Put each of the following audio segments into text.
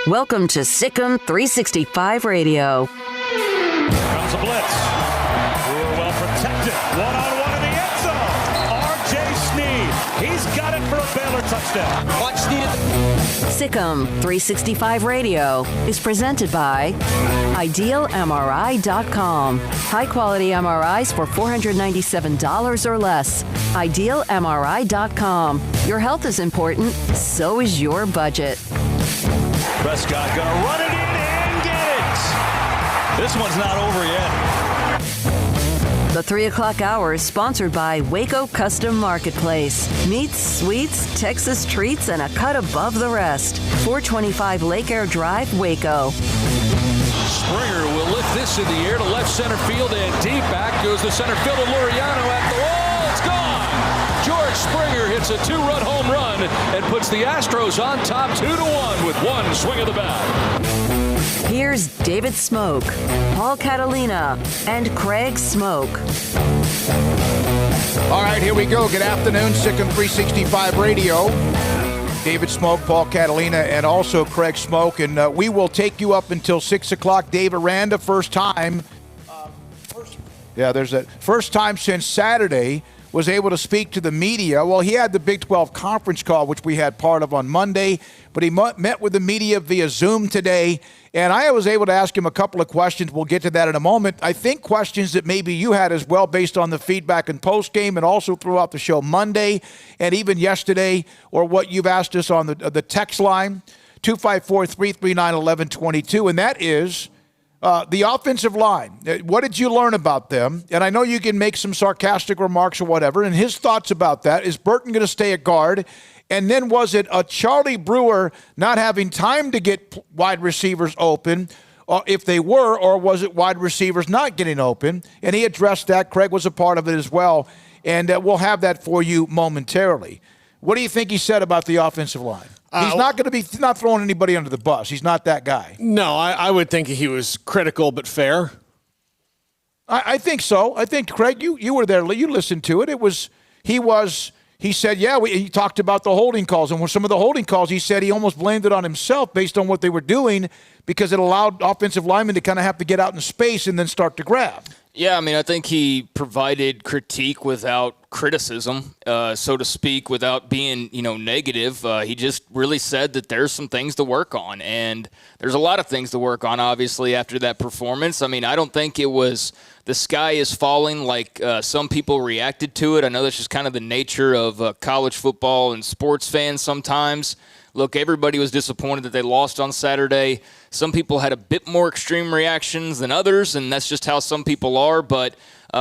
Welcome to Sikkim 365 Radio. Comes a blitz. We're well protected. One-on-one in the end zone. R.J. Sneed. He's got it for a Baylor touchdown. Watch Sneed. Sikkim 365 Radio is presented by IdealMRI.com. High-quality MRIs for $497 or less. IdealMRI.com. Your health is important, so is your budget. Prescott gonna run it in and get it. This one's not over yet. The 3 o'clock hour is sponsored by Waco Custom Marketplace. Meats, sweets, Texas treats, and a cut above the rest. 425 Lake Air Drive, Waco. Springer will lift this in the air to left center field and deep. Back goes the center fielder Laureano at the wall. It's gone. George Springer hits a 2-run home run and puts the Astros on top 2-1 with one swing of the bat. Here's David Smoke, Paul Catalina, and Craig Smoke. All right, here we go. Good afternoon, Sikkim 365 Radio. David Smoke, Paul Catalina, and also Craig Smoke. And we will take you up until 6 o'clock. Dave Aranda, first time. First time since Saturday, was able to speak to the media. Well, he had the Big 12 conference call, which we had part of on Monday, but he met with the media via Zoom today, and I was able to ask him a couple of questions. We'll get to that in a moment. I think questions that maybe you had as well based on the feedback in postgame and also throughout the show Monday and even yesterday, or what you've asked us on the text line, 254-339-1122, and that is the offensive line. What did you learn about them? And I know you can make some sarcastic remarks or whatever, and his thoughts about that. Is Burton going to stay at guard? And then was it a Charlie Brewer not having time to get wide receivers open, if they were, or was it wide receivers not getting open? And he addressed that. Craig was a part of it as well, and we'll have that for you momentarily. What do you think he said about the offensive line? He's not going to be not throwing anybody under the bus. He's not that guy. No, I would think he was critical but fair. I think so. I think, Craig, you were there. You listened to it. He said, he talked about the holding calls. And with some of the holding calls, he said he almost blamed it on himself based on what they were doing because it allowed offensive linemen to kind of have to get out in space and then start to grab. Yeah, I mean, I think he provided critique without criticism, so to speak, without being, negative. He just really said that there's some things to work on, and there's a lot of things to work on, obviously, after that performance. I mean, I don't think it was the sky is falling like some people reacted to it. I know that's just kind of the nature of college football and sports fans sometimes. Look, everybody was disappointed that they lost on Saturday. Some people had a bit more extreme reactions than others, and that's just how some people are. But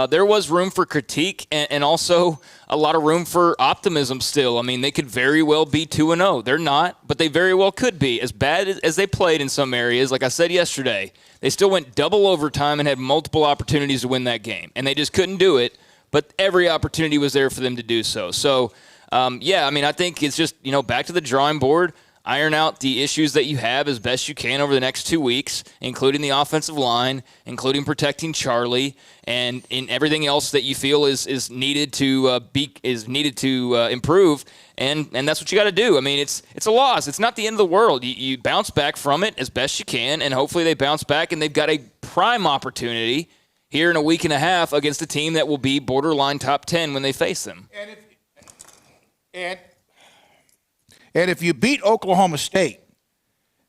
there was room for critique and also a lot of room for optimism still. I mean, they could very well be 2-0. They're not, but they very well could be. As bad as they played in some areas, like I said yesterday, they still went double overtime and had multiple opportunities to win that game. And they just couldn't do it, but every opportunity was there for them to do so. So, I think it's just, back to the drawing board, iron out the issues that you have as best you can over the next 2 weeks, including the offensive line, including protecting Charlie, and in everything else that you feel is needed to improve. And that's what you got to do. I mean, it's a loss. It's not the end of the world. You bounce back from it as best you can, and hopefully they bounce back, and they've got a prime opportunity here in a week and a half against a team that will be borderline top 10 when they face them. And if you beat Oklahoma State,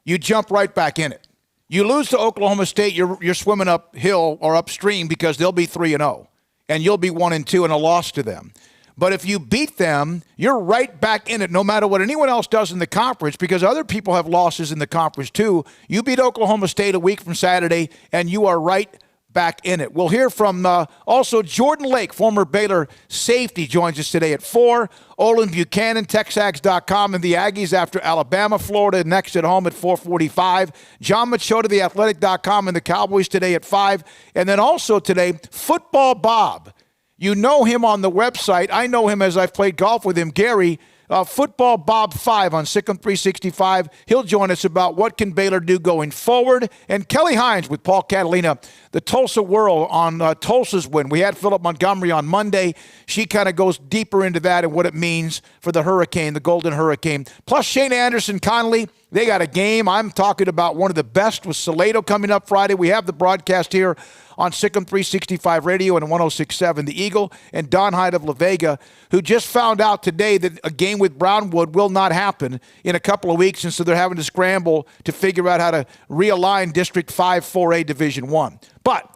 you jump right back in it. You lose to Oklahoma State, you're swimming uphill or upstream because they'll be 3-0, and you'll be 1-2 and a loss to them. But if you beat them, you're right back in it no matter what anyone else does in the conference because other people have losses in the conference too. You beat Oklahoma State a week from Saturday, and you are right back in it. We'll hear from also Jordan Lake, former Baylor safety, joins us today at 4. Olin Buchanan, Texags.com, and the Aggies after Alabama, Florida, next at home at 4:45. John Machota, theathletic.com, and the Cowboys today at 5. And then also today, Football Bob. You know him on the website. I know him as I've played golf with him, Gary. Football Bob 5 on Sikkim 365. He'll join us about what can Baylor do going forward. And Kelly Hines with Paul Catalina, the Tulsa Whirl on Tulsa's win. We had Philip Montgomery on Monday. She kind of goes deeper into that and what it means for the Hurricane, the Golden Hurricane. Plus Shane Anderson Conley, They got a game. I'm talking about one of the best with Salado coming up Friday. We have the broadcast here on Sikkim 365 Radio and 106.7 The Eagle, and Don Hyde of La Vega, who just found out today that a game with Brownwood will not happen in a couple of weeks, and so they're having to scramble to figure out how to realign District 5 4A Division 1. But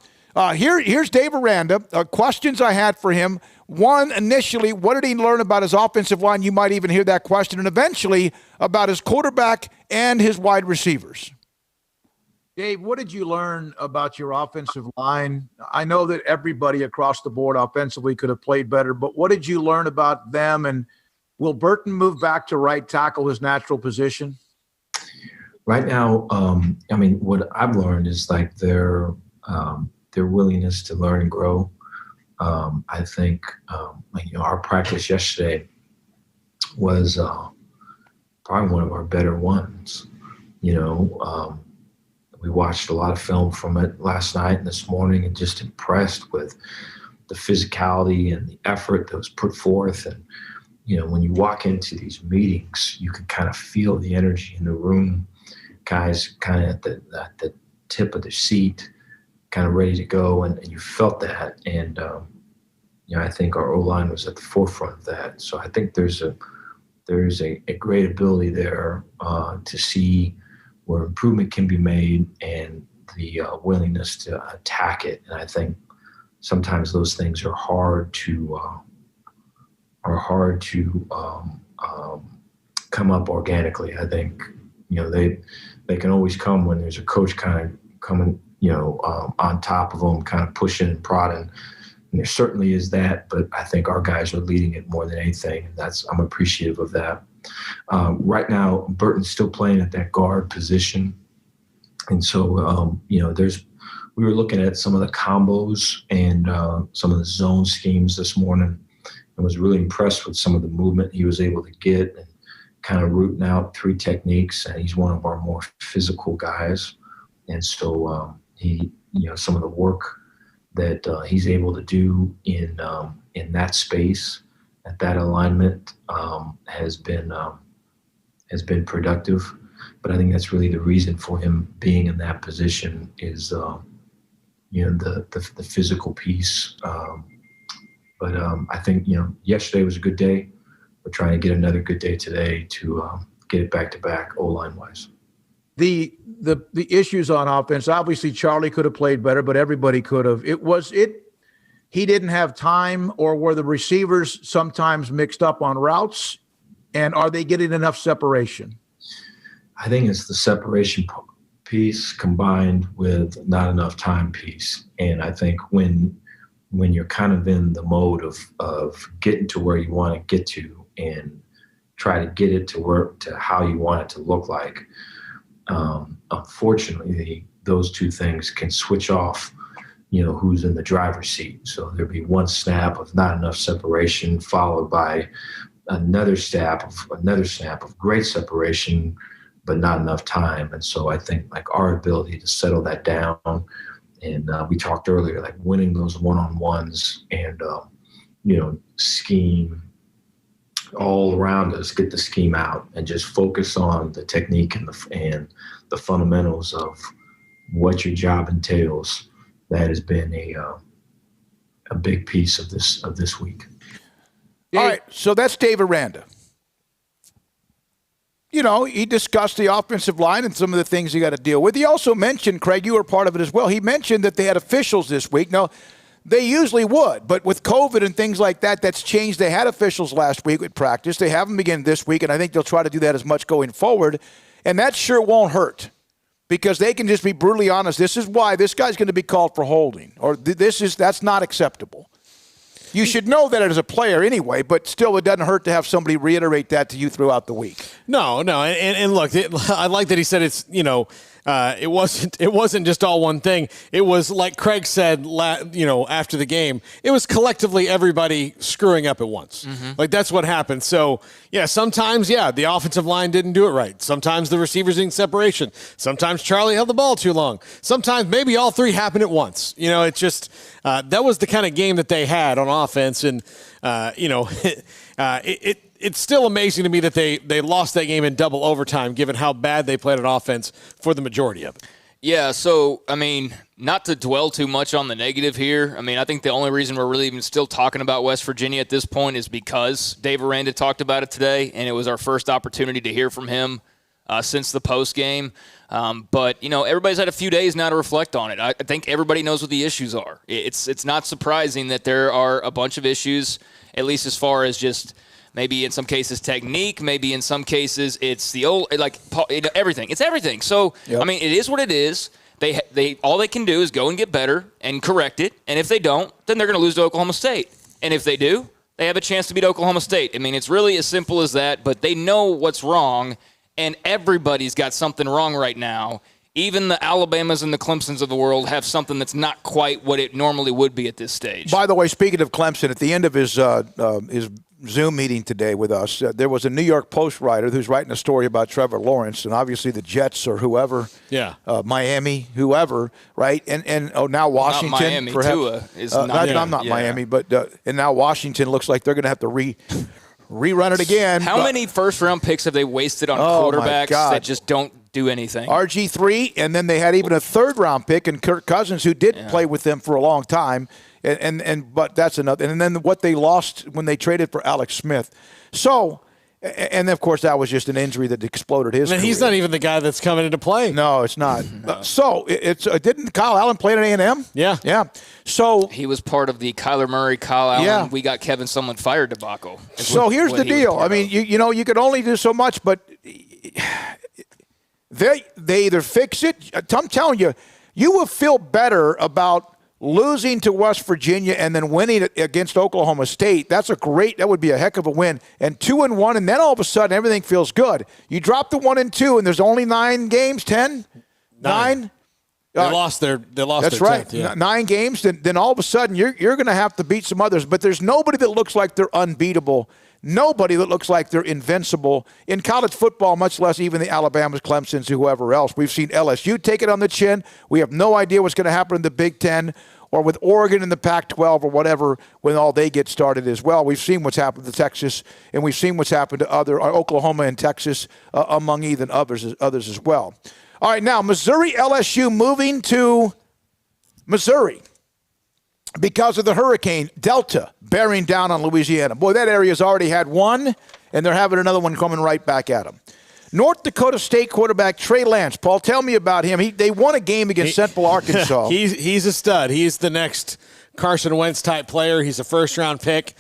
here's Dave Aranda. Questions I had for him. One, initially, what did he learn about his offensive line? You might even hear that question. And eventually, about his quarterback and his wide receivers. Dave, what did you learn about your offensive line? I know that everybody across the board offensively could have played better, but what did you learn about them? And will Burton move back to right tackle, his natural position? Right now, what I've learned is like their willingness to learn and grow. I think, our practice yesterday was probably one of our better ones. We watched a lot of film from it last night and this morning, and just impressed with the physicality and the effort that was put forth. And, when you walk into these meetings, you can kind of feel the energy in the room, guys kind of at the tip of their seat, kind of ready to go, and you felt that. And, I think our O-line was at the forefront of that. So I think there's a great ability there to see where improvement can be made, and the willingness to attack it. And I think sometimes those things are hard to come up organically. I think, they can always come when there's a coach kind of coming, on top of them, kind of pushing and prodding. And there certainly is that, but I think our guys are leading it more than anything. And I'm appreciative of that. Right now, Burton's still playing at that guard position. And so, we were looking at some of the combos and some of the zone schemes this morning, and was really impressed with some of the movement he was able to get, and kind of rooting out three techniques. And he's one of our more physical guys. And so some of the work that he's able to do in that space, at that alignment, has been productive. But I think that's really the reason for him being in that position is the physical piece. But I think yesterday was a good day. We're trying to get another good day today to get it back to back O-line wise. The issues on offense, obviously Charlie could have played better, but everybody could have. He didn't have time, or were the receivers sometimes mixed up on routes? And are they getting enough separation? I think it's the separation piece combined with not enough time piece. And I think when you're kind of in the mode of getting to where you want to get to and try to get it to work to how you want it to look like, unfortunately, those two things can switch off, who's in the driver's seat. So there'd be one snap of not enough separation, followed by another snap of great separation, but not enough time. And so I think like our ability to settle that down, and we talked earlier, like winning those one-on-ones and, scheme all around us, get the scheme out and just focus on the technique and the fundamentals of what your job entails. That has been a big piece of this week. All right, so that's Dave Aranda. He discussed the offensive line and some of the things he got to deal with. He also mentioned, Craig, you were part of it as well. He mentioned that they had officials this week. Now, they usually would, but with COVID and things like that, that's changed. They had officials last week at practice. They have them again this week, and I think they'll try to do that as much going forward. And that sure won't hurt, because they can just be brutally honest. This is why this guy's going to be called for holding, or that's not acceptable. You should know that as a player anyway, but still, it doesn't hurt to have somebody reiterate that to you throughout the week. No, and look, I like that he said it's it wasn't just all one thing. It was like Craig said, after the game, it was collectively everybody screwing up at once. Mm-hmm. Like that's what happened. So sometimes the offensive line didn't do it right. Sometimes the receivers in separation. Sometimes Charlie held the ball too long. Sometimes maybe all three happened at once. It's just that was the kind of game that they had on offense, and it's still amazing to me that they lost that game in double overtime, given how bad they played on offense for the majority of it. Yeah, so, I mean, not to dwell too much on the negative here. I mean, I think the only reason we're really even still talking about West Virginia at this point is because Dave Aranda talked about it today, and it was our first opportunity to hear from him since the post game. But, everybody's had a few days now to reflect on it. I think everybody knows what the issues are. It's not surprising that there are a bunch of issues, at least as far as just maybe in some cases technique, maybe in some cases it's the old, everything. It's everything. So, yep. I mean, it is what it is. They all they can do is go and get better and correct it. And if they don't, then they're going to lose to Oklahoma State. And if they do, they have a chance to beat Oklahoma State. I mean, it's really as simple as that, but they know what's wrong, and everybody's got something wrong right now. Even the Alabamas and the Clemsons of the world have something that's not quite what it normally would be at this stage. By the way, speaking of Clemson, at the end of his Zoom meeting today with us, there was a New York Post writer who's writing a story about Trevor Lawrence, and obviously the Jets or whoever, Miami, whoever, right? And now Washington. Not Miami, perhaps, Tua is not. I'm not Miami, but and now Washington looks like they're going to have to rerun it again. How many first-round picks have they wasted on quarterbacks that just don't do anything? RG3, and then they had even a third-round pick in Kirk Cousins, who did play with them for a long time. But that's another. And then what they lost when they traded for Alex Smith. So, and of course, that was just an injury that exploded his career. He's not even the guy that's coming into play. No, it's not. No. So, didn't Kyle Allen play at A&M? Yeah. Yeah. So he was part of the Kyler Murray, Kyle Allen, we got Kevin Sumlin fired debacle. So here's the deal. I mean, you could only do so much, but they either fix it. I'm telling you, you will feel better about losing to West Virginia and then winning against Oklahoma State. That would be a heck of a win. And 2-1, and then all of a sudden everything feels good. You drop the 1-2, and there's only 9 games, 10, 9. They lost their. That's right. 10th, 9 games. Then all of a sudden you're going to have to beat some others. But there's nobody that looks like they're unbeatable. Nobody that looks like they're invincible in college football, much less even the Alabamas, Clemsons, whoever else. We've seen LSU take it on the chin. We have no idea what's going to happen in the Big Ten or with Oregon in the Pac-12 or whatever when all they get started as well. We've seen what's happened to Texas, and we've seen what's happened to Oklahoma and Texas, among even others as well. All right, now Missouri, LSU moving to Missouri because of the Hurricane Delta bearing down on Louisiana. Boy, that area's already had one, and they're having another one coming right back at them. North Dakota State quarterback Trey Lance. Paul, tell me about him. They won a game against Central Arkansas. He's a stud. He's the next Carson Wentz type player. He's a first-round pick.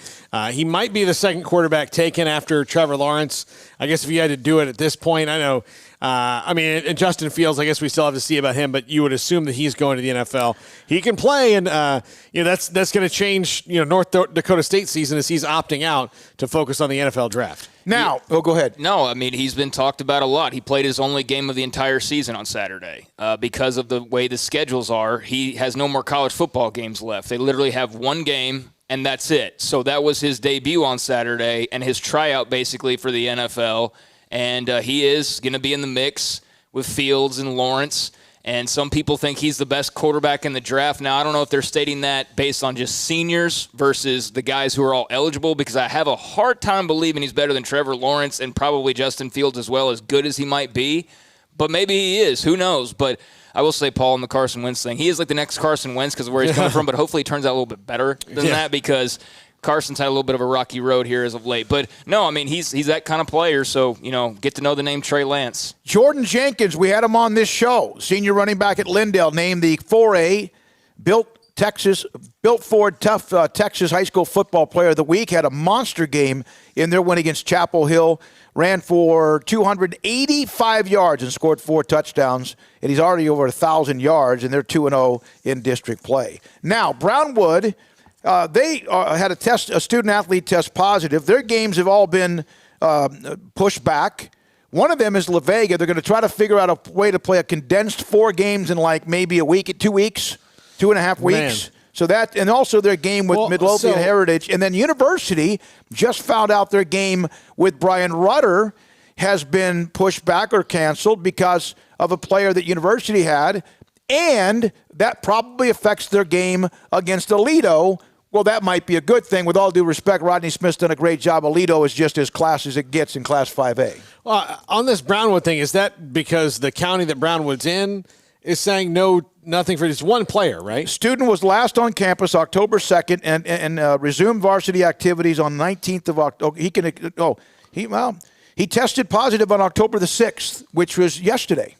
He might be the second quarterback taken after Trevor Lawrence. I guess if you had to do it at this point, I know. And Justin Fields, I guess we still have to see about him, but you would assume that he's going to the NFL. He can play, and that's going to change North Dakota State season as he's opting out to focus on the NFL draft. Now, go ahead. No, I mean, he's been talked about a lot. He played his only game of the entire season on Saturday. Because of the way the schedules are, he has no more college football games left. They literally have one game, and that's it. So that was his debut on Saturday and his tryout basically for the NFL. And he is going to be in the mix with Fields and Lawrence. And some people think he's the best quarterback in the draft. Now, I don't know if they're stating that based on just seniors versus the guys who are all eligible, because I have a hard time believing he's better than Trevor Lawrence and probably Justin Fields as well, as good as he might be. But maybe he is. Who knows? But I will say, Paul, on the Carson Wentz thing, he is like the next Carson Wentz because of where he's coming from, but hopefully he turns out a little bit better than that, because Carson's had a little bit of a rocky road here as of late. But, no, I mean, he's that kind of player, so, get to know the name Trey Lance. Jordan Jenkins, we had him on this show, senior running back at Lindale, named the 4A built Ford tough Texas high school football player of the week, had a monster game in their win against Chapel Hill, ran for 285 yards and scored 4 touchdowns, and he's already over 1,000 yards, and they're 2-0 in district play. Now, Brownwood, they had a student-athlete test positive. Their games have all been pushed back. One of them is La Vega. They're going to try to figure out a way to play a condensed 4 games in like maybe a week, 2 weeks, 2.5 weeks. Man. So that, and also their game with Midlothian Heritage. And then University just found out their game with Brian Rutter has been pushed back or canceled because of a player that University had. And that probably affects their game against Aledo, Well, that might be a good thing. With all due respect, Rodney Smith's done a great job. Alito is just as class as it gets in Class 5A. Well, on this Brownwood thing, is that because the county that Brownwood's in is saying nothing for just one player, right? Student was last on campus October 2nd and resumed varsity activities on 19th of October. He tested positive on October the 6th, which was yesterday.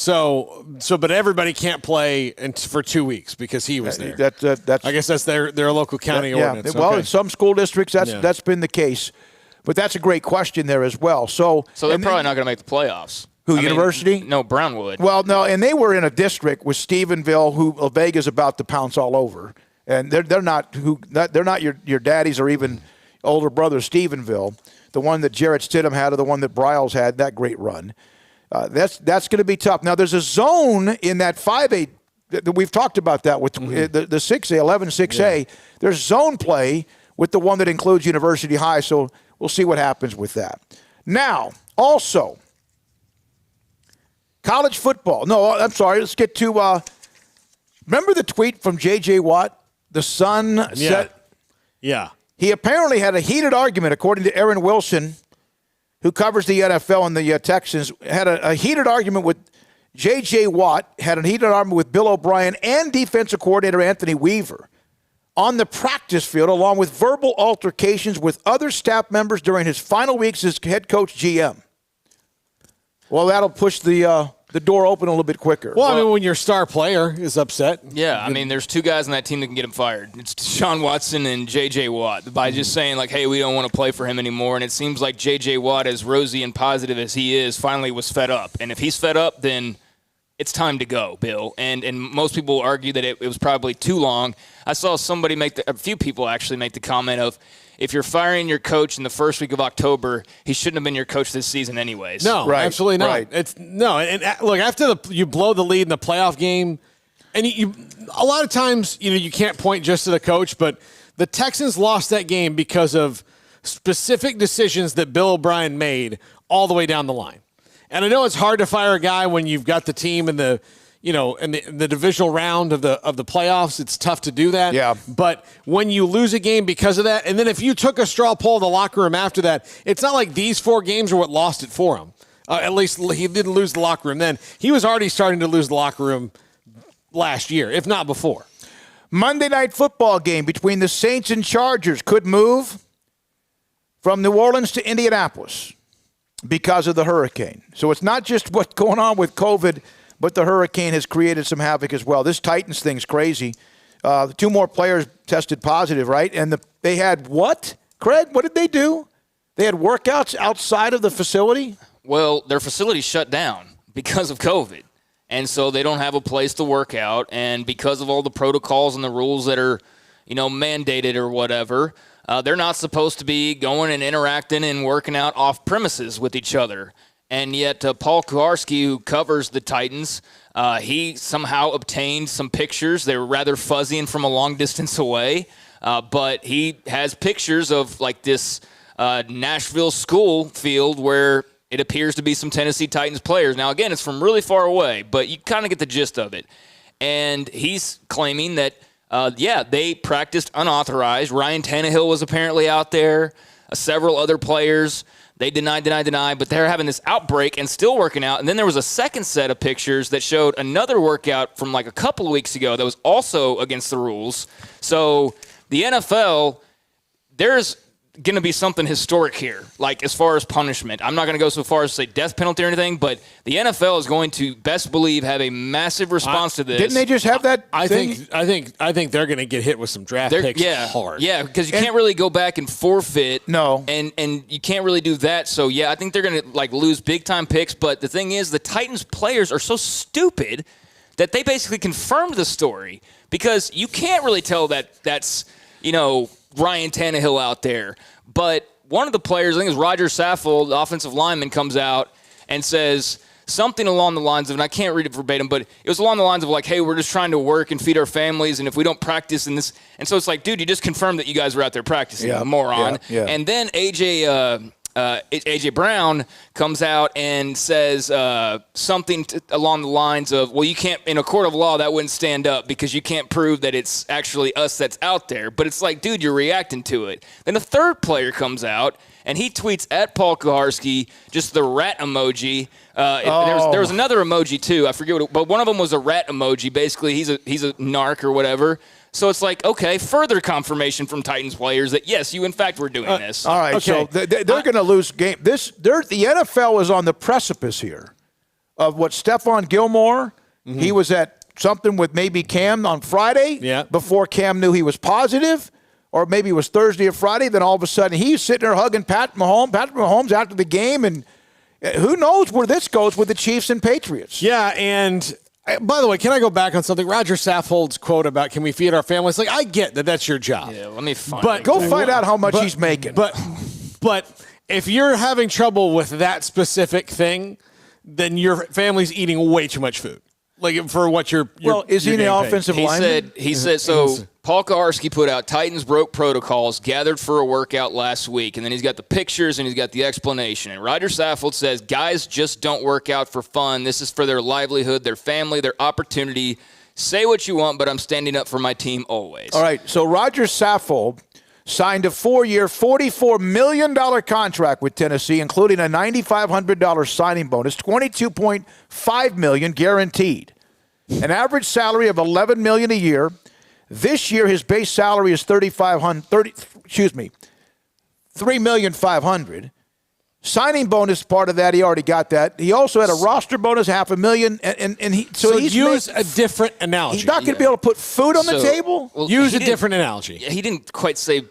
But everybody can't play for 2 weeks because he was there. That's I guess that's their local county ordinance. Well, okay. in some school districts, that's been the case. But that's a great question there as well. So they're probably not going to make the playoffs. University? No, Brownwood. Well, no, and they were in a district with Stephenville, who Vega's about to pounce all over, and they're not your daddies or even older brother Stephenville, the one that Jarrett Stidham had or the one that Bryles had, that great run. That's going to be tough. Now, there's a zone in that 5A that we've talked about that with the 6A, 11-6A. Yeah. There's zone play with the one that includes University High, so we'll see what happens with that. Now, also, college football. No, I'm sorry. Let's get to remember the tweet from J.J. Watt? The Sun said. Yeah. He apparently had a heated argument, according to Aaron Wilson, who covers the NFL and the Texans, had a heated argument with J.J. Watt, had a heated argument with Bill O'Brien and defensive coordinator Anthony Weaver on the practice field, along with verbal altercations with other staff members during his final weeks as head coach GM. Well, that'll push the door open a little bit quicker. Well, when your star player is upset. Yeah, there's two guys on that team that can get him fired. It's Deshaun Watson and J.J. Watt. By just saying, like, hey, we don't want to play for him anymore. And it seems like J.J. Watt, as rosy and positive as he is, finally was fed up. And if he's fed up, then it's time to go, Bill. And most people argue that it was probably too long. I saw a few people actually make the comment of, if you're firing your coach in the first week of October, he shouldn't have been your coach this season anyways. No, right, absolutely not. Right. And look, after you blow the lead in the playoff game, and you a lot of times, you can't point just to the coach, but the Texans lost that game because of specific decisions that Bill O'Brien made all the way down the line. And I know it's hard to fire a guy when you've got the team in the in the divisional round of the playoffs. It's tough to do that. Yeah. But when you lose a game because of that, and then if you took a straw poll in the locker room after that, it's not like these 4 games are what lost it for him. At least he didn't lose the locker room then. He was already starting to lose the locker room last year, if not before. Monday night football game between the Saints and Chargers could move from New Orleans to Indianapolis because of the hurricane. So it's not just what's going on with COVID, but the hurricane has created some havoc as well. This Titans thing's crazy. 2 more players tested positive, right? And they had what? Craig, what did they do? They had workouts outside of the facility? Well, their facility shut down because of COVID. And so they don't have a place to work out. And because of all the protocols and the rules that are, mandated or whatever, they're not supposed to be going and interacting and working out off premises with each other. And yet Paul Kuharski, who covers the Titans, he somehow obtained some pictures. They were rather fuzzy and from a long distance away. But he has pictures of like this Nashville school field where it appears to be some Tennessee Titans players. Now, again, it's from really far away, but you kind of get the gist of it. And he's claiming that, they practiced unauthorized. Ryan Tannehill was apparently out there, several other players. They denied, but they're having this outbreak and still working out. And then there was a second set of pictures that showed another workout from like a couple of weeks ago that was also against the rules. So the NFL, there's going to be something historic here, like as far as punishment. I'm not going to go so far as to say death penalty or anything, but the NFL is going to best believe have a massive response to this. Didn't they just have that? I think they're going to get hit with some draft picks hard. Yeah, because you can't really go back and forfeit. No, and you can't really do that. So I think they're going to like lose big time picks. But the thing is, the Titans players are so stupid that they basically confirmed the story because you can't really tell that's Ryan Tannehill out there. But one of the players, I think it's Roger Saffold, the offensive lineman, comes out and says something along the lines of, and I can't read it verbatim, but it was along the lines of like, hey, we're just trying to work and feed our families, and if we don't practice in this. And so it's like, dude, you just confirmed that you guys were out there practicing, moron. Yeah. And then A.J. A.J. Brown comes out and says something along the lines of, well, you can't, in a court of law, that wouldn't stand up because you can't prove that it's actually us that's out there. But it's like, dude, you're reacting to it. Then a third player comes out, and he tweets at Paul Kuharsky just the rat emoji. There was another emoji, too. I forget but one of them was a rat emoji. Basically, he's a narc or whatever. So it's like, okay, further confirmation from Titans players that, yes, you in fact were doing this. All right, okay. so they're going to lose game. The NFL is on the precipice here of what Stephon Gilmore, he was at something with maybe Cam on Friday before Cam knew he was positive, or maybe it was Thursday or Friday. Then all of a sudden he's sitting there hugging Patrick Mahomes after the game, and who knows where this goes with the Chiefs and Patriots. Yeah, and by the way, can I go back on something? Roger Saffold's quote about, can we feed our families? Like, I get that that's your job. Yeah, let me find but it. Go find out how much he's making. But if you're having trouble with that specific thing, then your family's eating way too much food. Like, for what you're is he in the offensive line? He said, so Paul Kuharsky put out Titans broke protocols, gathered for a workout last week, and then he's got the pictures and he's got the explanation. And Roger Saffold says, guys just don't work out for fun. This is for their livelihood, their family, their opportunity. Say what you want, but I'm standing up for my team always. All right, so Roger Saffold signed a 4-year, $44 million contract with Tennessee, including a $9,500 signing bonus, $22.5 million guaranteed. An average salary of $11 million a year. This year, his base salary is $3,500,000. Signing bonus, part of that, he already got that. He also had a roster bonus, $500,000, and he's use a different analogy. He's not going to be able to put food on the table. Well, use a different analogy. He didn't quite say.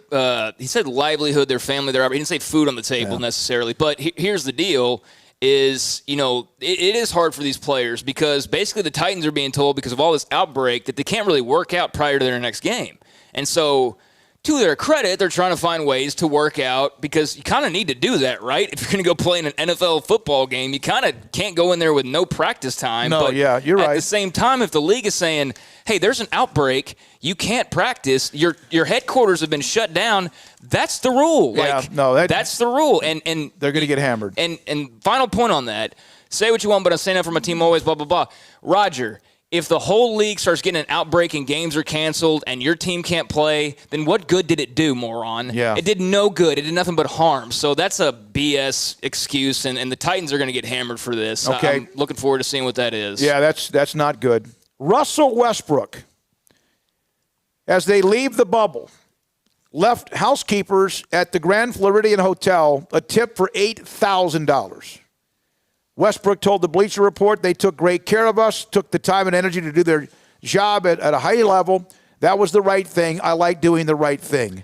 He said livelihood, their family, their opportunity. He didn't say food on the table necessarily. But here's the deal: is it is hard for these players because basically the Titans are being told because of all this outbreak that they can't really work out prior to their next game, and so. To their credit, they're trying to find ways to work out because you kind of need to do that, right? If you're going to go play in an NFL football game, you kind of can't go in there with no practice time. No, but yeah, you're right. At the same time, if the league is saying, hey, there's an outbreak, you can't practice, your headquarters have been shut down, that's the rule. Yeah, that's the rule. And they're going to get hammered. And final point on that, say what you want, but I'm standing up for my team always, blah, blah, blah. Roger, if the whole league starts getting an outbreak and games are canceled and your team can't play, then what good did it do, moron? Yeah. It did no good. It did nothing but harm. So that's a BS excuse, and the Titans are going to get hammered for this. Okay. I'm looking forward to seeing what that is. Yeah, that's not good. Russell Westbrook, as they leave the bubble, left housekeepers at the Grand Floridian Hotel a tip for $8,000. Westbrook told the Bleacher Report, they took great care of us, took the time and energy to do their job at a high level. That was the right thing. I like doing the right thing.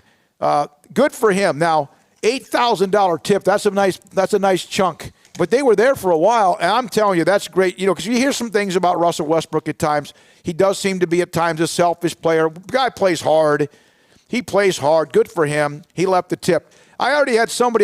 Good for him. Now, $8,000 tip, that's a nice chunk. But they were there for a while, and I'm telling you, that's great. Because you hear some things about Russell Westbrook at times. He does seem to be at times a selfish player. The guy plays hard. He plays hard. Good for him. He left the tip. I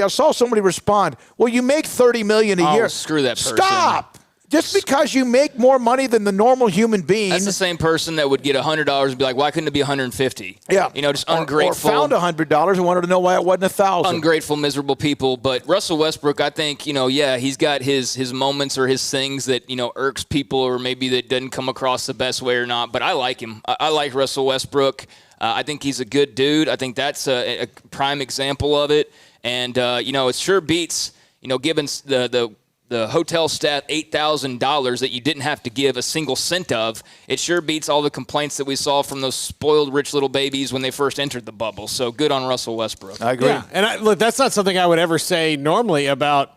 saw somebody respond, well, you make $30 million a year. Screw that person. Stop. Just because you make more money than the normal human being. That's the same person that would get $100 and be like, why couldn't it be $150? Yeah. Just ungrateful. Or found $100 and wanted to know why it wasn't $1,000. Ungrateful, miserable people. But Russell Westbrook, I think, he's got his moments or his things that, irks people or maybe that doesn't come across the best way or not. But I like him. I like Russell Westbrook. I think he's a good dude. I think that's a prime example of it. And, it sure beats, giving the hotel staff $8,000 that you didn't have to give a single cent of. It sure beats all the complaints that we saw from those spoiled rich little babies when they first entered the bubble. So good on Russell Westbrook. I agree. Yeah, and look, that's not something I would ever say normally about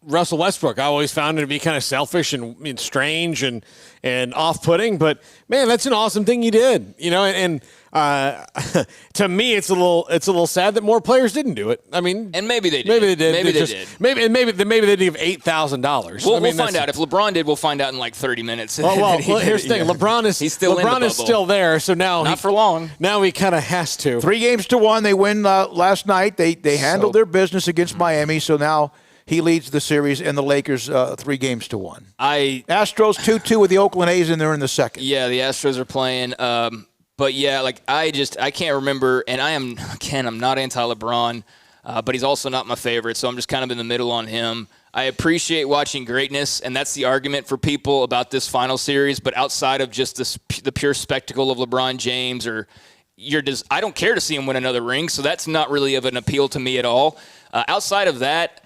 Russell Westbrook. I always found him to be kind of selfish and strange and off-putting. But man, that's an awesome thing you did. To me, it's a little sad that more players didn't do it. I mean, and maybe they did. Maybe they did. Maybe they did. Maybe they didn't give $8,000. We'll find out. If LeBron did, we'll find out in like 30 minutes. Well, here's the thing. LeBron is still there, so now not for long. Now he kind of has to. 3-1. They win last night. They handled their business against Miami, so now he leads the series, and the Lakers 3-1. Astros 2-2 with the Oakland A's, and they're in the second. Yeah, the Astros are playing. But yeah, I can't remember, and I'm not anti-LeBron. but he's also not my favorite, so I'm just kind of in the middle on him. I appreciate watching greatness, and that's the argument for people about this final series, but outside of just the pure spectacle of LeBron James, or I don't care to see him win another ring, so that's not really of an appeal to me at all. Outside of that,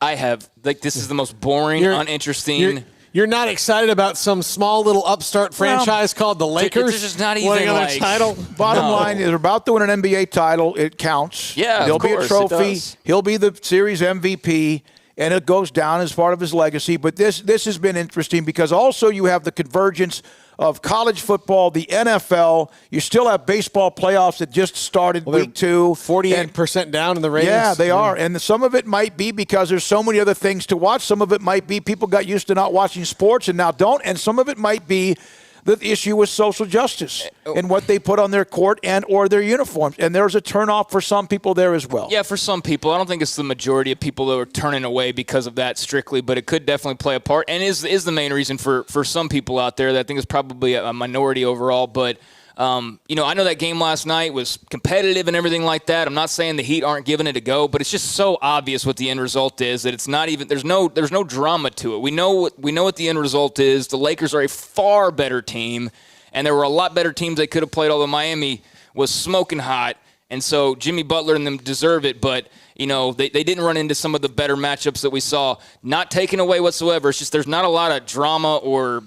this is the most boring, uninteresting. You're not excited about some small little upstart franchise called the Lakers? It's just not even winning another title. Bottom line, they're about to win an NBA title. It counts. Yeah, there'll of be a course, trophy. it does. He'll be the series MVP, and it goes down as part of his legacy. But this has been interesting because also you have the convergence of college football, the NFL. You still have baseball playoffs that just started week 2. 48% down in the ratings. Yeah, they are. And some of it might be because there's so many other things to watch. Some of it might be people got used to not watching sports and now don't. And some of it might be the issue with social justice and what they put on their court and or their uniforms. And there's a turnoff for some people there as well. Yeah, for some people. I don't think it's the majority of people that are turning away because of that strictly, but it could definitely play a part and is the main reason for some people out there that I think is probably a minority overall. But, I know that game last night was competitive and everything like that. I'm not saying the Heat aren't giving it a go, but it's just so obvious what the end result is that it's not even there's no drama to it. We know what the end result is. The Lakers are a far better team, and there were a lot better teams they could have played, although Miami was smoking hot. And so Jimmy Butler and them deserve it, but they didn't run into some of the better matchups that we saw. Not taken away whatsoever. It's just there's not a lot of drama or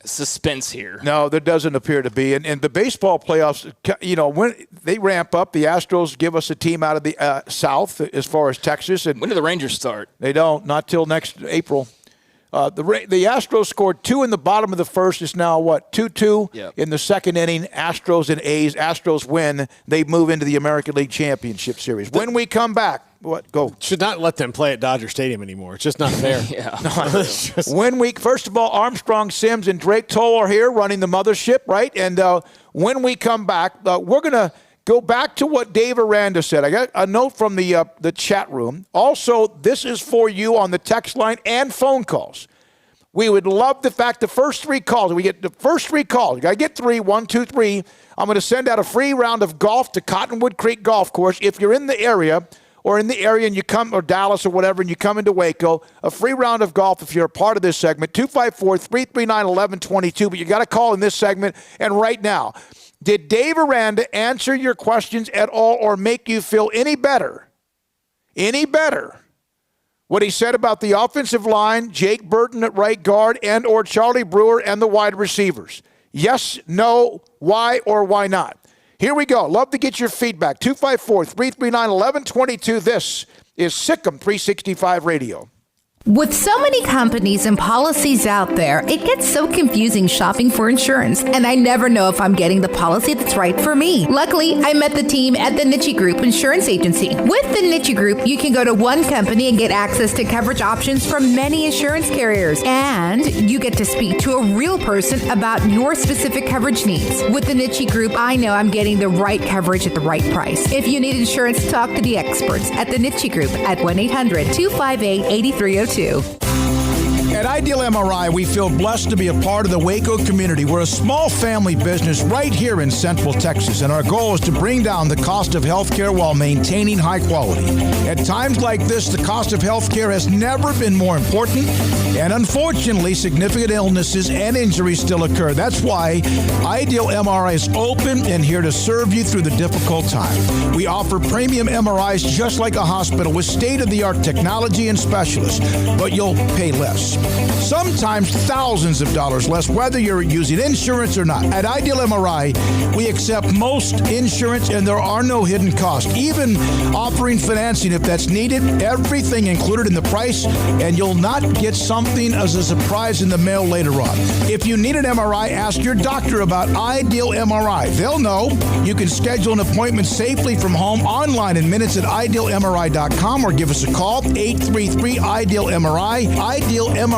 suspense here. No, there doesn't appear to be. And the baseball playoffs, when they ramp up, the Astros give us a team out of the South as far as Texas. And when do the Rangers start? They don't, not till next April. The Astros scored 2 in the bottom of the first. It's now, 2-2 in the second inning. Astros and A's. Astros win. They move into the American League Championship Series. When we come back, go. Should not let them play at Dodger Stadium anymore. It's just not fair. First of all, Armstrong, Sims, and Drake Toll are here running the mothership, right? And when we come back, we're going to go back to what Dave Aranda said. I got a note from the chat room. Also, this is for you on the text line and phone calls. We would love the fact the first 3 calls. We get the first 3 calls. You got to get 3, 1, 2, 3. I'm going to send out a free round of golf to Cottonwood Creek Golf Course. If you're in the area and you come, or Dallas or whatever, and you come into Waco, a free round of golf if you're a part of this segment, 254-339-1122. But you got to call in this segment. And right now, did Dave Aranda answer your questions at all or make you feel any better? Any better? What he said about the offensive line, Jake Burton at right guard, and or Charlie Brewer and the wide receivers? Yes, no, why, or why not? Here we go. Love to get your feedback. 254-339-1122. This is Sikkim 365 Radio. With so many companies and policies out there, it gets so confusing shopping for insurance, and I never know if I'm getting the policy that's right for me. Luckily, I met the team at the Nitchie Group Insurance Agency. With the Nitchie Group, you can go to one company and get access to coverage options from many insurance carriers, and you get to speak to a real person about your specific coverage needs. With the Nitchie Group, I know I'm getting the right coverage at the right price. If you need insurance, talk to the experts at the Nitchie Group at 1-800-258-8302. At Ideal MRI, we feel blessed to be a part of the Waco community. We're a small family business right here in Central Texas, and our goal is to bring down the cost of healthcare while maintaining high quality. At times like this, the cost of healthcare has never been more important, and unfortunately, significant illnesses and injuries still occur. That's why Ideal MRI is open and here to serve you through the difficult time. We offer premium MRIs just like a hospital with state-of-the-art technology and specialists, but you'll pay less. Sometimes thousands of dollars less, whether you're using insurance or not. At Ideal MRI, we accept most insurance and there are no hidden costs, even offering financing if that's needed. Everything included in the price, and you'll not get something as a surprise in the mail later on. If you need an MRI, ask your doctor about Ideal MRI. They'll know. You can schedule an appointment safely from home online in minutes at idealmri.com or give us a call, 833-IDEAL-MRI, idealmri.com.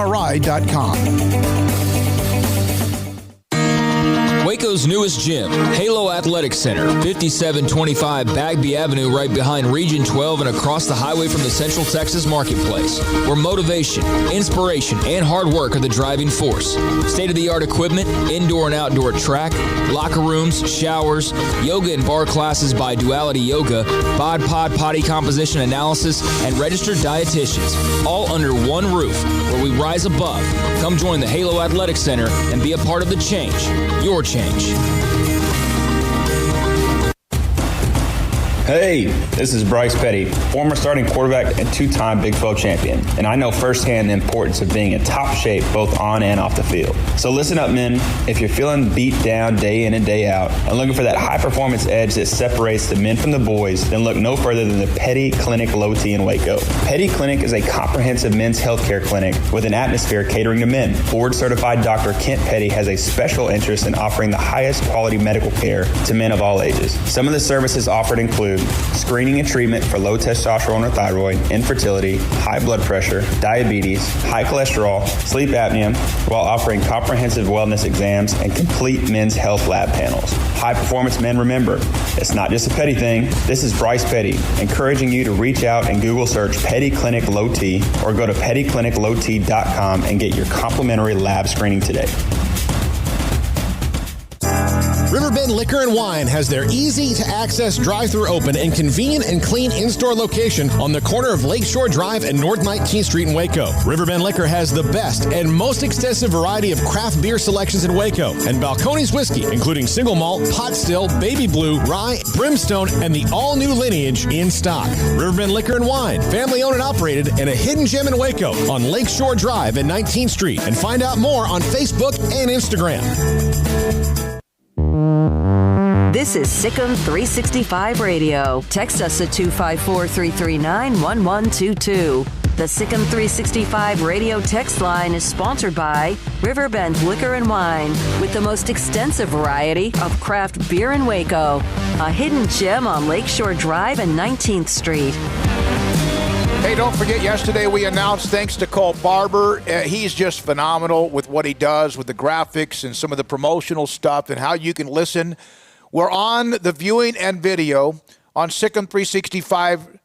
Waco's newest gym, Halo Athletic Center, 5725 Bagby Avenue, right behind Region 12 and across the highway from the Central Texas Marketplace, where motivation, inspiration, and hard work are the driving force. State-of-the-art equipment, indoor and outdoor track, locker rooms, showers, yoga and bar classes by Duality Yoga, bod pod potty composition analysis, and registered dietitians, all under one roof, where we rise above. Come join the Halo Athletic Center and be a part of the change. Your change. Hey, this is Bryce Petty, former starting quarterback and two-time Big 12 champion, and I know firsthand the importance of being in top shape both on and off the field. So listen up, men. If you're feeling beat down day in and day out and looking for that high-performance edge that separates the men from the boys, then look no further than the Petty Clinic Low T in Waco. Petty Clinic is a comprehensive men's healthcare clinic with an atmosphere catering to men. Board-certified Dr. Kent Petty has a special interest in offering the highest quality medical care to men of all ages. Some of the services offered include screening and treatment for low testosterone or thyroid, infertility, high blood pressure, diabetes, high cholesterol, sleep apnea, while offering comprehensive wellness exams and complete men's health lab panels. High performance men, remember, it's not just a Petty thing. This is Bryce Petty, encouraging you to reach out and Google search Petty Clinic Low T or go to pettycliniclowt.com and get your complimentary lab screening today. Riverbend Liquor and Wine has their easy-to-access drive-thru open and convenient and clean in-store location on the corner of Lakeshore Drive and North 19th Street in Waco. Riverbend Liquor has the best and most extensive variety of craft beer selections in Waco, and Balcones Whiskey, including single malt, pot still, baby blue, rye, brimstone, and the all-new lineage in stock. Riverbend Liquor and Wine, family-owned and operated, and a hidden gem in Waco on Lakeshore Drive and 19th Street. And find out more on Facebook and Instagram. This is Sikkim 365 Radio. Text us at 254-339-1122. The Sikkim 365 Radio text line is sponsored by Riverbend Liquor and Wine, with the most extensive variety of craft beer in Waco. A hidden gem on Lakeshore Drive and 19th Street. Hey, don't forget, yesterday we announced, thanks to Cole Barber, he's just phenomenal with what he does with the graphics and some of the promotional stuff and how you can listen. We're on the viewing and video on Sikkim 365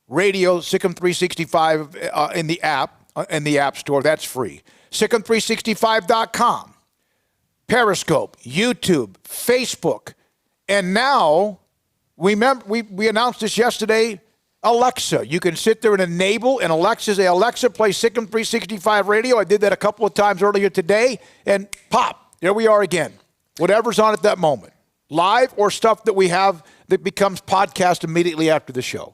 Radio, Sikkim 365 in the app store. That's free. Sikkim365.com, Periscope, YouTube, Facebook, and now we announced this yesterday. Alexa, you can sit there and enable, and Alexa say, Alexa, play Sikkim 365 Radio. I did that a couple of times earlier today, and pop, there we are again. Whatever's on at that moment. Live or stuff that we have that becomes podcast immediately after the show.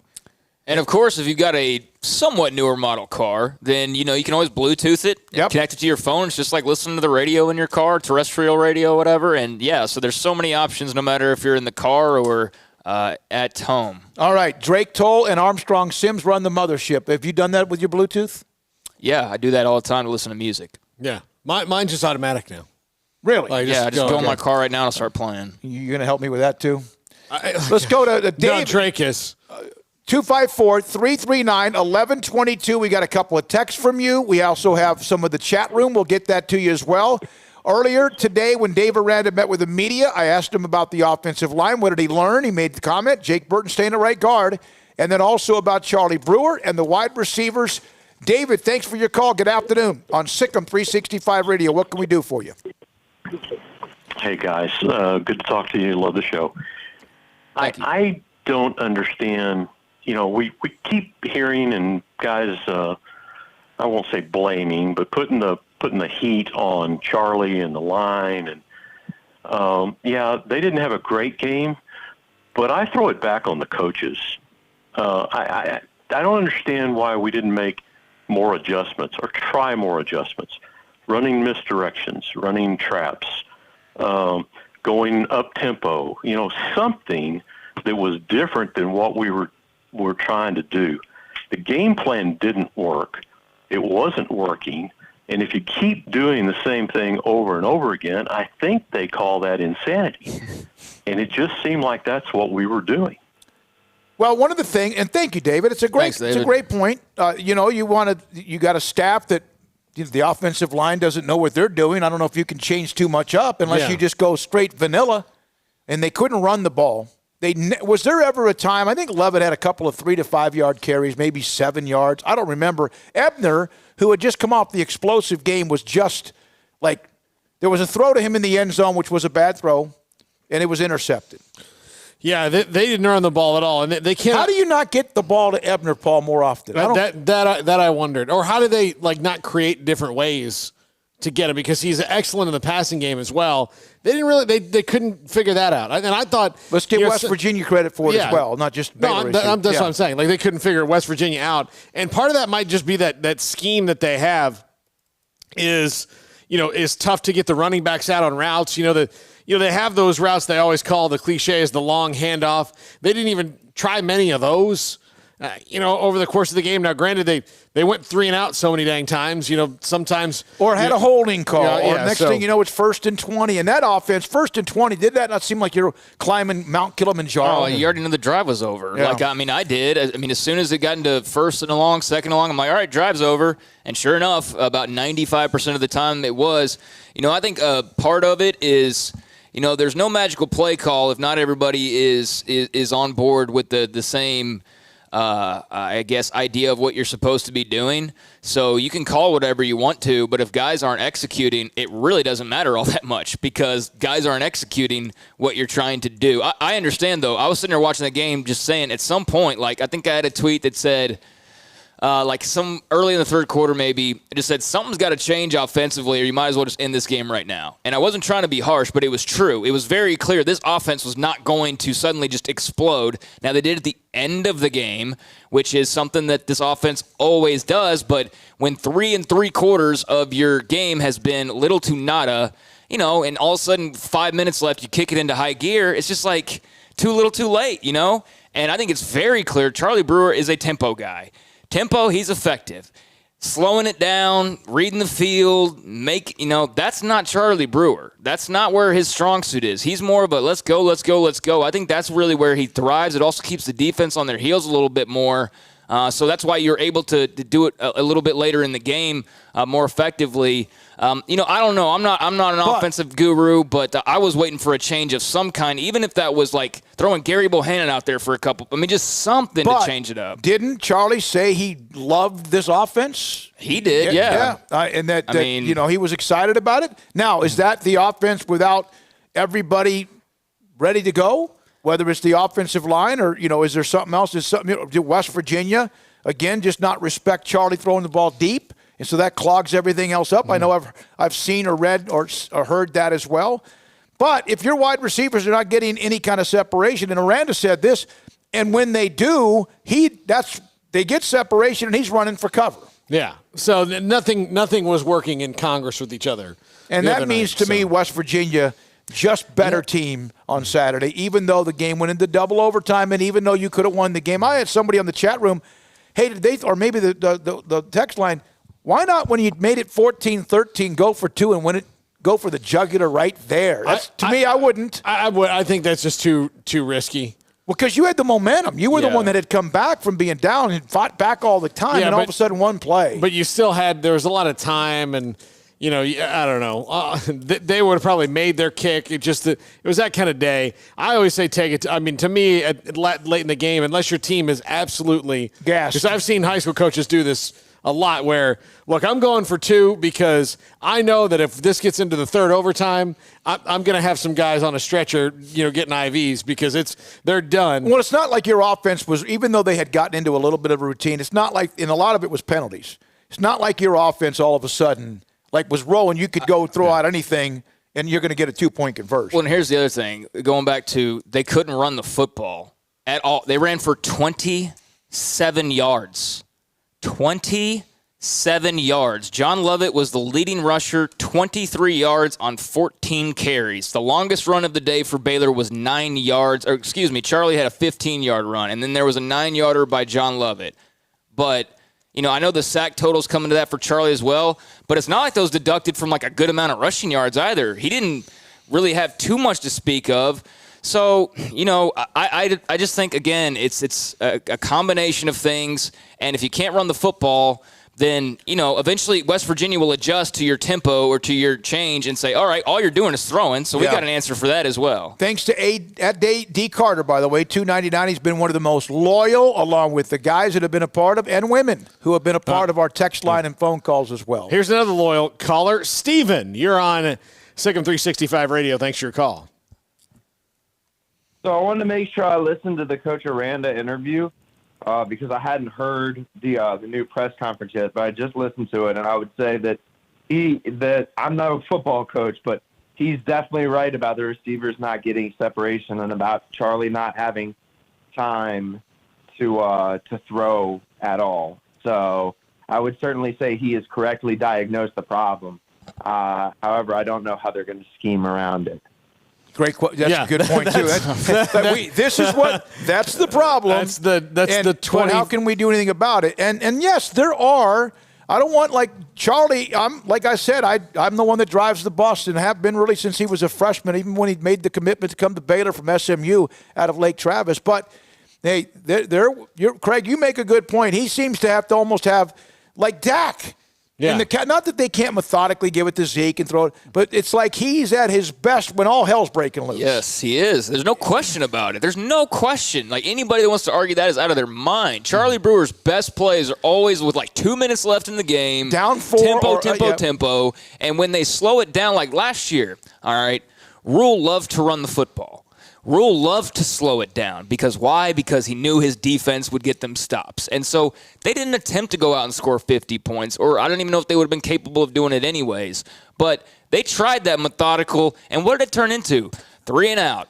And, of course, if you've got a somewhat newer model car, then, you can always Bluetooth it, connect it to your phone. It's just like listening to the radio in your car, terrestrial radio, whatever. And, yeah, so there's so many options no matter if you're in the car or at home. All right. Drake Toll and Armstrong Sims run the mothership. Have you done that with your Bluetooth? Yeah, I do that all the time to listen to music. Yeah. Mine's just automatic now. Really? I just go in my car right now and start playing. You going to help me with that, too? Let's go to Dave. No, Drake is. 254-339-1122. We got a couple of texts from you. We also have some of the chat room. We'll get that to you as well. Earlier today, when Dave Aranda met with the media, I asked him about the offensive line. What did he learn? He made the comment, Jake Burton staying at right guard. And then also about Charlie Brewer and the wide receivers. David, thanks for your call. Good afternoon on Sikkim 365 Radio. What can we do for you? Hey, guys. Good to talk to you. Love the show. I don't understand. We keep hearing and guys, I won't say blaming, but putting the heat on Charlie and the line. And, they didn't have a great game, but I throw it back on the coaches. I don't understand why we didn't make more adjustments or try more adjustments. Running misdirections, running traps, going up tempo, something that was different than what we were trying to do. The game plan didn't work. It wasn't working. And if you keep doing the same thing over and over again, I think they call that insanity. And it just seemed like that's what we were doing. Well, one of the things, and thank you, David. It's a great point. You got a staff that the offensive line doesn't know what they're doing. I don't know if you can change too much up unless you just go straight vanilla. And they couldn't run the ball. Was there ever a time, I think Levitt had a couple of 3 to 5 yard carries, maybe 7 yards. I don't remember. Ebner, who had just come off the explosive game, was just like, there was a throw to him in the end zone, which was a bad throw, and it was intercepted. Yeah, they didn't run the ball at all, and they can't. How do you not get the ball to Ebner, Paul, more often? That I wondered. Or how do they not create different ways to get him, because he's excellent in the passing game as well. They didn't really. They couldn't figure that out. And I thought, let's give West Virginia credit for it as well, not just Baylor. That's what I'm saying. Like, they couldn't figure West Virginia out, and part of that might just be that scheme that they have is tough to get the running backs out on routes. They have those routes they always call, the cliche is the long handoff. They didn't even try many of those. Over the course of the game. Now, granted, they went 3 and out so many dang times. Sometimes or had a holding call. Next thing you know, it's 1st and 20. And that offense, 1st and 20, did that not seem like you're climbing Mount Kilimanjaro? Oh, you already knew the drive was over. Yeah. I did. As soon as it got into 1st and long, 2nd and long, I'm like, all right, drive's over. And sure enough, about 95% of the time it was. I think part of it is. There's no magical play call if not everybody is on board with the same. I guess, idea of what you're supposed to be doing. So you can call whatever you want to, but if guys aren't executing, it really doesn't matter all that much because guys aren't executing what you're trying to do. I understand, though. I was sitting there watching the game just saying at some point, I think I had a tweet that said, some early in the third quarter maybe, it just said something's got to change offensively or you might as well just end this game right now. And I wasn't trying to be harsh, but it was true. It was very clear this offense was not going to suddenly just explode. Now, they did at the end of the game, which is something that this offense always does, but when 3 3/4 of your game has been little to nada, and all of a sudden 5 minutes left, you kick it into high gear, it's just like too little too late, And I think it's very clear Charlie Brewer is a tempo guy. Tempo, he's effective. Slowing it down, reading the field, that's not Charlie Brewer. That's not where his strong suit is. He's more of a let's go, let's go, let's go. I think that's really where he thrives. It also keeps the defense on their heels a little bit more. So that's why you're able to do it a little bit later in the game more effectively. I don't know. I'm not an offensive guru, but I was waiting for a change of some kind, even if that was like throwing Gary Bohannon out there for a couple. Just something to change it up. Didn't Charlie say he loved this offense? He did, yeah. And that he was excited about it. Now, is that the offense without everybody ready to go? Whether it's the offensive line or, is there something else? Did West Virginia, again, just not respect Charlie throwing the ball deep? And so that clogs everything else up. I know I've seen or read or heard that as well. But if your wide receivers are not getting any kind of separation, and Aranda said this, and when they do, they get separation and he's running for cover. Yeah. So nothing was working in Congress with each other. And that means to me West Virginia just better team on Saturday, even though the game went into double overtime and even though you could have won the game. I had somebody on the chat room, hey, did they, or maybe the text line, why not when you made it 14-13 go for 2 and go for the jugular right there? I wouldn't. I think that's just too risky. Well, because you had the momentum. You were the one that had come back from being down and fought back all the time, and all of a sudden one play. But you still there was a lot of time and – I don't know. They would have probably made their kick. It was that kind of day. I always say take it. To me, late in the game, unless your team is absolutely gassed. Because I've seen high school coaches do this a lot where, look, I'm going for 2 because I know that if this gets into the third overtime, I'm going to have some guys on a stretcher, getting IVs because they're done. Well, it's not like your offense was, even though they had gotten into a little bit of a routine, it's not like, and a lot of it was penalties. It's not like your offense all of a sudden was rolling, you could go throw out anything, and you're going to get a 2-point conversion. Well, and here's the other thing. Going back to they couldn't run the football at all. They ran for 27 yards. 27 yards. John Lovett was the leading rusher, 23 yards on 14 carries. The longest run of the day for Baylor was 9 yards. Charlie had a 15-yard run, and then there was a 9-yarder by John Lovett. But I know the sack total's coming to that for Charlie as well, but it's not like those deducted from a good amount of rushing yards either. He didn't really have too much to speak of. So, I just think, again, it's a combination of things, and if you can't run the football, then, eventually West Virginia will adjust to your tempo or to your change and say, all right, all you're doing is throwing, so we got an answer for that as well. Thanks to D. Carter, by the way, $2.99. He's been one of the most loyal, along with the guys that have been a part of, and women who have been a part of our text line and phone calls as well. Here's another loyal caller. Steven, you're on Sikkim 365 Radio. Thanks for your call. So I wanted to make sure I listened to the Coach Aranda interview. Because I hadn't heard the new press conference yet, but I just listened to it, and I would say that I'm not a football coach, but he's definitely right about the receivers not getting separation and about Charlie not having time to throw at all. So I would certainly say he has correctly diagnosed the problem. However, I don't know how they're going to scheme around it. Great, that's a good point too. That's the problem. That's the 20. But how can we do anything about it? And yes, there are. I don't want like Charlie. Like I said, I'm the one that drives the bus and have been really since he was a freshman. Even when he made the commitment to come to Baylor from SMU out of Lake Travis. But hey, Craig, you make a good point. He seems to have to almost have like Dak. Yeah. Not that they can't methodically give it to Zeke and throw it, but it's like he's at his best when all hell's breaking loose. Yes, he is. There's no question about it. There's no question. Like, anybody that wants to argue that is out of their mind. Charlie Brewer's best plays are always with like 2 minutes left in the game. Down 4. Tempo. And when they slow it down like last year, all right, Rule loved to run the football. Rule loved to slow it down. Because why? Because he knew his defense would get them stops. And so they didn't attempt to go out and score 50 points, or I don't even know if they would have been capable of doing it anyways. But they tried that methodical, and what did it turn into? 3 and out,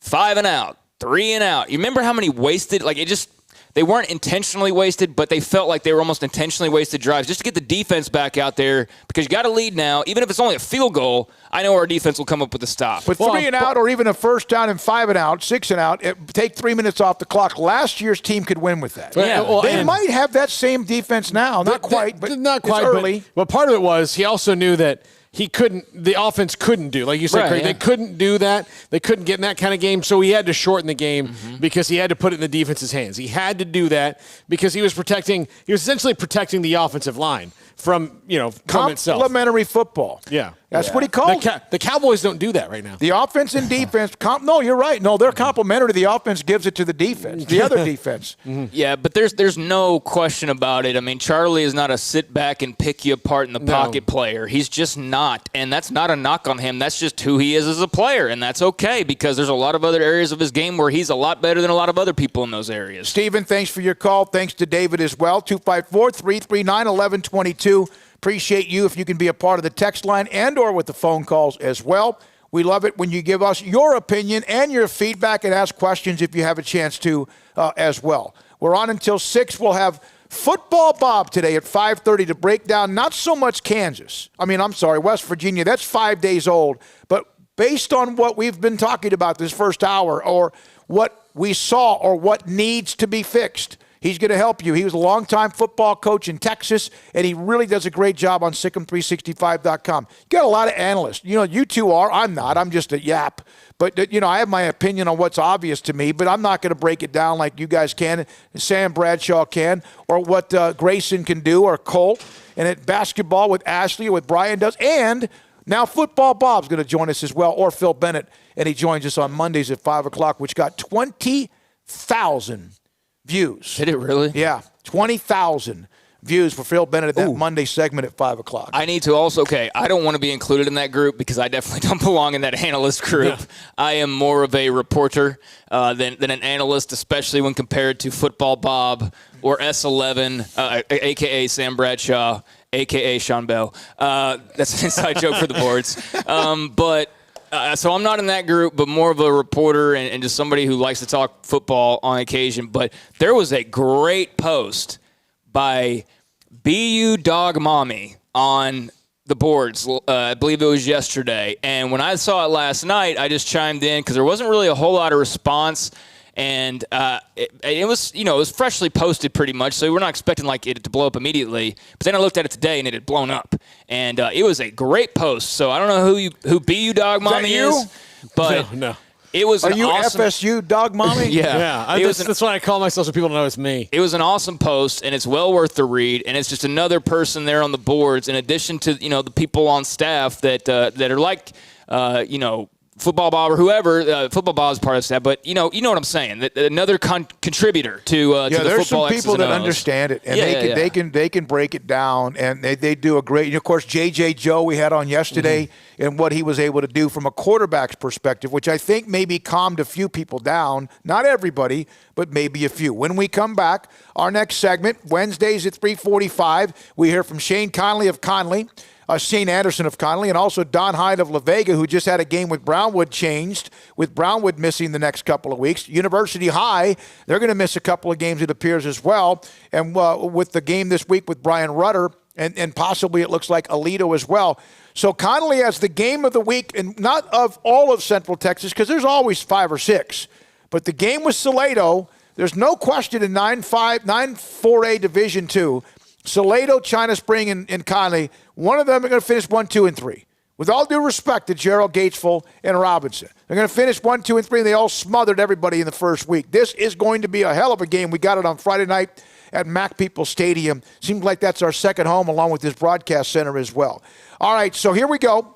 5 and out, 3 and out. You remember how many wasted, they weren't intentionally wasted, but they felt like they were almost intentionally wasted drives just to get the defense back out there, because you got to lead now. Even if it's only a field goal, I know our defense will come up with a stop. But 3 and out, or even a first down and 5 and out, 6 and out, take 3 minutes off the clock. Last year's team could win with that. Yeah. They might have that same defense now. Not quite, but not quite, it's early. But part of it was he also knew that the offense couldn't do, like you said, Craig, they couldn't do that. They couldn't get in that kind of game, so he had to shorten the game because he had to put it in the defense's hands. He had to do that because he was essentially protecting the offensive line from itself. Complementary football. Yeah. That's what he called it. The Cowboys don't do that right now. The offense and defense. No, you're right. No, they're complementary. The offense gives it to the defense, the other defense. Yeah, but there's no question about it. I mean, Charlie is not a sit back and pick you apart in the pocket player. He's just not. And that's not a knock on him. That's just who he is as a player. And that's okay, because there's a lot of other areas of his game where he's a lot better than a lot of other people in those areas. Stephen, thanks for your call. Thanks to David as well. 254-339-1122. Appreciate you if you can be a part of the text line and or with the phone calls as well. We love it when you give us your opinion and your feedback and ask questions if you have a chance to as well. We're on until 6. We'll have Football Bob today at 5:30 to break down not so much West Virginia. That's 5 days old. But based on what we've been talking about this first hour, or what we saw, or what needs to be fixed, he's going to help you. He was a longtime football coach in Texas, and he really does a great job on Sikkim365.com. You got a lot of analysts. You two are. I'm not. I'm just a yap. But, I have my opinion on what's obvious to me, but I'm not going to break it down like you guys can, Sam Bradshaw can, or what Grayson can do, or Colt. And at basketball with Ashley, or with Brian does. And now Football Bob's going to join us as well, or Phil Bennett. And he joins us on Mondays at 5 o'clock, which got 20,000 views. Did it really? Yeah, 20,000 views for Phil Bennett at that Monday segment at 5 o'clock. I need to also, I don't want to be included in that group because I definitely don't belong in that analyst group. Yeah. I am more of a reporter than an analyst, especially when compared to Football Bob or S11, a.k.a. Sam Bradshaw, a.k.a. Sean Bell. That's an inside joke for the boards. So I'm not in that group, but more of a reporter and just somebody who likes to talk football on occasion. But there was a great post by BU Dog Mommy on the boards. I believe it was yesterday. And when I saw it last night, I just chimed in because there wasn't really a whole lot of response. And it was, it was freshly posted pretty much, so we're not expecting it to blow up immediately. But then I looked at it today, and it had blown up. And it was a great post. So I don't know who BU Dog Mommy is, but no. It was Are an you awesome, FSU dog mommy? Yeah. That's why I call myself so people know it's me. It was an awesome post, and it's well worth the read. And it's just another person there on the boards, in addition to the people on staff that are like Football Bob or whoever. Football Bob is part of staff, but you know what I'm saying. Another contributor to the football. There's some people that understand it, and they can break it down, and they do a great. Of course, J.J. Joe we had on yesterday, and what he was able to do from a quarterback's perspective, which I think maybe calmed a few people down. Not everybody, but maybe a few. When we come back, our next segment, Wednesdays at 3:45, we hear from Shane Conley of Conley. Shane Anderson of Conley, and also Don Hyde of La Vega, who just had a game with Brownwood changed, with Brownwood missing the next couple of weeks. University High, they're going to miss a couple of games, it appears, as well. And with the game this week with Brian Rudder, and possibly it looks like Aledo as well. So Conley has the game of the week, and not of all of Central Texas, because there's always 5 or 6. But the game with Salado, there's no question in 9-4A Division II, Salado, China Spring, and Conley, one of them are going to finish 1, 2, and 3. With all due respect to Gerald, Gatesville, and Robinson. They're going to finish 1, 2, and 3, and they all smothered everybody in the first week. This is going to be a hell of a game. We got it on Friday night at Mac People Stadium. Seems like that's our second home, along with this broadcast center as well. All right, so here we go.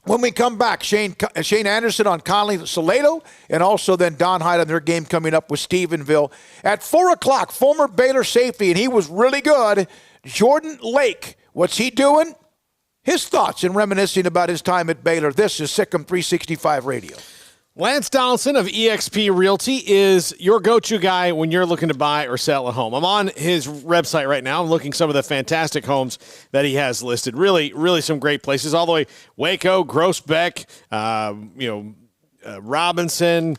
When we come back, Shane Anderson on Conley Salado, and also then Don Hyde on their game coming up with Stephenville. At 4 o'clock, former Baylor safety, and he was really good, Jordan Lake. What's he doing? His thoughts and reminiscing about his time at Baylor. This is Sikkim 365 Radio. Lance Donaldson of eXp Realty is your go-to guy when you're looking to buy or sell a home. I'm on his website right now. I'm looking at some of the fantastic homes that he has listed. Really, really some great places. All the way Waco, Groesbeck, Robinson,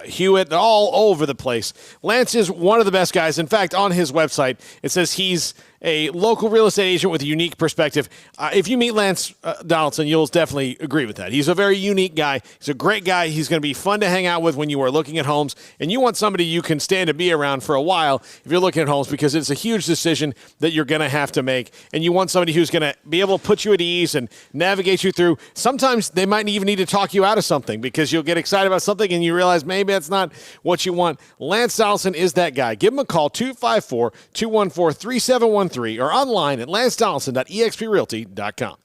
Hewitt, all over the place. Lance is one of the best guys. In fact, on his website, it says he's a local real estate agent with a unique perspective. If you meet Lance Donaldson, you'll definitely agree with that. He's a very unique guy. He's a great guy. He's going to be fun to hang out with when you are looking at homes. And you want somebody you can stand to be around for a while if you're looking at homes, because it's a huge decision that you're going to have to make. And you want somebody who's going to be able to put you at ease and navigate you through. Sometimes they might even need to talk you out of something because you'll get excited about something and you realize maybe that's not what you want. Lance Donaldson is that guy. Give him a call, 254-214-3713. Or online at lancedonaldson.exprealty.com.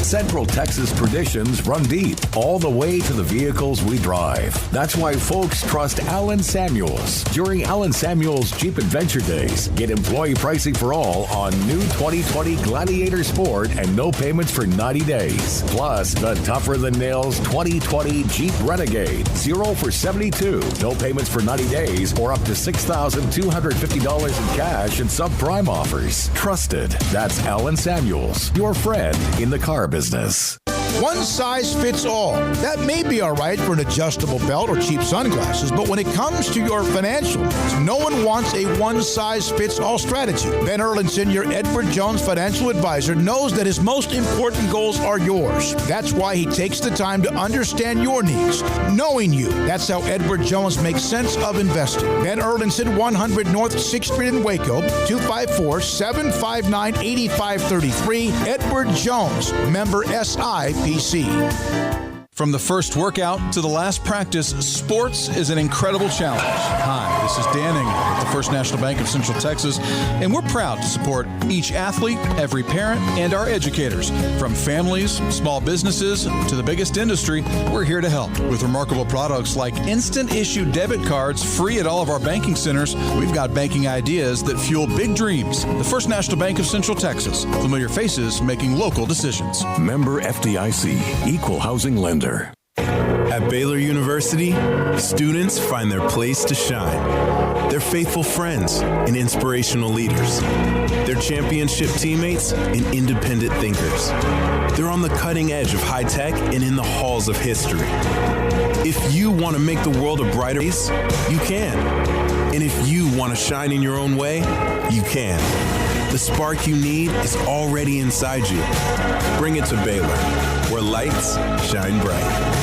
Central Texas traditions run deep, all the way to the vehicles we drive. That's why folks trust Alan Samuels. During Alan Samuels Jeep Adventure Days, get employee pricing for all on new 2020 Gladiator Sport and no payments for 90 days. Plus, the tougher-than-nails 2020 Jeep Renegade. 0 for 72, no payments for 90 days, or up to $6,250 in cash and subprime offers. Trusted. That's Alan Samuels, your friend in the car business. One size fits all. That may be all right for an adjustable belt or cheap sunglasses, but when it comes to your financial needs, no one wants a one-size-fits-all strategy. Ben Erlinson, your Edward Jones financial advisor, knows that his most important goals are yours. That's why he takes the time to understand your needs, knowing you. That's how Edward Jones makes sense of investing. Ben Erlinson, 100 North 6th Street in Waco, 254-759-8533. Edward Jones, member SIPC. From the first workout to the last practice, sports is an incredible challenge. Hi, this is Dan Engel at the First National Bank of Central Texas, and we're proud to support each athlete, every parent, and our educators. From families, small businesses, to the biggest industry, we're here to help. With remarkable products like instant issue debit cards free at all of our banking centers, we've got banking ideas that fuel big dreams. The First National Bank of Central Texas. Familiar faces making local decisions. Member FDIC, Equal Housing Lender. At Baylor University, students find their place to shine. They're faithful friends and inspirational leaders. They're championship teammates and independent thinkers. They're on the cutting edge of high tech and in the halls of history. If you want to make the world a brighter place, you can. And if you want to shine in your own way, you can. The spark you need is already inside you. Bring it to Baylor, where lights shine bright.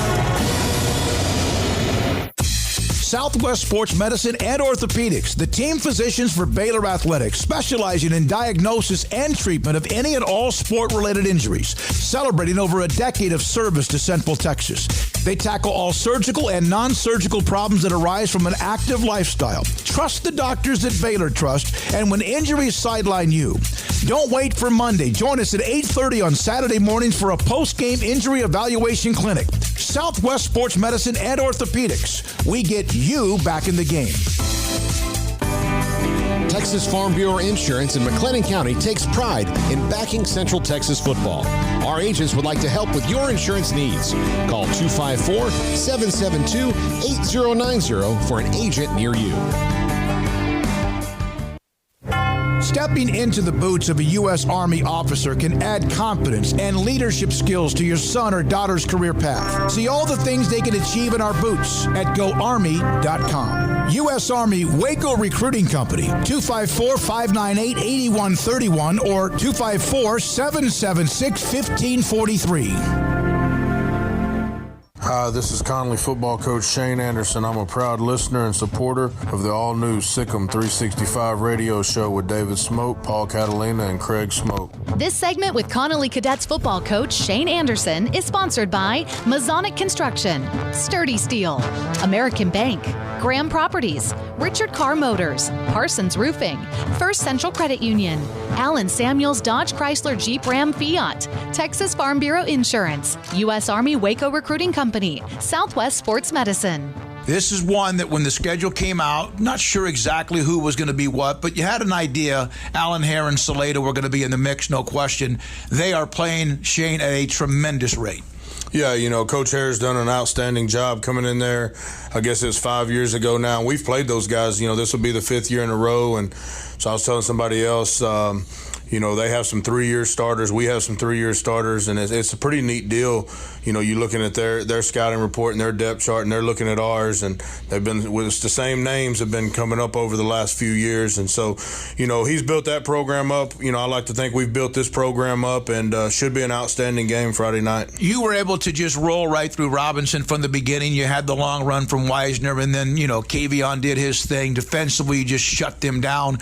Southwest Sports Medicine and Orthopedics, the team physicians for Baylor Athletics, specializing in diagnosis and treatment of any and all sport-related injuries, celebrating over a decade of service to Central Texas. They tackle all surgical and non-surgical problems that arise from an active lifestyle. Trust the doctors at Baylor Trust, and when injuries sideline you, don't wait for Monday. Join us at 8:30 on Saturday mornings for a post-game injury evaluation clinic. Southwest Sports Medicine and Orthopedics. We get you back in the game. Texas Farm Bureau Insurance in McLennan County takes pride in backing Central Texas football. Our agents would like to help with your insurance needs. Call 254-772-8090 for an agent near you. Stepping into the boots of a U.S. Army officer can add confidence and leadership skills to your son or daughter's career path. See all the things they can achieve in our boots at GoArmy.com. U.S. Army Waco Recruiting Company, 254-598-8131 or 254-776-1543. Hi, this is Connolly football coach Shane Anderson. I'm a proud listener and supporter of the all-new Sikkim 365 radio show with David Smoke, Paul Catalina, and Craig Smoke. This segment with Connolly Cadets football coach Shane Anderson is sponsored by Masonic Construction, Sturdy Steel, American Bank, Graham Properties, Richard Carr Motors, Parsons Roofing, First Central Credit Union, Allen Samuels Dodge Chrysler Jeep Ram Fiat, Texas Farm Bureau Insurance, U.S. Army Waco Recruiting Company, Southwest Sports Medicine. This is one that when the schedule came out, not sure exactly who was going to be what, but you had an idea. Allen Hare and Salado were going to be in the mix, no question. They are playing Shane at a tremendous rate. Yeah, you know, Coach Hare's done an outstanding job coming in there. I guess it's 5 years ago now. We've played those guys. You know, this will be the 5th year in a row. And so I was telling somebody else, you know, they have some 3-year starters. We have some 3-year starters, and it's a pretty neat deal. You know, you're looking at their scouting report and their depth chart, and they're looking at ours, and they've been with us. The same names have been coming up over the last few years, and so, you know, he's built that program up. You know, I like to think we've built this program up, and should be an outstanding game Friday night. You were able to just roll right through Robinson from the beginning. You had the long run from Weisner, and then, you know, Kavion did his thing. Defensively, you just shut them down.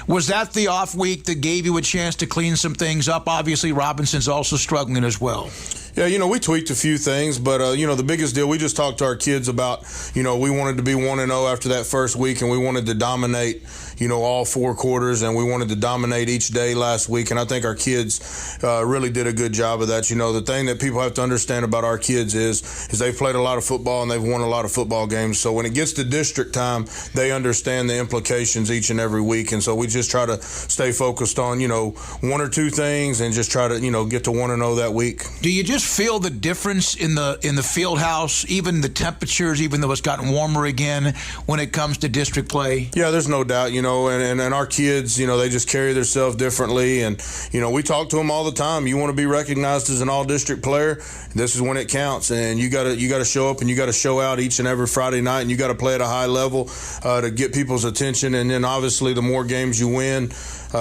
Was that the off week that gave you a chance to clean some things up? Obviously, Robinson's also struggling as well. Yeah, you know, we tweaked a few things, but, you know, the biggest deal, we just talked to our kids about, you know, we wanted to be 1-0 after that first week, and we wanted to dominate, you know, all 4 quarters, and we wanted to dominate each day last week, and I think our kids really did a good job of that. You know, the thing that people have to understand about our kids is they've played a lot of football, and they've won a lot of football games, so when it gets to district time, they understand the implications each and every week, and so we just try to stay focused on, you know, 1 or 2 things and just try to, you know, get to 1-0 that week. Do you just feel the difference in the field house, even the temperatures, even though it's gotten warmer again when it comes to district play? Yeah, there's no doubt, you know, and our kids, you know, they just carry themselves differently, and, you know, we talk to them all the time. You want to be recognized as an all-district player, this is when it counts, and you got to show up and you got to show out each and every Friday night, and you got to play at a high level to get people's attention, and then obviously the more games you win,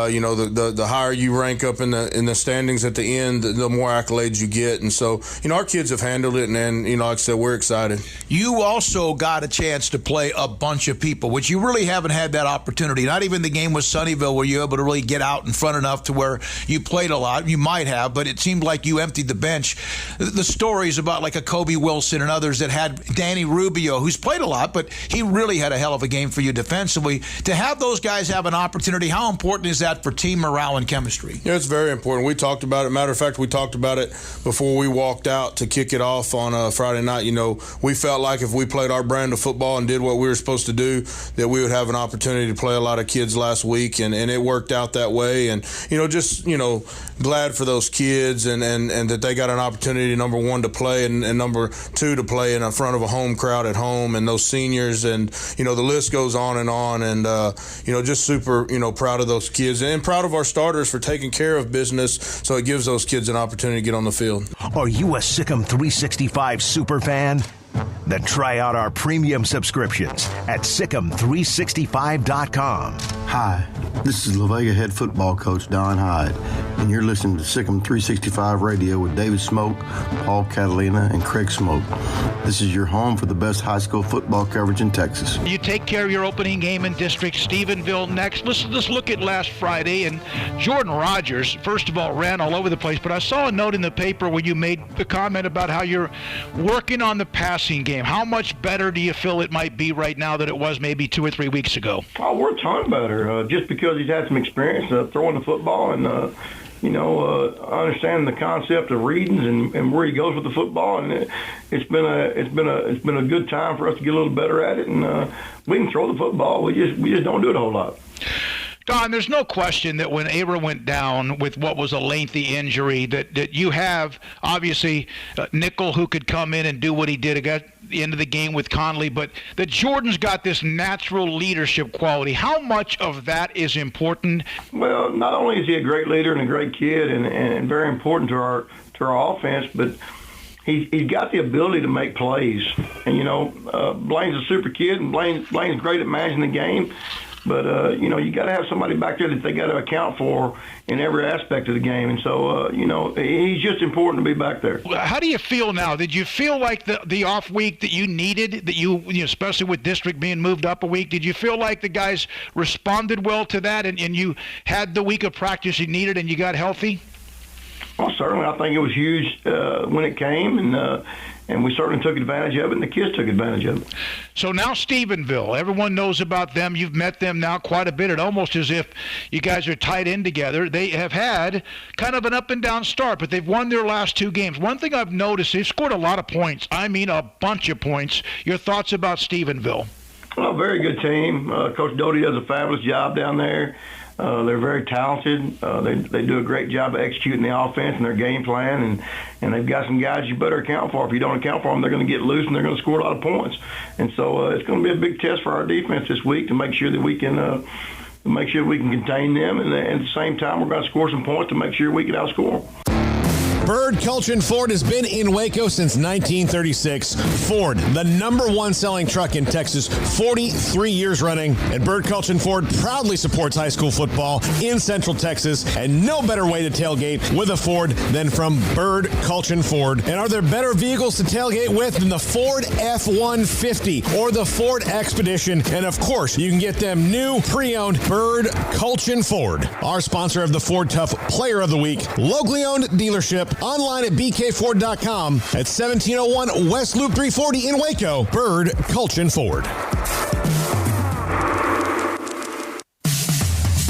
you know, the higher you rank up in the standings at the end, the more accolades you get. And so, you know, our kids have handled it, and you know, like I said, we're excited. You also got a chance to play a bunch of people, which you really haven't had that opportunity. Not even the game with Sunnyvale where you were able to really get out in front enough to where you played a lot. You might have, but it seemed like you emptied the bench. The stories about like a Kobe Wilson and others that had Danny Rubio, who's played a lot, but he really had a hell of a game for you defensively. To have those guys have an opportunity, how important is that for team morale and chemistry? Yeah, it's very important. We talked about it. Matter of fact, we talked about it before we walked out to kick it off on Friday night. You know, we felt like if we played our brand of football and did what we were supposed to do, that we would have an opportunity to play a lot of kids last week, and it worked out that way. And, you know, just, you know, glad for those kids and that they got an opportunity, number one, to play, and number two, to play in front of a home crowd at home, and those seniors, and, you know, the list goes on, and you know, just super, you know, proud of those kids and proud of our starters for taking care of business, so it gives those kids an opportunity to get on the field. Are you a Sikkim 365 super fan? Then try out our premium subscriptions at Sikkim365.com. Hi, this is La Vega head football coach Don Hyde. and you're listening to Sikkim 365 Radio with David Smoke, Paul Catalina, and Craig Smoke. This is your home for the best high school football coverage in Texas. You take care of your opening game in district, Stephenville next. Let's look at last Friday, and Jordan Rogers, first of all, ran all over the place, but I saw a note in the paper where you made the comment about how you're working on the passing game. How much better do you feel it might be right now than it was maybe 2 or 3 weeks ago? Oh, we're a ton better, just because he's had some experience throwing the football and understanding the concept of readings and where he goes with the football, and it's been a good time for us to get a little better at it, and we can throw the football. We just don't do it a whole lot. Don, there's no question that when Abra went down with what was a lengthy injury, that you have, obviously, Nickel who could come in and do what he did at the end of the game with Conley, but that Jordan's got this natural leadership quality. How much of that is important? Well, not only is he a great leader and a great kid and very important to our offense, but he's got the ability to make plays. And, Blaine's a super kid, and Blaine's great at managing the game. But, you got to have somebody back there that they got to account for in every aspect of the game. And so, he's just important to be back there. How do you feel now? Did you feel like the off week that you needed, that you especially with district being moved up a week, did you feel like the guys responded well to that and you had the week of practice you needed and you got healthy? Well, certainly. I think it was huge when it came, and we certainly took advantage of it, and the kids took advantage of it. So now Stephenville, everyone knows about them. You've met them now quite a bit. It's almost as if you guys are tied in together. They have had kind of an up-and-down start, but they've won their last 2 games. One thing I've noticed, they've scored a lot of points. I mean a bunch of points. Your thoughts about Stephenville? Well, very good team. Coach Doty does a fabulous job down there. They're very talented. They do a great job of executing the offense and their game plan, and they've got some guys you better account for. If you don't account for them, they're going to get loose and they're going to score a lot of points. And so it's going to be a big test for our defense this week to make sure that we can contain them, and at the same time we're going to score some points to make sure we can outscore them. Bird Culchin Ford has been in Waco since 1936. Ford, the #1 selling truck in Texas, 43 years running. And Bird Culchin Ford proudly supports high school football in Central Texas. And no better way to tailgate with a Ford than from Bird Culchin Ford. And are there better vehicles to tailgate with than the Ford F-150 or the Ford Expedition? And of course, you can get them new, pre-owned Bird Culchin Ford. Our sponsor of the Ford Tough Player of the Week, locally owned dealership. Online at bkford.com at 1701 West Loop 340 in Waco. Bird Culchin Ford.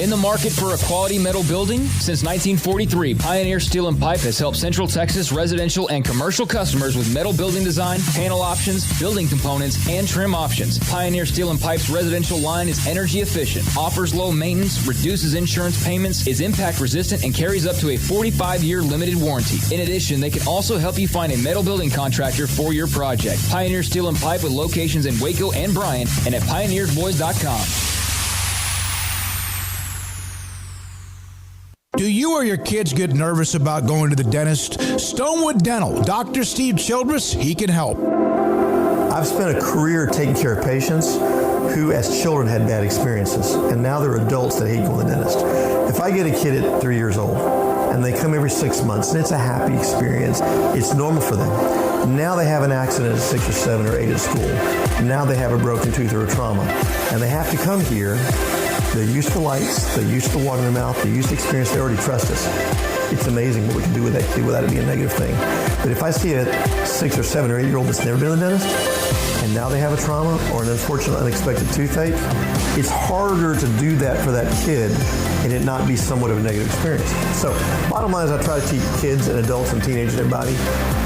In the market for a quality metal building? Since 1943, Pioneer Steel and Pipe has helped Central Texas residential and commercial customers with metal building design, panel options, building components, and trim options. Pioneer Steel and Pipe's residential line is energy efficient, offers low maintenance, reduces insurance payments, is impact resistant, and carries up to a 45-year limited warranty. In addition, they can also help you find a metal building contractor for your project. Pioneer Steel and Pipe with locations in Waco and Bryan and at pioneersboys.com. Do you or your kids get nervous about going to the dentist? Stonewood Dental, Dr. Steve Childress, he can help. I've spent a career taking care of patients who as children had bad experiences, and now they're adults that hate going to the dentist. If I get a kid at 3 years old and they come every 6 months and it's a happy experience, it's normal for them. Now they have an accident at 6 or 7 or 8 at school. Now they have a broken tooth or a trauma, and they have to come here. They're used to lights, they're used to water in their mouth, they're used to experience, they already trust us. It's amazing what we can do with that kid without it being a negative thing. But if I see a 6 or 7 or 8 year old that's never been to the dentist, and now they have a trauma or an unfortunate unexpected toothache, it's harder to do that for that kid and it not be somewhat of a negative experience. So bottom line is I try to teach kids and adults and teenagers and everybody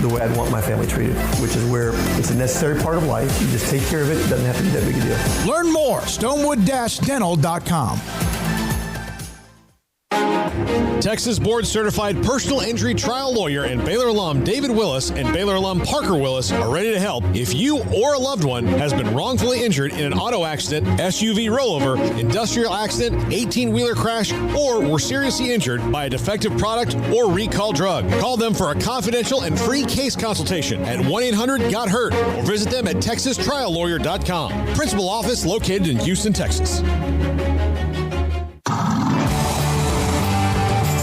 the way I'd want my family treated, which is where it's a necessary part of life. You just take care of it. It doesn't have to be that big a deal. Learn more, stonewood-dental.com. Texas Board Certified Personal Injury Trial Lawyer and Baylor alum David Willis and Baylor alum Parker Willis are ready to help if you or a loved one has been wrongfully injured in an auto accident, SUV rollover, industrial accident, 18-wheeler crash, or were seriously injured by a defective product or recall drug. Call them for a confidential and free case consultation at 1-800-GOT-HURT or visit them at texastriallawyer.com. Principal office located in Houston, Texas.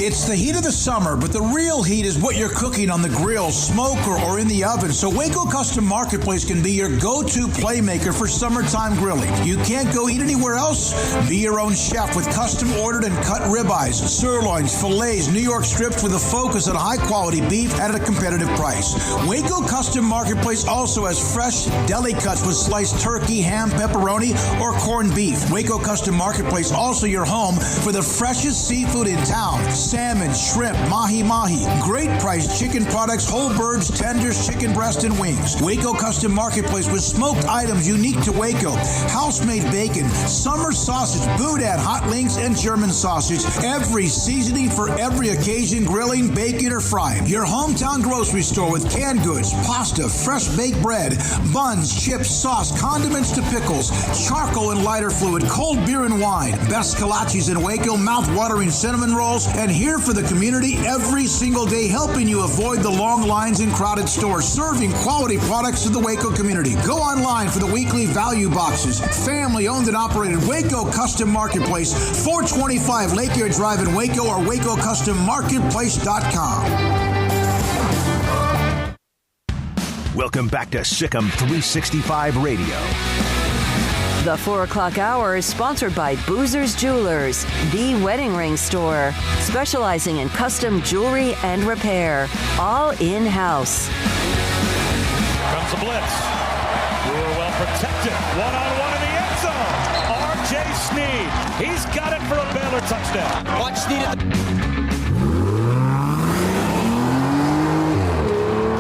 It's the heat of the summer, but the real heat is what you're cooking on the grill, smoker, or in the oven. So Waco Custom Marketplace can be your go-to playmaker for summertime grilling. You can't go eat anywhere else? Be your own chef with custom ordered and cut ribeyes, sirloins, fillets, New York strips with a focus on high-quality beef at a competitive price. Waco Custom Marketplace also has fresh deli cuts with sliced turkey, ham, pepperoni, or corned beef. Waco Custom Marketplace also your home for the freshest seafood in town. Salmon, shrimp, mahi-mahi. Great priced chicken products, whole birds, tenders, chicken breast, and wings. Waco Custom Marketplace with smoked items unique to Waco. House-made bacon, summer sausage, boudin, hot links, and German sausage. Every seasoning for every occasion, grilling, baking, or frying. Your hometown grocery store with canned goods, pasta, fresh baked bread, buns, chips, sauce, condiments to pickles, charcoal and lighter fluid, cold beer and wine. Best kolaches in Waco, mouth-watering cinnamon rolls, and here for the community every single day, helping you avoid the long lines in crowded stores, serving quality products to the Waco community. Go online for the weekly value boxes. Family owned and operated Waco Custom Marketplace, 425 Lake Air Drive in Waco, or WacoCustomMarketplace.com. Welcome back to Sikkim 365 Radio. The 4 o'clock hour is sponsored by Boozer's Jewelers, the wedding ring store, specializing in custom jewelry and repair, all in-house. Here comes the blitz. Brewer well protected. One-on-one in the end zone. R.J. Sneed. He's got it for a Baylor touchdown. Watch Sneed at the...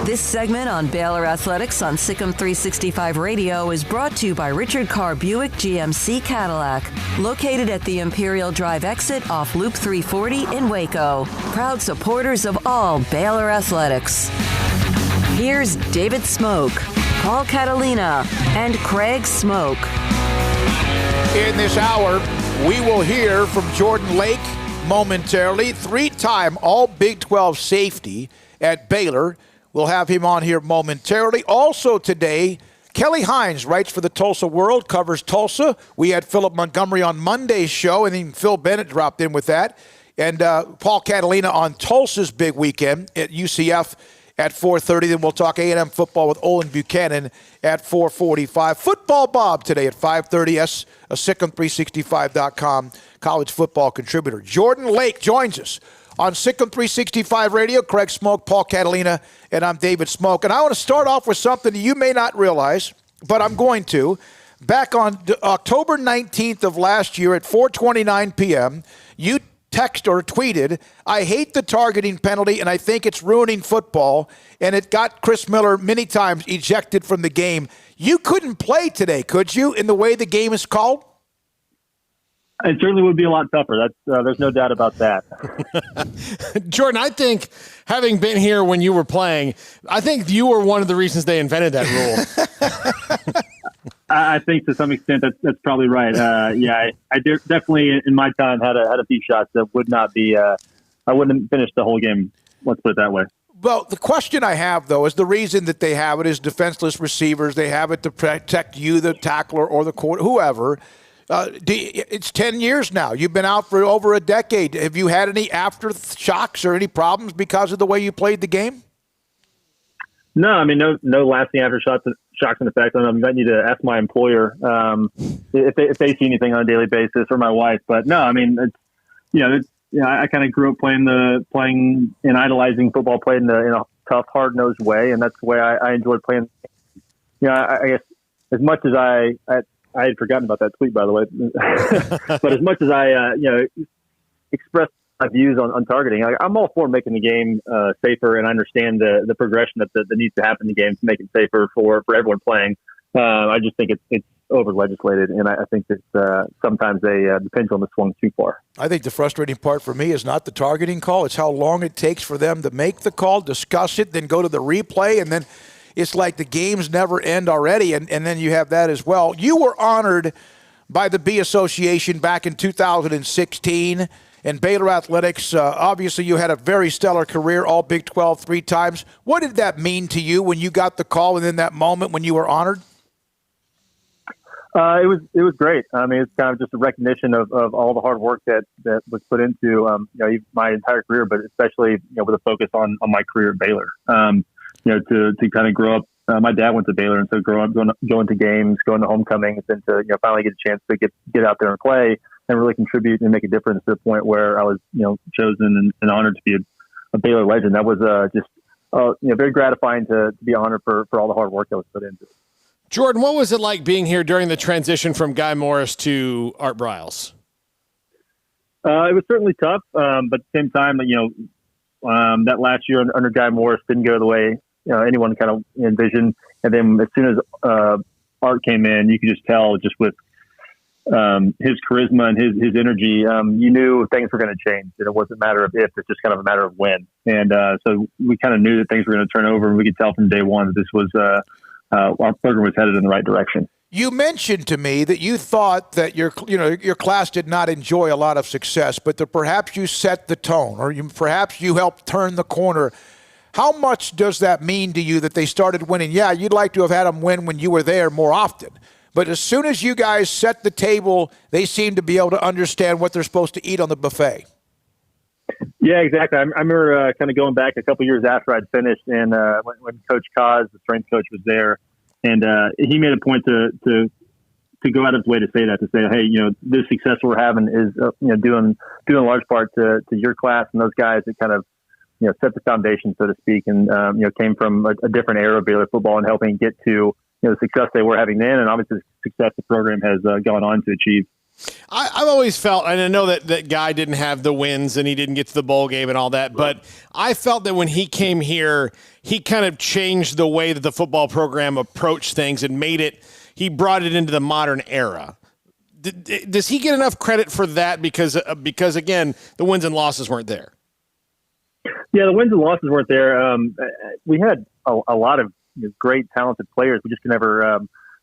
This segment on Baylor Athletics on Sikkim 365 Radio is brought to you by Richard Carr Buick GMC Cadillac, located at the Imperial Drive exit off Loop 340 in Waco. Proud supporters of all Baylor Athletics. Here's David Smoke, Paul Catalina, and Craig Smoke. In this hour, we will hear from Jordan Lake momentarily, three-time All Big 12 safety at Baylor. We'll have him on here momentarily. Also today, Kelly Hines writes for the Tulsa World, covers Tulsa. We had Philip Montgomery on Monday's show, and then Phil Bennett dropped in with that. And Paul Catalina on Tulsa's big weekend at UCF at 4:30. Then we'll talk A&M football with Olin Buchanan at 4:45. Football Bob today at 5:30. A Sikkim365.com college football contributor. Jordan Lake joins us on Sikkim 365 Radio. Craig Smoke, Paul Catalina, and I'm David Smoke. And I want to start off with something that you may not realize, but I'm going to. Back on October 19th of last year at 4:29 p.m., you text or tweeted, "I hate the targeting penalty, and I think it's ruining football," and it got Chris Miller many times ejected from the game. You couldn't play today, could you, in the way the game is called? It certainly would be a lot tougher. There's no doubt about that. Jordan, I think, having been here when you were playing, I think you were one of the reasons they invented that rule. I think to some extent that's probably right. I definitely in my time had a few shots that would not be. I wouldn't have finished the whole game. Let's put it that way. Well, the question I have, though, is the reason that they have it is defenseless receivers. They have it to protect you, the tackler, or the quarter, whoever. It's 10 years now. You've been out for over a decade. Have you had any aftershocks or any problems because of the way you played the game? No, I mean, no lasting aftershocks and effects. I'm going to need to ask my employer if they see anything on a daily basis, or my wife. But no, I mean, I kind of grew up playing and idolizing football, played in a tough, hard-nosed way, and that's the way I enjoyed playing. I guess as much as I had forgotten about that tweet, by the way, but as much as I expressed my views on targeting, I'm all for making the game safer, and I understand the progression that needs to happen in the game to make it safer for everyone playing. I just think it's over-legislated, and I think that sometimes the pendulum has swung too far. I think the frustrating part for me is not the targeting call. It's how long it takes for them to make the call, discuss it, then go to the replay, and then it's like the games never end already, and then you have that as well. You were honored by the B Association back in 2016, and Baylor Athletics, obviously you had a very stellar career, all Big 12 3 times. What did that mean to you when you got the call and in that moment when you were honored? It was great. I mean, it's kind of just a recognition of all the hard work that was put into my entire career, but especially with a focus on my career at Baylor. To kind of grow up. My dad went to Baylor, and so growing up, going to games, going to homecomings, and to finally get a chance to get out there and play and really contribute and make a difference to the point where I was chosen and honored to be a Baylor legend. That was just very gratifying to be honored for all the hard work that was put into it. Jordan, what was it like being here during the transition from Guy Morris to Art Briles? It was certainly tough, but at the same time, that last year under Guy Morris didn't go the way anyone kind of envisioned. And then as soon as Art came in, you could just tell just with his charisma and his energy, you knew things were going to change. It wasn't a matter of if, it's just kind of a matter of when. And so we kind of knew that things were going to turn over, and we could tell from day one that this was our program was headed in the right direction. You mentioned to me that you thought that your class did not enjoy a lot of success, but that perhaps you set the tone, or perhaps you helped turn the corner. How much does that mean to you that they started winning? Yeah, you'd like to have had them win when you were there more often, but as soon as you guys set the table, they seem to be able to understand what they're supposed to eat on the buffet. Yeah, exactly. I remember kind of going back a couple years after I'd finished, and when Coach Kaz, the strength coach, was there, and he made a point to go out of his way to say that, to say, hey, this success we're having is doing in large part to your class and those guys that kind of set the foundation, so to speak, and came from a different era of Baylor football and helping get to the success they were having then, and obviously the success the program has gone on to achieve. I've always felt, and I know that Guy didn't have the wins and he didn't get to the bowl game and all that, but I felt that when he came here, he kind of changed the way that the football program approached things and he brought it into the modern era. Does he get enough credit for that? Because again, the wins and losses weren't there. Yeah, the wins and losses weren't there. We had a lot of great, talented players. We just could never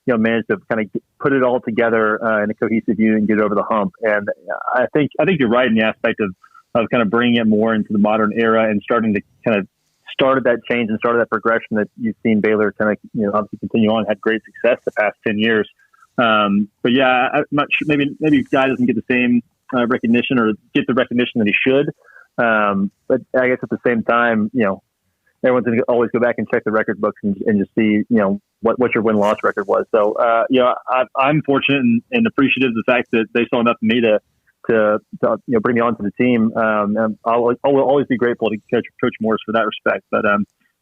managed to kind of put it all together in a cohesive unit and get over the hump. And I think you're right in the aspect of kind of bringing it more into the modern era and starting to kind of started that change and started that progression that you've seen Baylor kind of, obviously continue on, had great success the past 10 years. But yeah, I'm not sure, maybe Guy doesn't get the same recognition or get the recognition that he should. But I guess at the same time, everyone's going to always go back and check the record books and just see, what your win-loss record was. So, I'm fortunate and appreciative of the fact that they saw enough in me to bring me onto the team. And I will always be grateful to Coach Morris for that respect. But,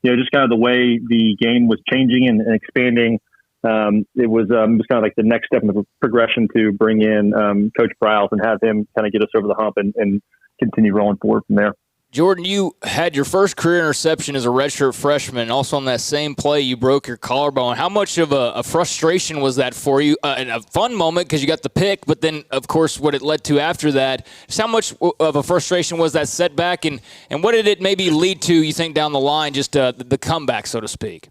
just kind of the way the game was changing and expanding, it was just kind of like the next step in the progression to bring in Coach Briles and have him kind of get us over the hump and continue rolling forward from there. Jordan, you had your first career interception as a redshirt freshman. Also on that same play, you broke your collarbone. How much of a frustration was that for you? And a fun moment because you got the pick, but then, of course, what it led to after that. Just how much of a frustration was that setback, and what did it maybe lead to, you think, down the line, just the comeback, so to speak?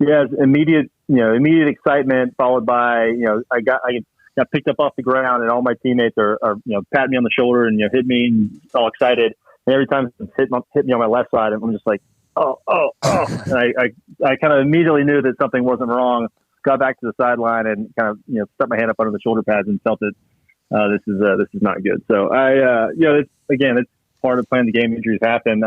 Yeah, immediate excitement followed by, I got picked up off the ground, and all my teammates are patting me on the shoulder and hit me and all excited. And every time it's hit me on my left side, I'm just like, oh. And I kind of immediately knew that something wasn't wrong. Got back to the sideline and kind of stuck my hand up under the shoulder pads and felt that this is not good. So it's part of playing the game. Injuries happen.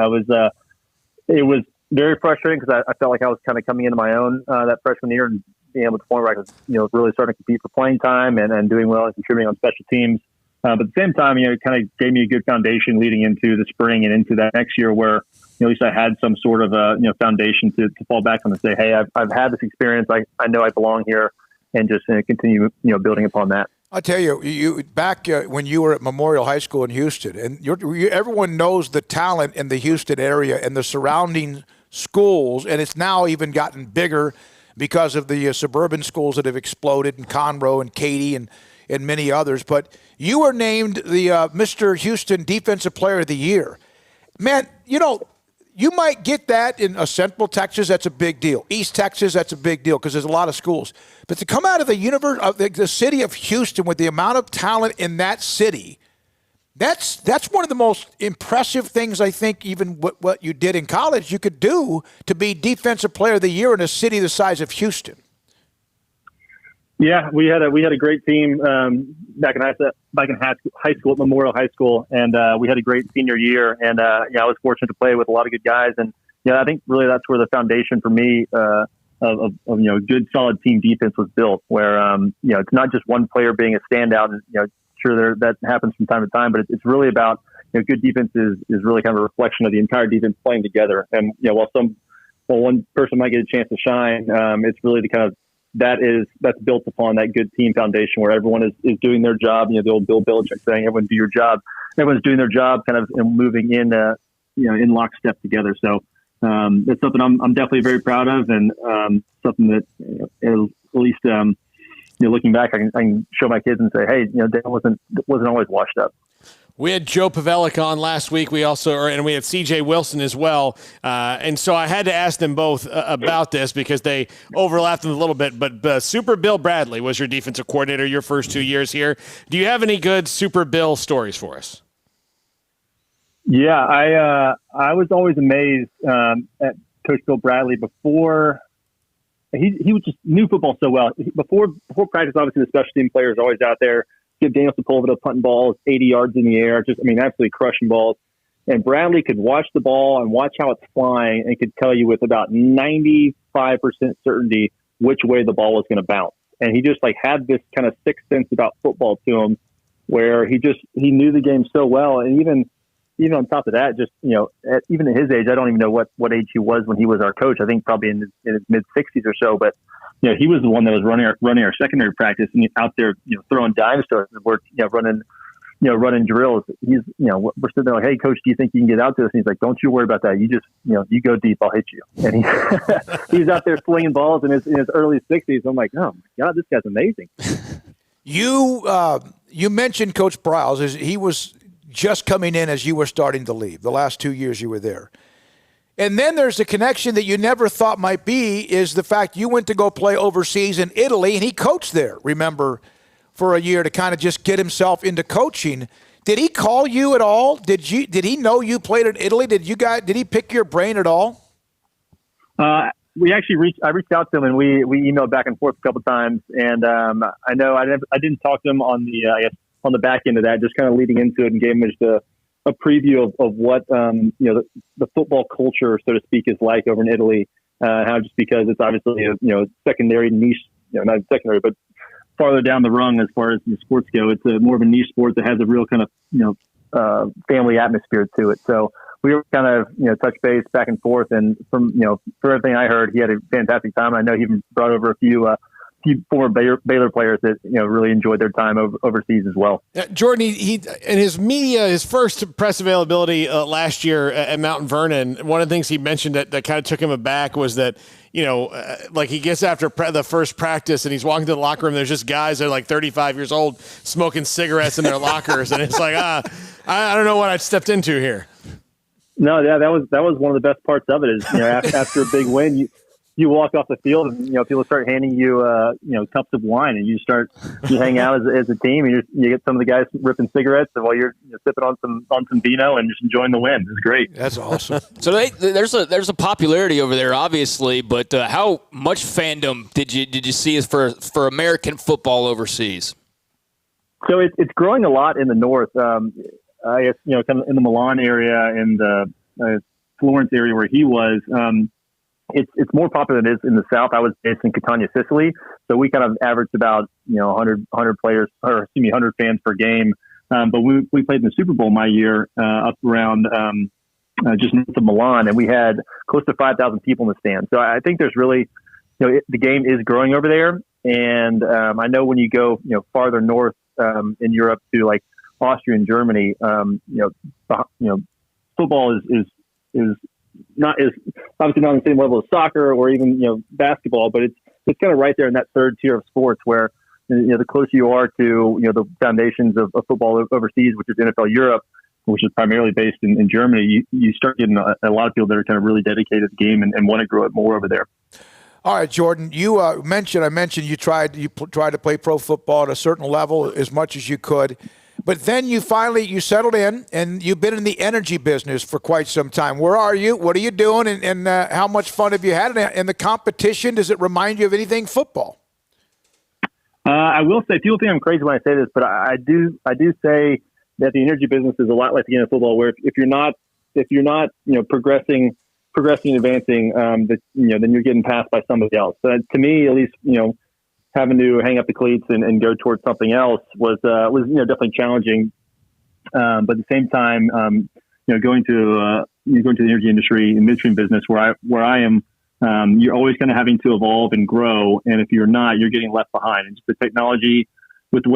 It was very frustrating because I felt like I was kind of coming into my own that freshman year and being able to point where I was really starting to compete for playing time and doing well and contributing on special teams. But at the same time, it kind of gave me a good foundation leading into the spring and into that next year where, at least I had some sort of foundation to fall back on and say, hey, I've had this experience. I know I belong here, and just continue, building upon that. I'll tell you back when you were at Memorial High School in Houston, and everyone knows the talent in the Houston area and the surrounding schools, and it's now even gotten bigger because of the suburban schools that have exploded in Conroe and Katy and many others. But you were named the Mr. Houston Defensive Player of the Year. Man, you might get that in Central Texas, that's a big deal. East Texas, that's a big deal because there's a lot of schools. But to come out of the city of Houston with the amount of talent in that city, that's one of the most impressive things, I think, even what you did in college, you could do to be Defensive Player of the Year in a city the size of Houston. Yeah, we had a great team back in high school at Memorial High School, and we had a great senior year. And I was fortunate to play with a lot of good guys, and I think really that's where the foundation for me of good solid team defense was built. Where it's not just one player being a standout, and sure that happens from time to time, but it's really about good defense is really kind of a reflection of the entire defense playing together. And while one person might get a chance to shine, it's really the kind of that's built upon that good team foundation where everyone is doing their job. The old Bill Belichick saying, "Everyone do your job." Everyone's doing their job, kind of moving in in lockstep together. So it's something I'm definitely very proud of, and something that at least looking back, I can show my kids and say, "Hey, Dan wasn't always washed up." We had Joe Pavelic on last week. We had C.J. Wilson as well. And so I had to ask them both about this because they overlapped a little bit. But Super Bill Bradley was your defensive coordinator your first 2 years here. Do you have any good Super Bill stories for us? Yeah, I was always amazed at Coach Bill Bradley before. He was just knew football so well. Before practice, obviously the special team players always out there. Give Daniel Sepulveda punting balls 80 yards in the air, absolutely crushing balls. And Bradley could watch the ball and watch how it's flying and could tell you with about 95% certainty which way the ball was going to bounce. And he just had this kind of sixth sense about football to him where he knew the game so well. And even on top of that, even at his age, I don't even know what age he was when he was our coach. I think probably in his mid-60s or so, but he was the one that was running our secondary practice and out there, throwing dimes to us and we're, running drills. He's, we're sitting there like, "Hey, coach, do you think you can get out to us?" And he's like, "Don't you worry about that. You just, you go deep, I'll hit you." And he's out there slinging balls in his early 60s. I'm like, "Oh my God, this guy's amazing." You mentioned Coach Briles. He was just coming in as you were starting to leave. The last 2 years you were there. And then there's the connection that you never thought might be is the fact you went to go play overseas in Italy, and he coached there, remember, for a year to kind of just get himself into coaching. Did he call you at all? Did he know you played in Italy? Did he pick your brain at all? I reached out to him, and we emailed back and forth a couple times. And I know I didn't talk to him on the back end of that, just kind of leading into it, and gave him just a preview of what the football culture, so to speak, is like over in Italy. How just because it's obviously a secondary niche, not secondary, but farther down the rung as far as the sports go. It's more of a niche sport that has a real kind of family atmosphere to it. So we were kind of touch base back and forth, and from everything I heard, he had a fantastic time. I know he even brought over a few former Baylor players that really enjoyed their time overseas as well. Jordan, he in his first press availability last year at Mount Vernon, one of the things he mentioned that kind of took him aback was that he gets after the first practice and he's walking to the locker room. There's just guys that are like 35 years old smoking cigarettes in their lockers, and it's like I don't know what I stepped into here. No, yeah, that was one of the best parts of it. Is after a big win, you walk off the field and people start handing you cups of wine, and you hang out as a team, and you get some of the guys ripping cigarettes while you're sipping on some vino and just enjoying the win. It's great. That's awesome. So there's a popularity over there, obviously, but how much fandom did you see for American football overseas? So it's growing a lot in the north. I guess kind of in the Milan area and the Florence area where he was. It's more popular than it is in the South. I was based in Catania, Sicily, so we kind of averaged about 100 fans per game. But we played in the Super Bowl my year up around just north of Milan, and we had close to 5,000 people in the stand. So I think there's really, the game is growing over there. And I know when you go farther north in Europe to like Austria and Germany, football is not is obviously not on the same level as soccer or even basketball, but it's kind of right there in that third tier of sports where the closer you are to the foundations of football overseas, which is NFL Europe, which is primarily based in Germany. You start getting a lot of people that are kind of really dedicated to the game and want to grow it more over there. All right, Jordan, you I mentioned you tried to play pro football at a certain level as much as you could. But then you settled in, and you've been in the energy business for quite some time. Where are you? What are you doing? And how much fun have you had in the competition? Does it remind you of anything football? I will say, people think I'm crazy when I say this, but I do say that the energy business is a lot like the NFL football, where if you're not progressing and advancing, then you're getting passed by somebody else. So to me, at least, having to hang up the cleats and go towards something else was definitely challenging. But at the same time, going to the energy industry and midstream business where I am, you're always kind of having to evolve and grow. And if you're not, you're getting left behind. And just the technology with the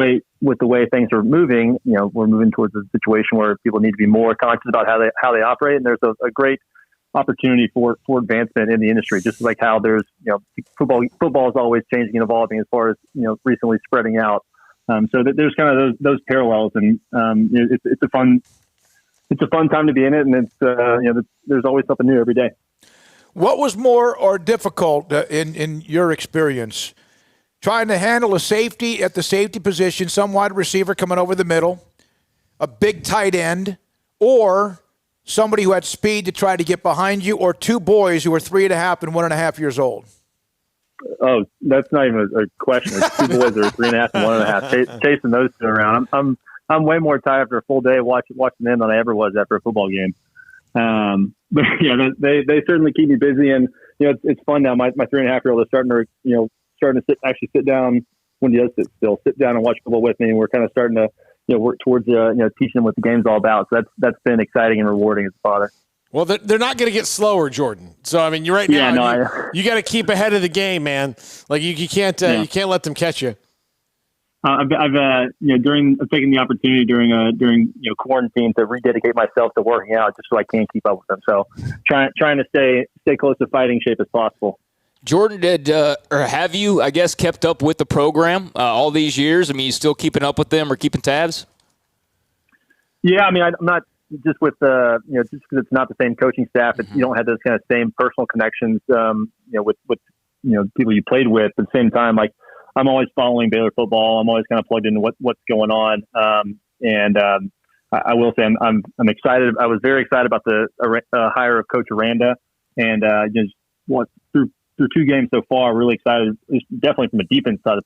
way things are moving, we're moving towards a situation where people need to be more conscious about how they operate. And there's a great opportunity for advancement in the industry, just like how there's, football is always changing and evolving as far as, recently spreading out. So that there's kind of those parallels, and it's a fun time to be in it. And it's, there's always something new every day. What was more or difficult in your experience? Trying to handle a safety at the safety position, some wide receiver coming over the middle, a big tight end, or somebody who had speed to try to get behind you, or two boys who were 3.5 and 1.5 years old? Oh, that's not even a question. It's two boys that are 3.5 and 1.5, chasing those two around. I'm way more tired after a full day watching them than I ever was after a football game. But yeah, they certainly keep me busy, and it's fun now. My 3.5-year-old is starting to sit down when he does sit down and watch football with me, and we're kind of starting to work towards teaching them what the game's all about. So that's been exciting and rewarding as a father. Well, they're not going to get slower, Jordan. So I mean, you're right now. You got to keep ahead of the game, man. Like you can't let them catch you. I've taken the opportunity during quarantine to rededicate myself to working out just so I can keep up with them. So trying to stay close to fighting shape as possible. Jordan, or have you, I guess, kept up with the program all these years? I mean, you still keeping up with them or keeping tabs? Yeah, I mean, I'm not just with just because it's not the same coaching staff. You don't have those kind of same personal connections, with people you played with. At the same time, like I'm always following Baylor football. I'm always kind of plugged into what's going on. I will say I'm excited. I was very excited about the hire of Coach Aranda, and through 2 games so far, really excited. Definitely from a defense side of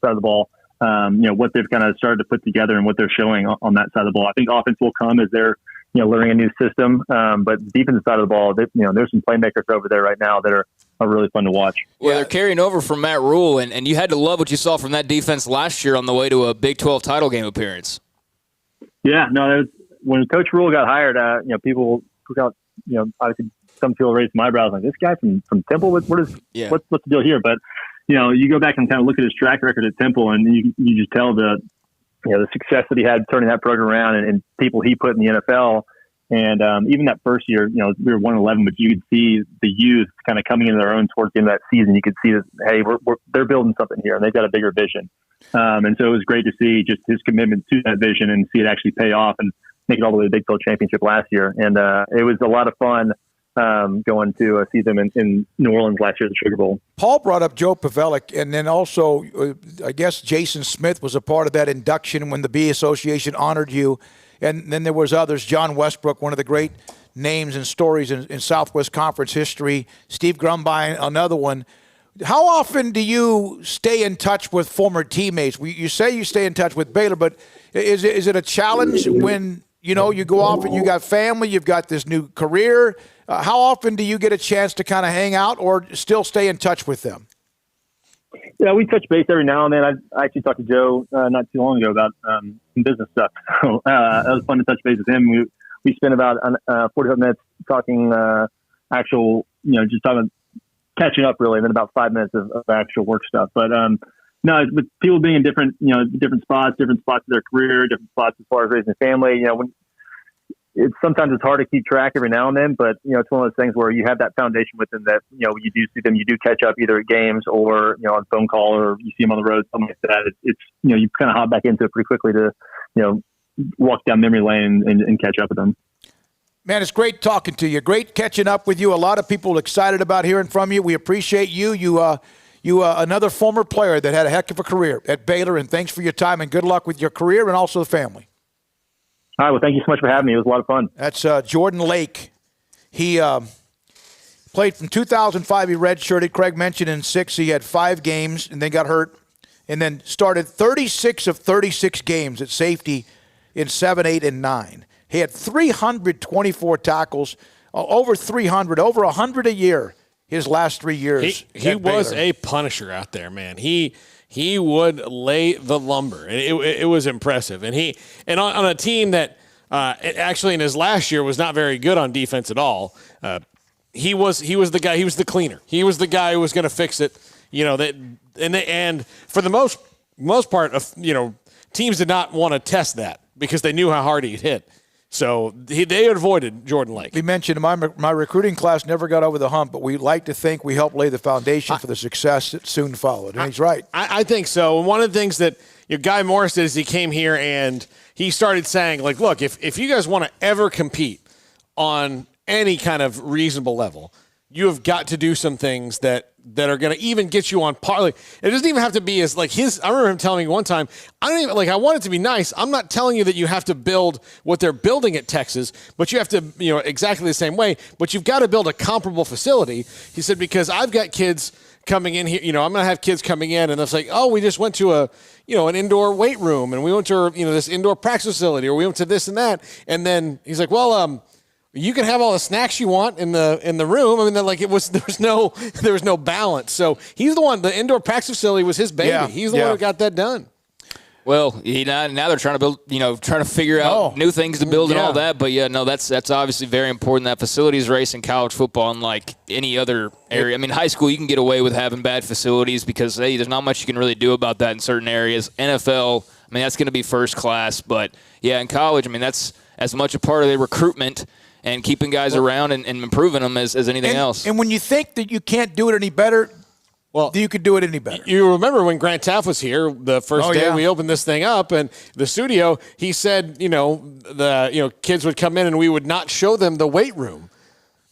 the ball. What they've kind of started to put together and what they're showing on that side of the ball. I think offense will come as they're learning a new system. But the defense side of the ball, there's some playmakers over there right now that are really fun to watch. Well, they're carrying over from Matt Rule, and you had to love what you saw from that defense last year on the way to a Big 12 title game appearance. Yeah, no, when Coach Rule got hired, people took out, obviously some people raised my eyebrows like, this guy from Temple, what's the deal here? But you go back and kind of look at his track record at Temple, and you just tell the success that he had turning that program around and people he put in the NFL. And even that first year, we were 1-11, but you could see the youth kind of coming into their own towards the end of that season. You could see that, hey, they're building something here, and they've got a bigger vision. And so it was great to see just his commitment to that vision and see it actually pay off and make it all the way to the Big 12 championship last year. And it was a lot of fun going to see them in New Orleans last year at the Sugar Bowl. Paul brought up Joe Pavelic, and then also I guess Jason Smith was a part of that induction when the B Association honored you. And then there was others, John Westbrook, one of the great names and stories in Southwest Conference history, Steve Grumbine, another one. How often do you stay in touch with former teammates? You say you stay in touch with Baylor, but is it a challenge when you go off and you got family, you've got this new career? How often do you get a chance to kind of hang out or still stay in touch with them? Yeah, we touch base every now and then. I actually talked to Joe not too long ago about some business stuff. So that was fun to touch base with him. We spent about 45 minutes talking just talking, catching up really, and then about 5 minutes of actual work stuff. But no, with people being in different spots of their career, different spots as far as raising a family, sometimes it's hard to keep track every now and then, but it's one of those things where you have that foundation with them that you do see them, you do catch up either at games or on phone call, or you see them on the road, something like that. It's you kind of hop back into it pretty quickly to walk down memory lane and catch up with them. Man, it's great talking to you. Great catching up with you. A lot of people excited about hearing from you. We appreciate you. You another former player that had a heck of a career at Baylor, and thanks for your time and good luck with your career and also the family. All right, well, thank you so much for having me. It was a lot of fun. That's Jordan Lake. He played from 2005. He redshirted. Craig mentioned in 6 he had 5 games and then got hurt and then started 36 of 36 games at safety in 7, 8, and 9. He had 324 tackles, over 300, over 100 a year his last 3 years. He was a punisher out there, man. He would lay the lumber. It was impressive. And on a team that actually in his last year was not very good on defense at all. He was the guy. He was the cleaner. He was the guy who was going to fix it. And for the most part, teams did not want to test that because they knew how hard he'd hit. So they avoided Jordan Lake. We mentioned my recruiting class never got over the hump, but we like to think we helped lay the foundation for the success that soon followed. And he's right. I think so. And one of the things that Guy Morris did is he came here and he started saying, like, look, if you guys want to ever compete on any kind of reasonable level, you have got to do some things that are going to even get you on par. Like, it doesn't even have to be as like his. I remember him telling me one time, I want it to be nice. I'm not telling you that you have to build what they're building at Texas, but you have to, exactly the same way, but you've got to build a comparable facility. He said, because I've got kids coming in here, I'm going to have kids coming in and it's like, oh, we just went to an indoor weight room and we went to, this indoor practice facility, or we went to this and that. And then he's like, well, you can have all the snacks you want in the room. I mean, there was no balance. So he's the one. The indoor practice facility was his baby. Yeah, he's the one who got that done. Well, now they're trying to build, trying to figure out new things to build and all that. But that's obviously very important. That facilities race in college football, unlike any other area. I mean, high school you can get away with having bad facilities because there's not much you can really do about that in certain areas. NFL, I mean, that's going to be first class. But yeah, in college, I mean, that's as much a part of the recruitment and keeping guys around and improving them as anything else. And when you think that you can't do it any better, you could do it any better. You remember when Grant Taff was here the first day we opened this thing up and the studio, he said, kids would come in and we would not show them the weight room.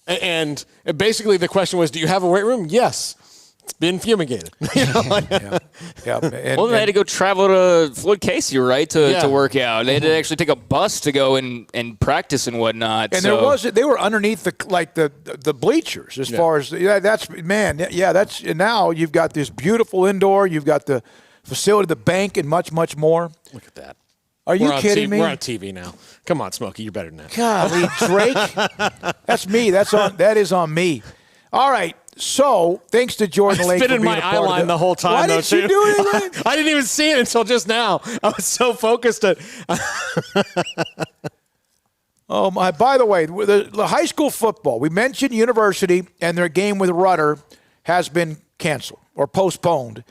And basically the question was, do you have a weight room? Yes. It's been fumigated. They had to go travel to Floyd Casey, right, to work out. They had to actually take a bus to go and practice and whatnot. And they were underneath the bleachers as far as and now you've got this beautiful indoor. You've got the facility, the bank, and much, much more. Look at that. Are you kidding me? We're on TV now. Come on, Smokey, you're better than that. Golly, Drake. That's me. That is on me. All right. So, thanks to Jordan Lake. I spit in my eye line the whole time. Why didn't you do anything? I didn't even see it until just now. I was so focused at. Oh my! By the way, the high school football. We mentioned University and their game with Rudder has been canceled or postponed.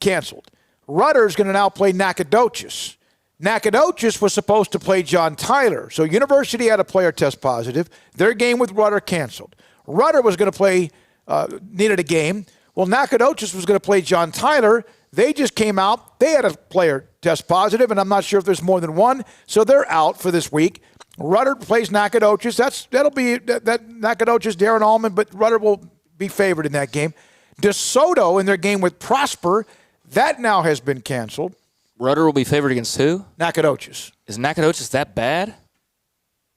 Canceled. Rudder's going to now play Nacogdoches. Nacogdoches was supposed to play John Tyler, so University had a player test positive. Their game with Rudder canceled. Rudder was going to play, needed a game. Well, Nacogdoches was going to play John Tyler. They just came out. They had a player test positive, and I'm not sure if there's more than one. So they're out for this week. Rudder plays Nacogdoches. That'll be that Nacogdoches, Darren Allman, but Rudder will be favored in that game. DeSoto in their game with Prosper, that now has been canceled. Rudder will be favored against who? Nacogdoches. Is Nacogdoches that bad?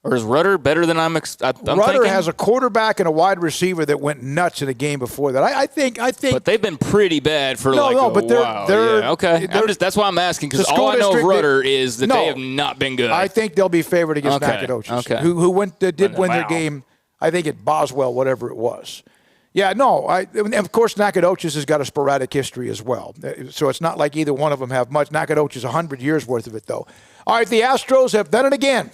Or is Rudder better than I'm Rudder thinking? has a quarterback and a wide receiver that went nuts in the game before that. I think. But they've been pretty bad for but while. They're okay. That's why I'm asking, because all I know of Rudder is that they have not been good. I think they'll be favored against Nacogdoches, who did win their game, I think at Boswell, whatever it was. Yeah, no. And of course, Nacogdoches has got a sporadic history as well. So it's not like either one of them have much. Nacogdoches 100 years worth of it, though. All right, the Astros have done it again.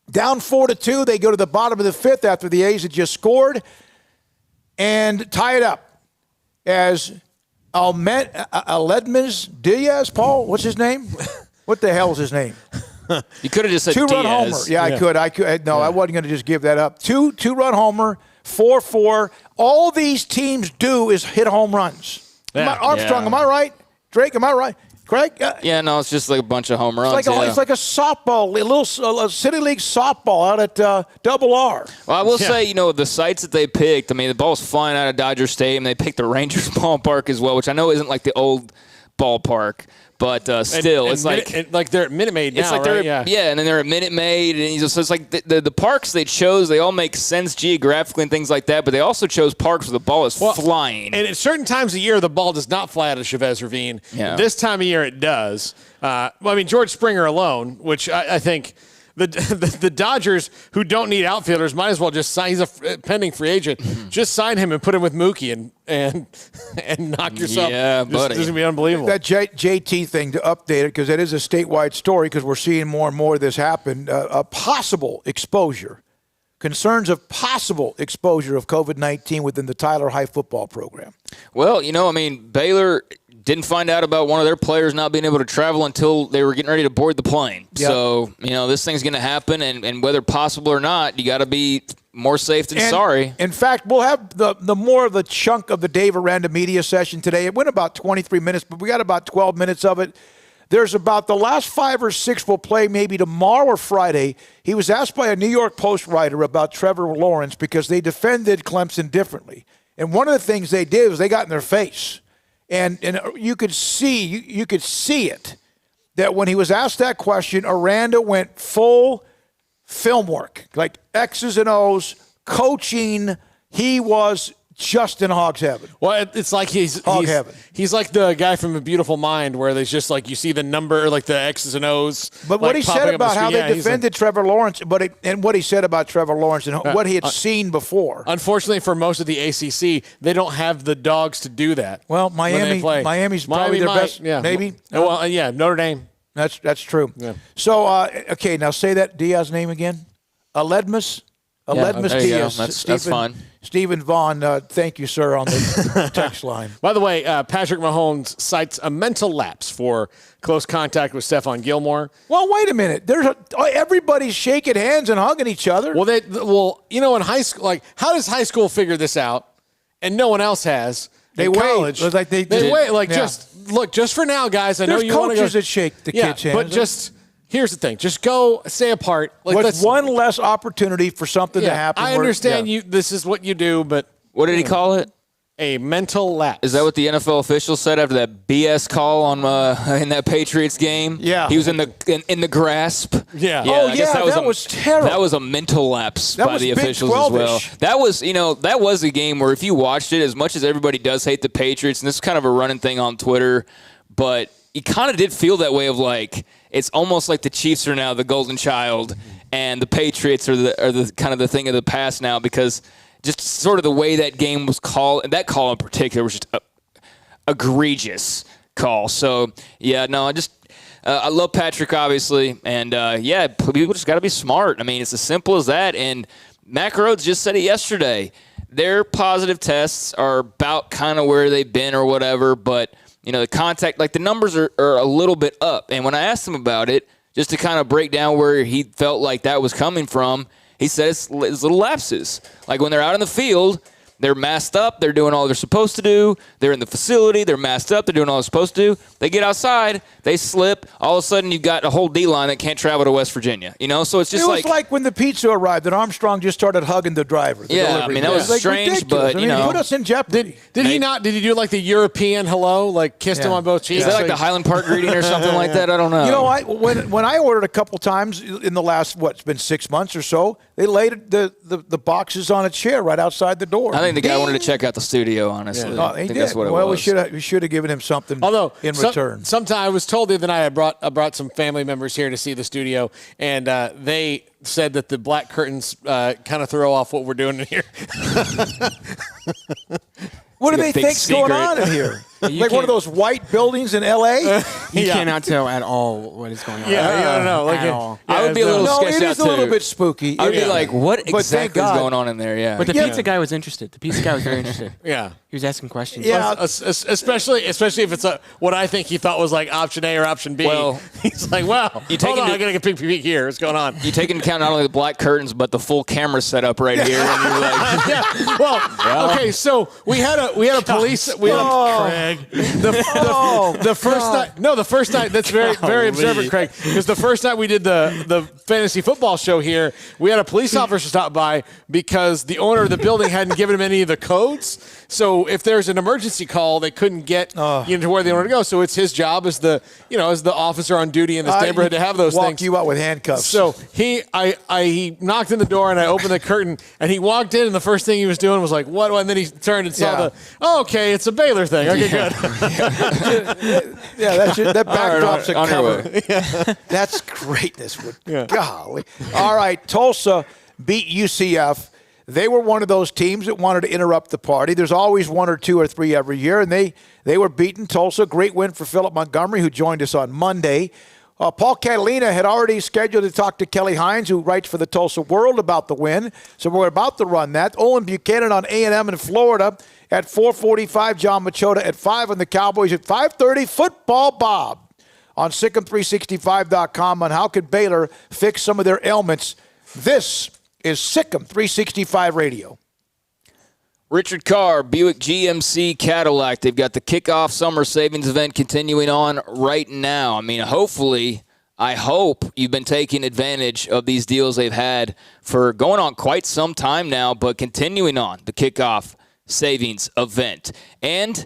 Down 4-2, they go to the bottom of the fifth after the A's had just scored and tie it up as Aledmys Diaz, Paul, what's his name? What the hell is his name? You could have just said Two-run Diaz. homer. Yeah, I could. No, I wasn't going to just give that up. Two-run homer, 4-4. All these teams do is hit home runs. Yeah. Armstrong, am I right? Drake, am I right? Craig? Yeah, no, it's just like a bunch of home runs. It's like a softball, a little city league softball out at Double R. Well, I will say, the sites that they picked, I mean, the ball's flying out of Dodger Stadium. They picked the Rangers ballpark as well, which I know isn't like the old ballpark. But still, it's like they're at Minute Maid now, it's like right? Yeah, and then they're at Minute Maid, and so it's like the parks they chose, they all make sense geographically and things like that, but they also chose parks where the ball is flying. And at certain times of year, the ball does not fly out of Chavez Ravine. Yeah. This time of year, it does. George Springer alone, which I think the Dodgers, who don't need outfielders, might as well just sign. He's a pending free agent. Just sign him and put him with Mookie and knock yourself. Yeah, buddy. This is going to be unbelievable. That JT thing, to update it, because it is a statewide story, because we're seeing more and more of this happen, a possible exposure, concerns of possible exposure of COVID-19 within the Tyler High football program. Well, Baylor didn't find out about one of their players not being able to travel until they were getting ready to board the plane. Yep. So, this thing's going to happen, and whether possible or not, you got to be more safe than sorry. In fact, we'll have the more of the chunk of the Dave Aranda media session today. It went about 23 minutes, but we got about 12 minutes of it. There's about the last 5 or 6 we'll play maybe tomorrow or Friday. He was asked by a New York Post writer about Trevor Lawrence because they defended Clemson differently. And one of the things they did was they got in their face. And you could see it, that when he was asked that question, Aranda went full film work, like X's and O's, coaching. He was just in hog's heaven. Well, it's like he's like the guy from A Beautiful Mind, where there's just like you see the number, like the X's and O's. But what he said about how they defended Trevor Lawrence, and what he said about Trevor Lawrence and what he had seen before. Unfortunately, for most of the ACC, they don't have the dogs to do that. Well, Miami's probably their best. Yeah. Maybe. Well, Notre Dame. That's true. Yeah. So, okay, now say that Diaz name again. Aledmus Diaz. That's fine. Stephen Vaughn, thank you, sir, on the text line. By the way, Patrick Mahomes cites a mental lapse for close contact with Stephon Gilmore. Well, wait a minute. Everybody's shaking hands and hugging each other. Well, in high school, like, how does high school figure this out? And no one else has. They in wait. College, like they wait. Like, just for now, guys. I know you want to go. There's coaches that shake the kids' hands. But just. Here's the thing. Just go stay apart. What's one less opportunity for something to happen? I understand you. This is what you do, but what did he call it? A mental lapse. Is that what the NFL officials said after that BS call on in that Patriots game? Yeah, he was in the grasp. Yeah. That was terrible. That was a mental lapse by the officials as well. That was a game where if you watched it, as much as everybody does hate the Patriots, and this is kind of a running thing on Twitter, but you kind of did feel that way of like. It's almost like the Chiefs are now the golden child, and the Patriots are the kind of the thing of the past now, because just sort of the way that game was called, and that call in particular was just a egregious call. So I love Patrick obviously, and people just got to be smart. I mean, it's as simple as that. And Mack Rhodes just said it yesterday. Their positive tests are about kind of where they've been or whatever, but. The contact, like the numbers are a little bit up. And when I asked him about it, just to kind of break down where he felt like that was coming from, he said it's little lapses. Like when they're out in the field, they're masked up, they're doing all they're supposed to do. They're in the facility, they're masked up, they're doing all they're supposed to do. They get outside, they slip. All of a sudden, you've got a whole D-line that can't travel to West Virginia. So it's just it was like when the pizza arrived and Armstrong just started hugging the driver. That was strange, but he put us in jeopardy. Did he not? Did he do like the European hello, like kissed him on both cheeks? Is that like the Highland Park greeting or something like that? I don't know. When I ordered a couple times in the last it's been 6 months or so, they laid the boxes on a chair right outside the door. I think the guy wanted to check out the studio, honestly. Yeah. I think that's what it was. We should have given him something in return. Sometime I was told the other night I brought some family members here to see the studio, and they said that the black curtains kind of throw off what we're doing in here. What do they think's going on in here? Like one of those white buildings in L.A.? You cannot tell at all what is going on. Yeah, I don't know. At all. I would be a little sketched out, it is a little bit spooky. I would be like, what exactly is going on in there? Yeah. But the pizza guy was interested. The pizza guy was very interested. Yeah. He was asking questions. Yeah. Especially if it's what I think he thought was like option A or option B. Well, he's like, wow, hold on, I got to get a peek here. What's going on? You take into account not only the black curtains, but the full camera setup right here. And you're like, okay, so we had a police. Craig. The first night. That's very observant, Craig. Because the first night we did the fantasy football show here, we had a police officer stop by because the owner of the building hadn't given him any of the codes. So if there's an emergency call, they couldn't get to where they wanted to go. So it's his job as the officer on duty in this neighborhood to have those things. Walk you out with handcuffs. So he knocked on the door and I opened the curtain and he walked in and the first thing he was doing was like, what? And then he turned and saw okay, it's a Baylor thing. Okay, good. That backdrop's a cover. That's greatness. Golly. All right, Tulsa beat UCF. They were one of those teams that wanted to interrupt the party. There's always one or two or three every year, and they were beating Tulsa. Great win for Philip Montgomery, who joined us on Monday. Paul Catalina had already scheduled to talk to Kelly Hines, who writes for the Tulsa World, about the win. So we're about to run that. Owen Buchanan on A&M in Florida at 4:45. John Machota at 5 on the Cowboys at 5:30. Football Bob on Sikkim365.com on how could Baylor fix some of their ailments. This is Sikkim 365 Radio. Richard Carr, Buick GMC Cadillac. They've got the kickoff summer savings event continuing on right now. I mean, I hope you've been taking advantage of these deals they've had for going on quite some time now, but continuing on the kickoff savings event. And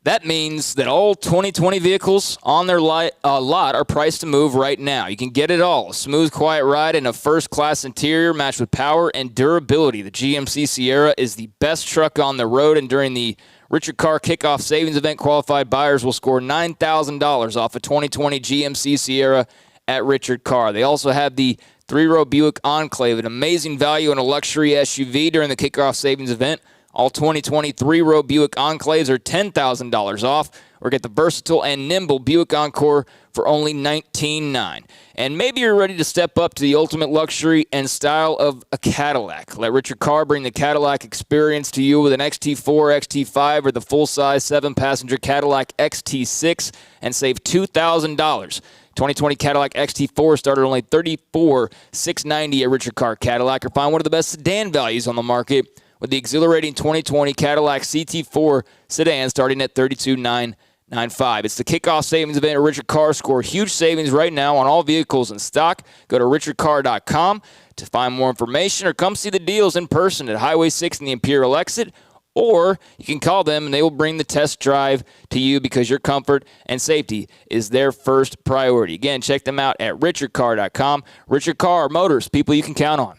that means that all 2020 vehicles on their lot are priced to move right now. You can get it all. A smooth, quiet ride in a first-class interior matched with power and durability. The GMC Sierra is the best truck on the road, and during the Richard Carr Kickoff Savings Event, qualified buyers will score $9,000 off a 2020 GMC Sierra at Richard Carr. They also have the 3-row Buick Enclave, an amazing value in a luxury SUV during the Kickoff Savings Event. All 2020 3-row Buick Enclaves are $10,000 off, or get the versatile and nimble Buick Encore for only $19,900. And maybe you're ready to step up to the ultimate luxury and style of a Cadillac. Let Richard Carr bring the Cadillac experience to you with an XT4, XT5, or the full-size 7-passenger Cadillac XT6 and save $2,000. 2020 Cadillac XT4 started only $34,690 at Richard Carr Cadillac, or find one of the best sedan values on the market with the exhilarating 2020 Cadillac CT4 sedan starting at $32,995. It's the kickoff savings event at Richard Carr. Score huge savings right now on all vehicles in stock. Go to richardcarr.com to find more information, or come see the deals in person at Highway 6 and the Imperial Exit. Or you can call them and they will bring the test drive to you, because your comfort and safety is their first priority. Again, check them out at richardcarr.com. Richard Carr Motors, people you can count on.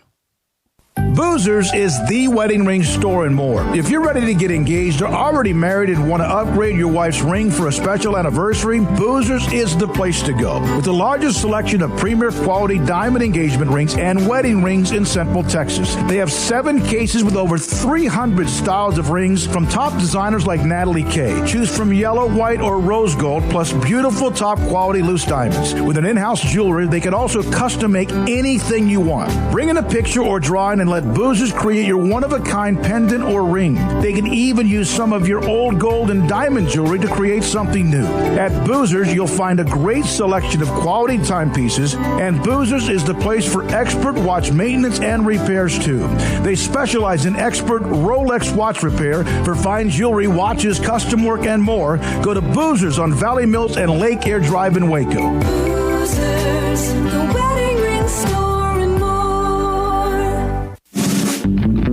Boozers is the wedding ring store and more. If you're ready to get engaged or already married and want to upgrade your wife's ring for a special anniversary, Boozers is the place to go. With the largest selection of premier quality diamond engagement rings and wedding rings in Central Texas. They have 7 cases with over 300 styles of rings from top designers like Natalie Kay. Choose from yellow, white, or rose gold, plus beautiful top quality loose diamonds. With an in-house jewelry, they can also custom make anything you want. Bring in a picture or drawing and let Boozers create your one-of-a-kind pendant or ring. They can even use some of your old gold and diamond jewelry to create something new. At Boozers, you'll find a great selection of quality timepieces, and Boozers is the place for expert watch maintenance and repairs, too. They specialize in expert Rolex watch repair for fine jewelry, watches, custom work, and more. Go to Boozers on Valley Mills and Lake Air Drive in Waco. Boozers, the wedding ring store.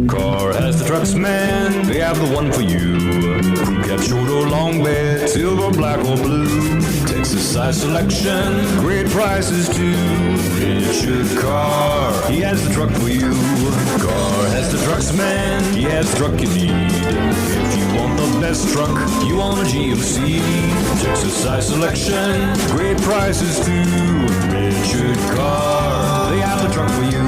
Carr has the trucks, man. They have the one for you. Crew cab, short or long bed, silver, black or blue. Texas size selection, great prices too. Richard Carr, he has the truck for you. Carr has the trucks, man. He has the truck you need. If you want the best truck, you want a GMC. Texas size selection, great prices too. Richard Carr, they have the truck for you.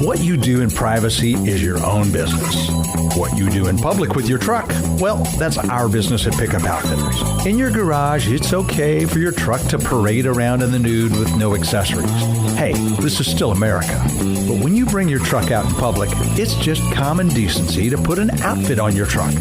What you do in privacy is your own business. What you do in public with your truck, well, that's our business at Pickup Outfitters. In your garage, it's okay for your truck to parade around in the nude with no accessories. Hey, this is still America. But when you bring your truck out in public, it's just common decency to put an outfit on your truck.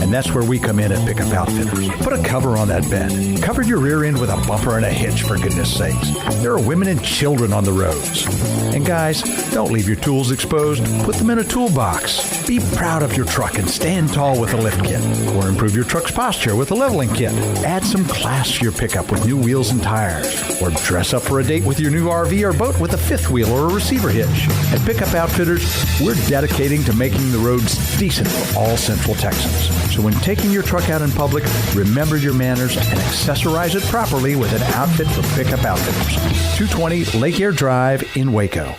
And that's where we come in at Pickup Outfitters. Put a cover on that bed. Cover your rear end with a bumper and a hitch, for goodness sakes. There are women and children on the roads. And guys, don't leave your tools exposed. Put them in a toolbox. Be proud of your truck and stand tall with a lift kit. Or improve your truck's posture with a leveling kit. Add some class to your pickup with new wheels and tires. Or dress up for a date with your new RV or boat with a fifth wheel or a receiver hitch. At Pickup Outfitters, we're dedicating to making the roads decent for all Central Texans. So when taking your truck out in public, remember your manners and accessorize it properly with an outfit from Pickup Outfitters. 220 Lake Air Drive in Waco.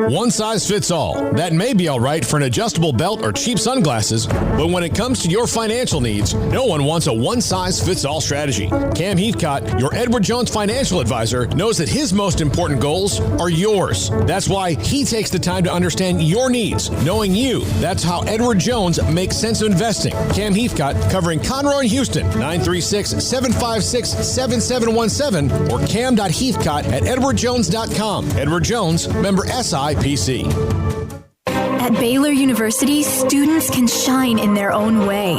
One size fits all. That may be all right for an adjustable belt or cheap sunglasses, but when it comes to your financial needs, no one wants a one-size-fits-all strategy. Cam Heathcott, your Edward Jones financial advisor, knows that his most important goals are yours. That's why he takes the time to understand your needs, knowing you. That's how Edward Jones makes sense of investing. Cam Heathcott, covering Conroe and Houston, 936-756-7717 or cam.heathcott@edwardjones.com. Edward Jones, member SIPC. At Baylor University, students can shine in their own way.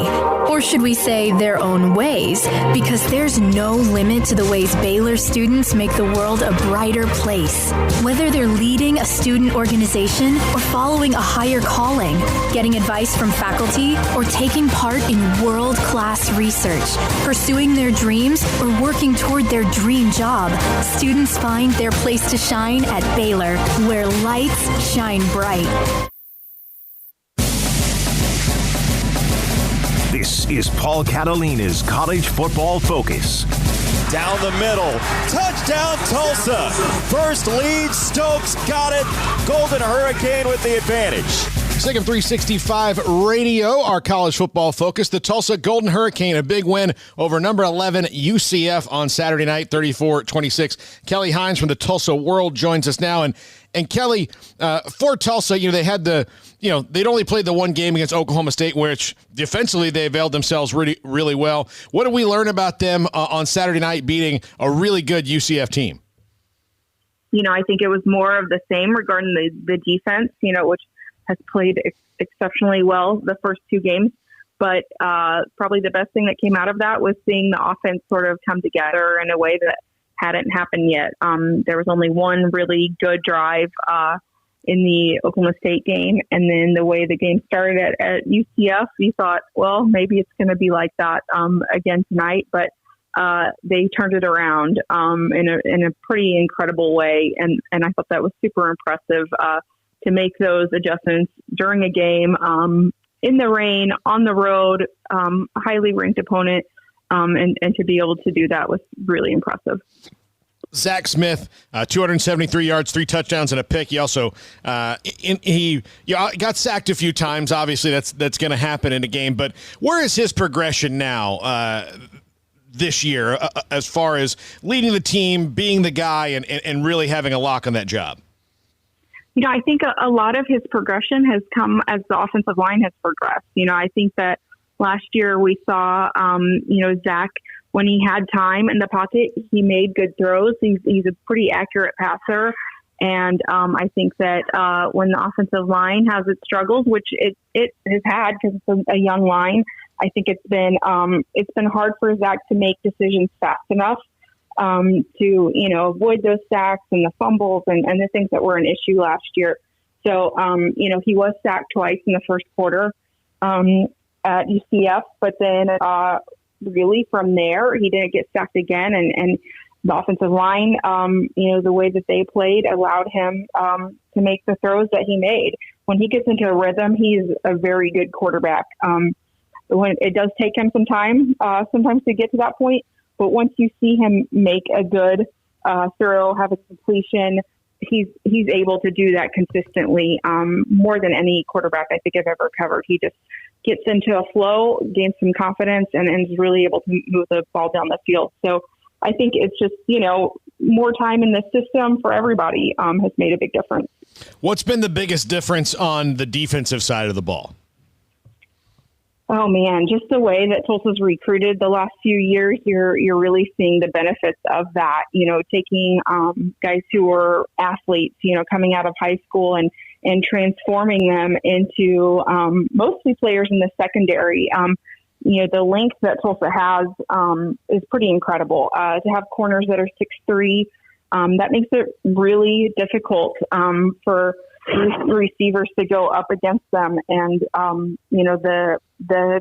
Or should we say their own ways? Because there's no limit to the ways Baylor students make the world a brighter place. Whether they're leading a student organization or following a higher calling, getting advice from faculty, or taking part in world-class research, pursuing their dreams, or working toward their dream job, students find their place to shine at Baylor, where lights shine bright. This is Paul Catalina's College Football Focus. Down the middle. Touchdown, Tulsa. First lead, Stokes got it. Golden Hurricane with the advantage. SicEm 365 Radio, our college football focus. The Tulsa Golden Hurricane, a big win over number 11 UCF on Saturday night, 34-26. Kelly Hines from the Tulsa World joins us now. And Kelly, for Tulsa, they had they'd only played the one game against Oklahoma State, which defensively they availed themselves really, really well. What did we learn about them on Saturday night beating a really good UCF team? I think it was more of the same regarding the defense, which has played exceptionally well the first two games. But probably the best thing that came out of that was seeing the offense sort of come together in a way that hadn't happened yet. There was only one really good drive in the Oklahoma State game. And then the way the game started at UCF, we thought, well, maybe it's going to be like that again tonight. But they turned it around in a pretty incredible way. And I thought that was super impressive to make those adjustments during a game, in the rain, on the road, highly ranked opponent. And to be able to do that was really impressive. Zack Smith, 273 yards, 3 touchdowns, and a pick. He also he got sacked a few times. Obviously, that's going to happen in a game. But where is his progression now this year as far as leading the team, being the guy, and really having a lock on that job? I think a lot of his progression has come as the offensive line has progressed. I think that last year we saw, Zach, when he had time in the pocket, he made good throws. He's a pretty accurate passer. And I think that when the offensive line has its struggles, which it has had because it's a young line, I think it's been hard for Zach to make decisions fast enough to avoid those sacks and the fumbles and the things that were an issue last year. So he was sacked twice in the first quarter at UCF, but then really from there he didn't get sacked again, and the offensive line, the way that they played allowed him to make the throws that he made. When he gets into a rhythm, he's a very good quarterback. When it does take him some time sometimes to get to that point, but once you see him make a good throw, have a completion, he's able to do that consistently more than any quarterback I think I've ever covered. He just gets into a flow, gains some confidence, and is really able to move the ball down the field. So I think it's just, more time in the system for everybody has made a big difference. What's been the biggest difference on the defensive side of the ball? Oh man, just the way that Tulsa's recruited the last few years, you're really seeing the benefits of that. Taking guys who were athletes, coming out of high school and transforming them into mostly players in the secondary. The length that Tulsa has is pretty incredible. To have corners that are 6'3", that makes it really difficult for receivers to go up against them. And, the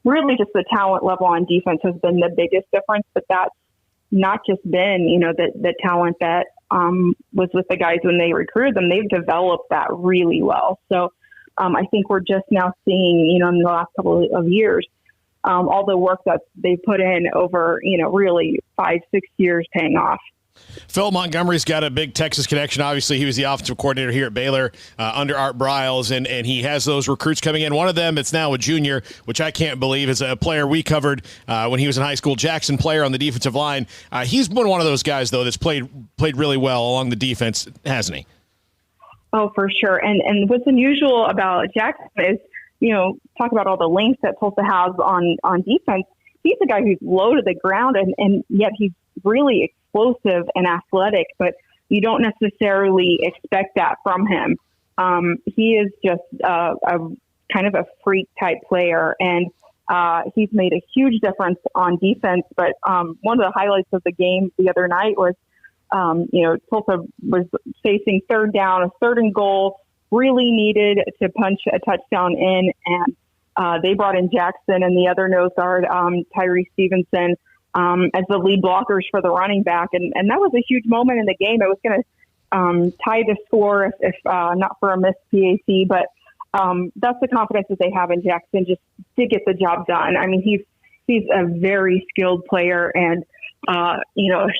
really just the talent level on defense has been the biggest difference, but that's not just been, the talent that was with the guys when they recruited them. They've developed that really well. So I think we're just now seeing, in the last couple of years, all the work that they put in over, really 5-6 years paying off. Phil Montgomery's got a big Texas connection. Obviously, he was the offensive coordinator here at Baylor under Art Briles, and he has those recruits coming in. One of them, it's now a junior, which I can't believe, is a player we covered when he was in high school, Jackson Player on the defensive line. He's been one of those guys, though, that's played really well along the defense, hasn't he? Oh, for sure. And what's unusual about Jackson is, talk about all the length that Tulsa has on defense. He's a guy who's low to the ground, and yet he's really explosive and athletic, but you don't necessarily expect that from him. He is just a kind of a freak type player, and he's made a huge difference on defense. But one of the highlights of the game the other night was, Tulsa was facing third down, a third and goal, really needed to punch a touchdown in, and they brought in Jackson and the other nose guard, Tyree Stevenson, as the lead blockers for the running back. And that was a huge moment in the game. It was going to tie the score if not for a missed PAT. But that's the confidence that they have in Jackson just to get the job done. I mean, he's a very skilled player and, a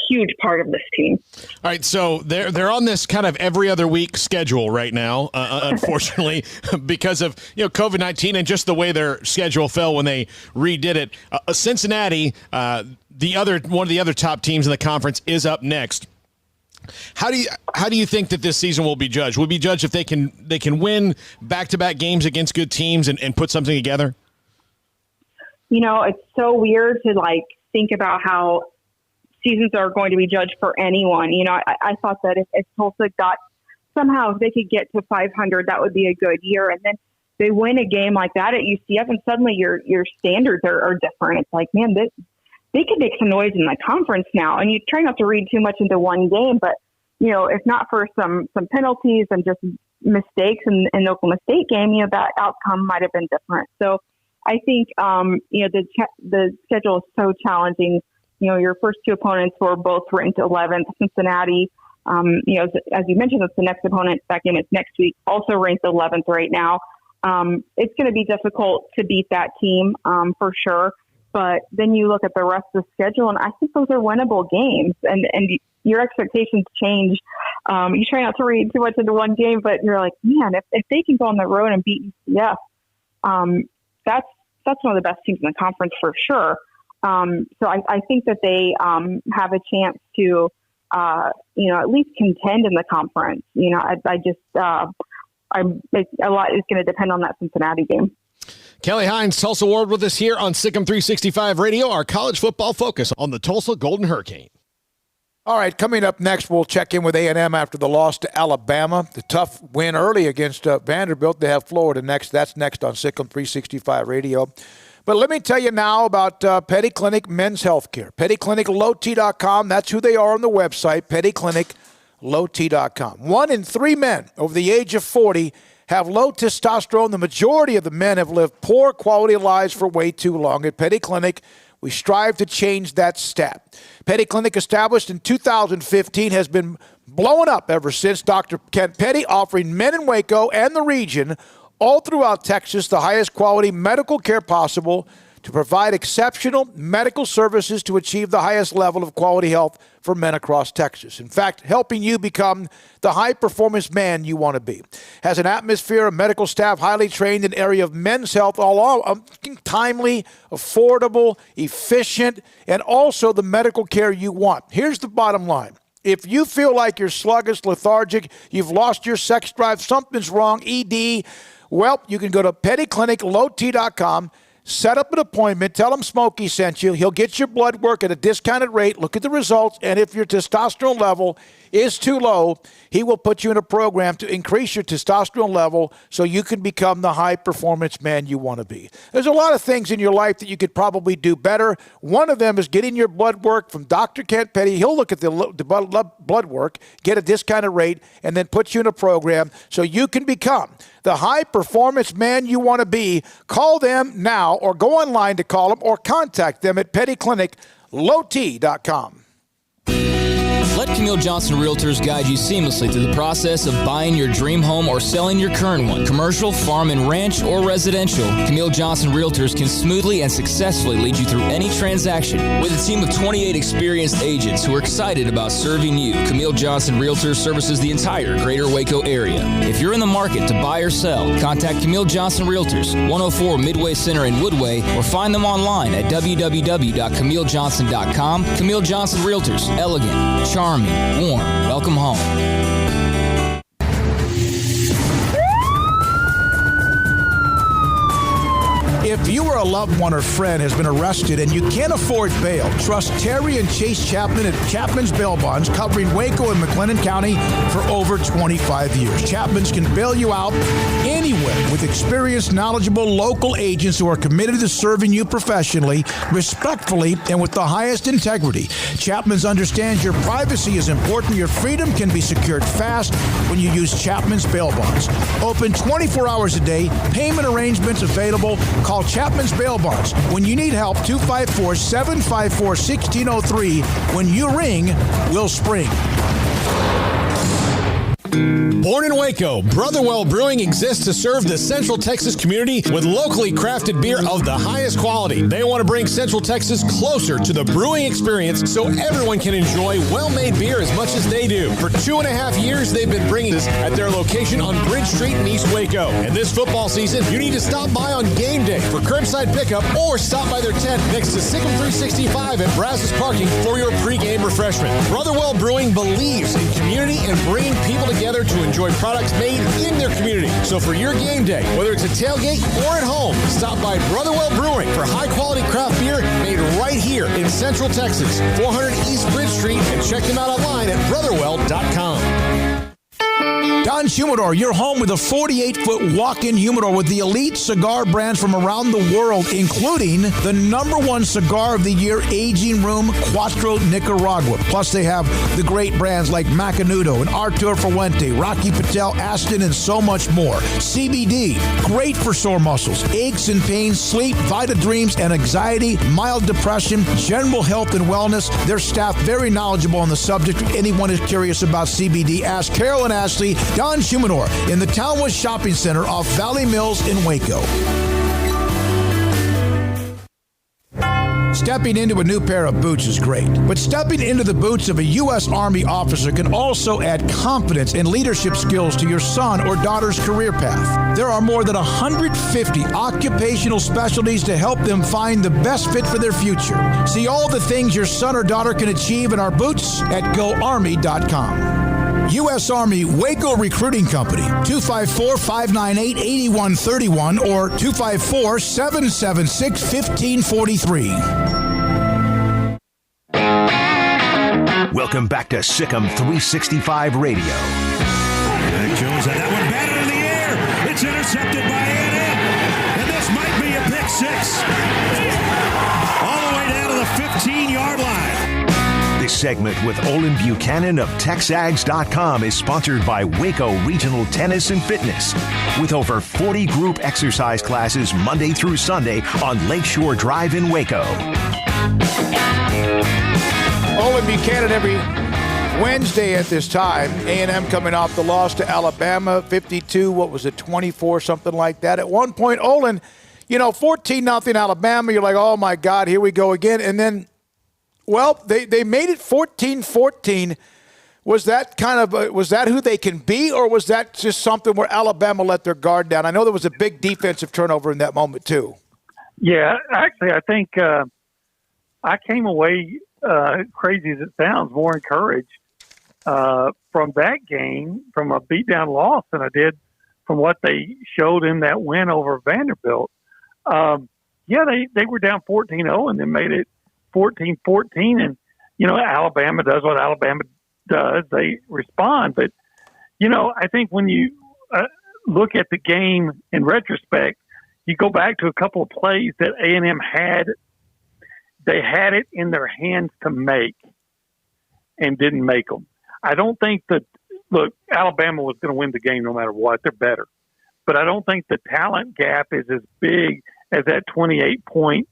huge part of this team. All right, so they're on this kind of every other week schedule right now, unfortunately, because of COVID-19 and just the way their schedule fell when they redid it. Cincinnati, one of the other top teams in the conference, is up next. How do you think that this season will be judged? Will it be judged if they can win back-to-back games against good teams and put something together? It's so weird to think about how seasons are going to be judged for anyone. I thought that if Tulsa got somehow, if they could get to 500, that would be a good year. And then they win a game like that at UCF, and suddenly your standards are different. It's like, man, they could make some noise in the conference now. And you try not to read too much into one game, but if not for some penalties and just mistakes in the Oklahoma State game, that outcome might have been different. So I think the schedule is so challenging. Your first two opponents were both ranked 11th. Cincinnati, as you mentioned, that's the next opponent. That game is next week, also ranked 11th right now. It's going to be difficult to beat that team for sure. But then you look at the rest of the schedule, and I think those are winnable games. And your expectations change. You try not to read too much into one game, but you're like, man, if they can go on the road and beat UCF, that's one of the best teams in the conference for sure. So I think that they have a chance to, at least contend in the conference. A lot is going to depend on that Cincinnati game. Kelly Hines, Tulsa Ward, with us here on SicEm 365 Radio, our college football focus on the Tulsa Golden Hurricane. All right, coming up next, we'll check in with A&M after the loss to Alabama. The tough win early against Vanderbilt. They have Florida next. That's next on SicEm 365 Radio. But let me tell you now about Petty Clinic Men's Healthcare. PettyClinicLowT.com. That's who they are on the website, PettyClinicLowT.com. 1 in 3 men over the age of 40 have low testosterone. The majority of the men have lived poor quality lives for way too long. At Petty Clinic, we strive to change that stat. Petty Clinic, established in 2015, has been blowing up ever since. Dr. Kent Petty offering men in Waco and the region all throughout Texas the highest quality medical care possible to provide exceptional medical services to achieve the highest level of quality health for men across Texas. In fact, helping you become the high-performance man you want to be. Has an atmosphere of medical staff highly trained in the area of men's health, all timely, affordable, efficient, and also the medical care you want. Here's the bottom line. If you feel like you're sluggish, lethargic, you've lost your sex drive, something's wrong, ED, well, you can go to pettycliniclowt.com, set up an appointment, tell him Smokey sent you. He'll get your blood work at a discounted rate, look at the results, and if your testosterone level is too low, he will put you in a program to increase your testosterone level so you can become the high-performance man you want to be. There's a lot of things in your life that you could probably do better. One of them is getting your blood work from Dr. Kent Petty. He'll look at the blood work, get a discounted rate, and then put you in a program so you can become the high-performance man you want to be. Call them now or go online to call them or contact them at pettycliniclowt.com. Let Camille Johnson Realtors guide you seamlessly through the process of buying your dream home or selling your current one. Commercial, farm and ranch, or residential, Camille Johnson Realtors can smoothly and successfully lead you through any transaction. With a team of 28 experienced agents who are excited about serving you, Camille Johnson Realtors services the entire greater Waco area. If you're in the market to buy or sell, contact Camille Johnson Realtors, 104 Midway Center in Woodway, or find them online at www.camillejohnson.com. Camille Johnson Realtors, elegant, charming, warm. Welcome home. If you or a loved one or friend has been arrested and you can't afford bail, trust Terry and Chase Chapman at Chapman's Bail Bonds, covering Waco and McLennan County for over 25 years. Chapman's can bail you out anywhere with experienced, knowledgeable local agents who are committed to serving you professionally, respectfully, and with the highest integrity. Chapman's understands your privacy is important. Your freedom can be secured fast when you use Chapman's Bail Bonds. Open 24 hours a day, payment arrangements available. Call Chapman's Bail Bonds. When you need help, 254-754-1603. When you ring, we'll spring. Born in Waco, Brotherwell Brewing exists to serve the Central Texas community with locally crafted beer of the highest quality. They want to bring Central Texas closer to the brewing experience so everyone can enjoy well-made beer as much as they do. For 2.5 years, they've been bringing this at their location on Bridge Street in East Waco. And this football season, you need to stop by on game day for curbside pickup or stop by their tent next to Sikkim 365 at Brazos Parking for your pregame refreshment. Brotherwell Brewing believes in community and bringing people together to enjoy products made in their community. So for your game day, whether it's a tailgate or at home, stop by Brotherwell Brewing for high-quality craft beer made right here in Central Texas, 400 East Bridge Street, and check them out online at brotherwell.com. Don Humidor, your home with a 48-foot walk-in humidor with the elite cigar brands from around the world, including the #1 cigar of the year, Aging Room Cuatro Nicaragua. Plus, they have the great brands like Macanudo and Artur Fuente, Rocky Patel, Aston, and so much more. CBD, great for sore muscles, aches and pains, sleep, Vita Dreams, and anxiety, mild depression, general health and wellness. Their staff very knowledgeable on the subject. If anyone is curious about CBD, ask Carol and Ashley. Don Humidor in the Townwood Shopping Center off Valley Mills in Waco. Stepping into a new pair of boots is great, but stepping into the boots of a U.S. Army officer can also add confidence and leadership skills to your son or daughter's career path. There are more than 150 occupational specialties to help them find the best fit for their future. See all the things your son or daughter can achieve in our boots at GoArmy.com. U.S. Army Waco Recruiting Company, 254-598-8131 or 254-776-1543. Welcome back to Sikkim 365 Radio. Mac Jones had that one batted in the air. It's intercepted by A&M. And this might be a pick six. All the way down to the 15-yard line. This segment with Olin Buchanan of TexAgs.com is sponsored by Waco Regional Tennis and Fitness. With over 40 group exercise classes Monday through Sunday on Lakeshore Drive in Waco. Olin Buchanan every Wednesday at this time. A&M coming off the loss to Alabama, 24, something like that. At one point, Olin, 14-0 Alabama. You're like, oh, my God, here we go again. And then, well, they made it 14-14. Was that was that who they can be, or was that just something where Alabama let their guard down? I know there was a big defensive turnover in that moment too. Yeah, actually, I think I came away, crazy as it sounds, more encouraged from that game, from a beatdown loss, than I did from what they showed in that win over Vanderbilt. They were down 14-0 and then made it 14-14. And, Alabama does what Alabama does. They respond. But, I think when you look at the game in retrospect, you go back to a couple of plays that A&M had. They had it in their hands to make and didn't make them. I don't think Alabama was going to win the game no matter what. They're better. But I don't think the talent gap is as big as that 28-point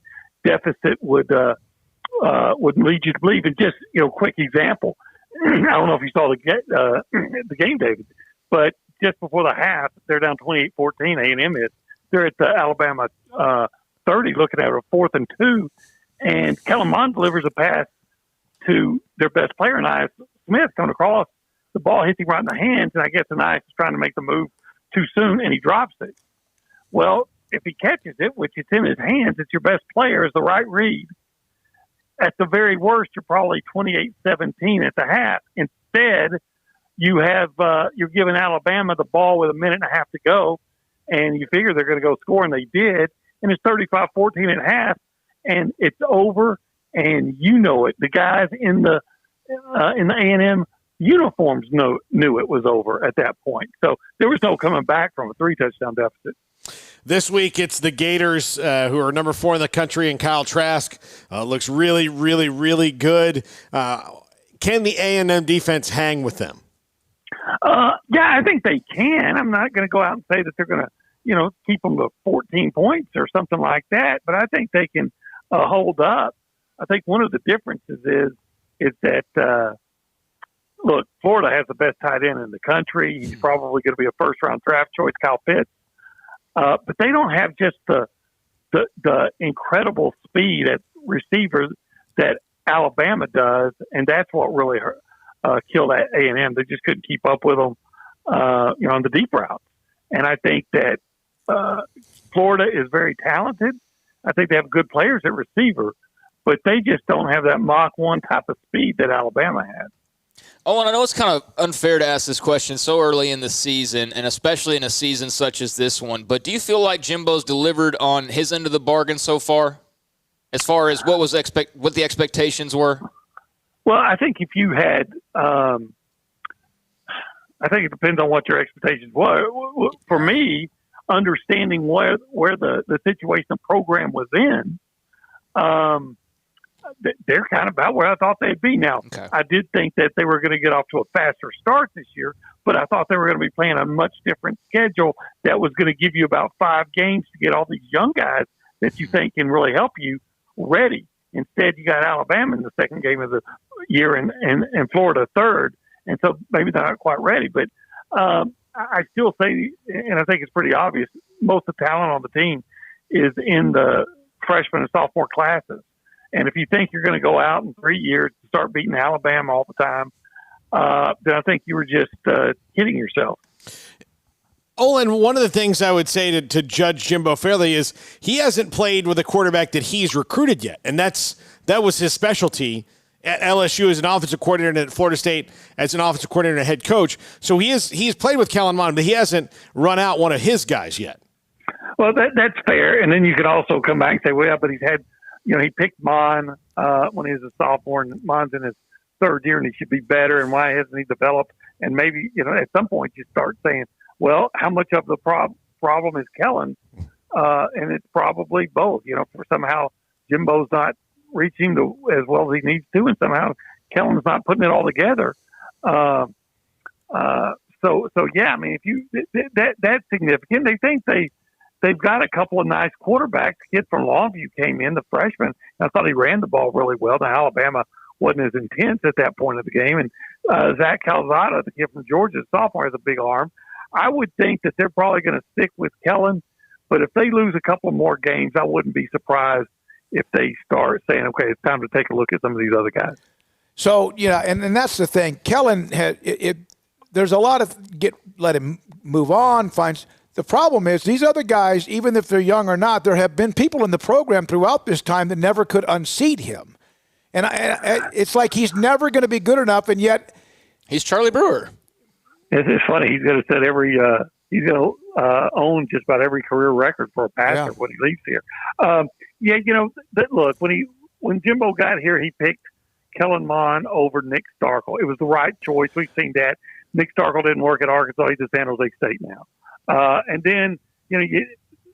deficit would lead you to believe. And just, quick example. I don't know if you saw the game, David, but just before the half, they're down 28-14, A&M is. They're at the Alabama 30, looking at a 4th and 2, and Kellen Mond delivers a pass to their best player, Zack Smith, coming across. The ball hits him right in the hands, and I guess Zack is trying to make the move too soon, and he drops it. Well, if he catches it, which it's in his hands, it's your best player, is the right read. At the very worst, you're probably 28-17 at the half. Instead, you're giving Alabama the ball with a minute and a half to go, and you figure they're going to go score, and they did. And it's 35-14 at half, and it's over, and you know it. The guys in the A&M uniforms knew it was over at that point. So there was no coming back from a 3-touchdown deficit. This week, it's the Gators, who are number 4 in the country, and Kyle Trask looks really, really, really good. Can the A&M defense hang with them? I think they can. I'm not going to go out and say that they're going to, keep them to 14 points or something like that, but I think they can hold up. I think one of the differences is that, Florida has the best tight end in the country. He's probably going to be a first-round draft choice, Kyle Pitts. But they don't have just the incredible speed at receivers that Alabama does, and that's what really killed A&M. They just couldn't keep up with them, on the deep routes. And I think that Florida is very talented. I think they have good players at receiver, but they just don't have that Mach 1 type of speed that Alabama has. Oh, and I know it's kind of unfair to ask this question so early in the season, and especially in a season such as this one, but do you feel like Jimbo's delivered on his end of the bargain so far, as far as what the expectations were? Well, I think if you had I think it depends on what your expectations were. For me, understanding where the situation the program was in, they're kind of about where I thought they'd be. Now, okay. I did think that they were going to get off to a faster start this year, but I thought they were going to be playing a much different schedule that was going to give you about 5 games to get all these young guys that you think can really help you ready. Instead, you got Alabama in the second game of the year and Florida third, and so maybe they're not quite ready. But I still say, and I think it's pretty obvious, most of the talent on the team is in the freshman and sophomore classes. And if you think you're going to go out in 3 years to start beating Alabama all the time, then I think you were just kidding yourself. Olin, one of the things I would say to judge Jimbo fairly is he hasn't played with a quarterback that he's recruited yet, and that was his specialty at LSU as an offensive coordinator and at Florida State as an offensive coordinator and head coach. So he's played with Kellen Mond, but he hasn't run out one of his guys yet. Well, that's fair. And then you can also come back and say, well, but he's had, he picked Mond when he was a sophomore, and Mond's in his third year, and he should be better, and why hasn't he developed? And maybe, at some point you start saying, well, how much of the problem is Kellen? And it's probably both. For somehow Jimbo's not reaching as well as he needs to, and somehow Kellen's not putting it all together. So yeah, I mean, that's significant. They think they've got a couple of nice quarterbacks. The kid from Longview came in, the freshman. I thought he ran the ball really well. Now, Alabama wasn't as intense at that point of the game. And Zach Calzada, the kid from Georgia, sophomore, has a big arm. I would think that they're probably going to stick with Kellen, but if they lose a couple more games, I wouldn't be surprised if they start saying, okay, it's time to take a look at some of these other guys. So, and that's the thing. Kellen there's a lot of let him move on, finds. The problem is these other guys, even if they're young or not, there have been people in the program throughout this time that never could unseat him. And it's like he's never going to be good enough, and yet He's Charlie Brewer. It's funny. He's going to set he's going to own just about every career record for a passer when he leaves here. Look, when Jimbo got here, he picked Kellen Mond over Nick Starkel. It was the right choice. We've seen that. Nick Starkel didn't work at Arkansas. He's at San Jose State now. And then,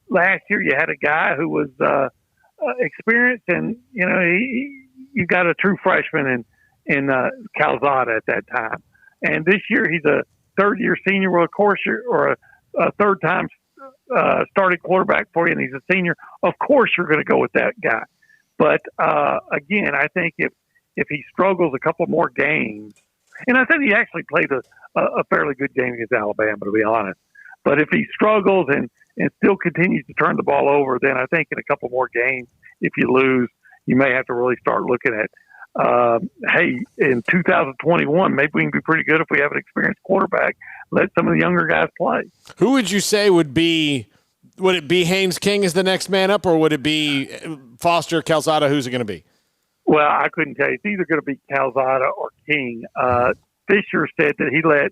last year you had a guy who was experienced, and you got a true freshman in Calzada at that time. And this year he's a third-year senior. Well, of course, or a third-time starting quarterback for you, and he's a senior. Of course, you're going to go with that guy. But again, I think if he struggles a couple more games, and I think he actually played a fairly good game against Alabama, to be honest. But if he struggles and still continues to turn the ball over, then I think in a couple more games, if you lose, you may have to really start looking at, hey, in 2021, maybe we can be pretty good if we have an experienced quarterback. Let some of the younger guys play. Who would you say would it be Haynes King as the next man up, or would it be Foster, Calzada? Who's it going to be? Well, I couldn't tell you. It's either going to be Calzada or King. Fisher said that he let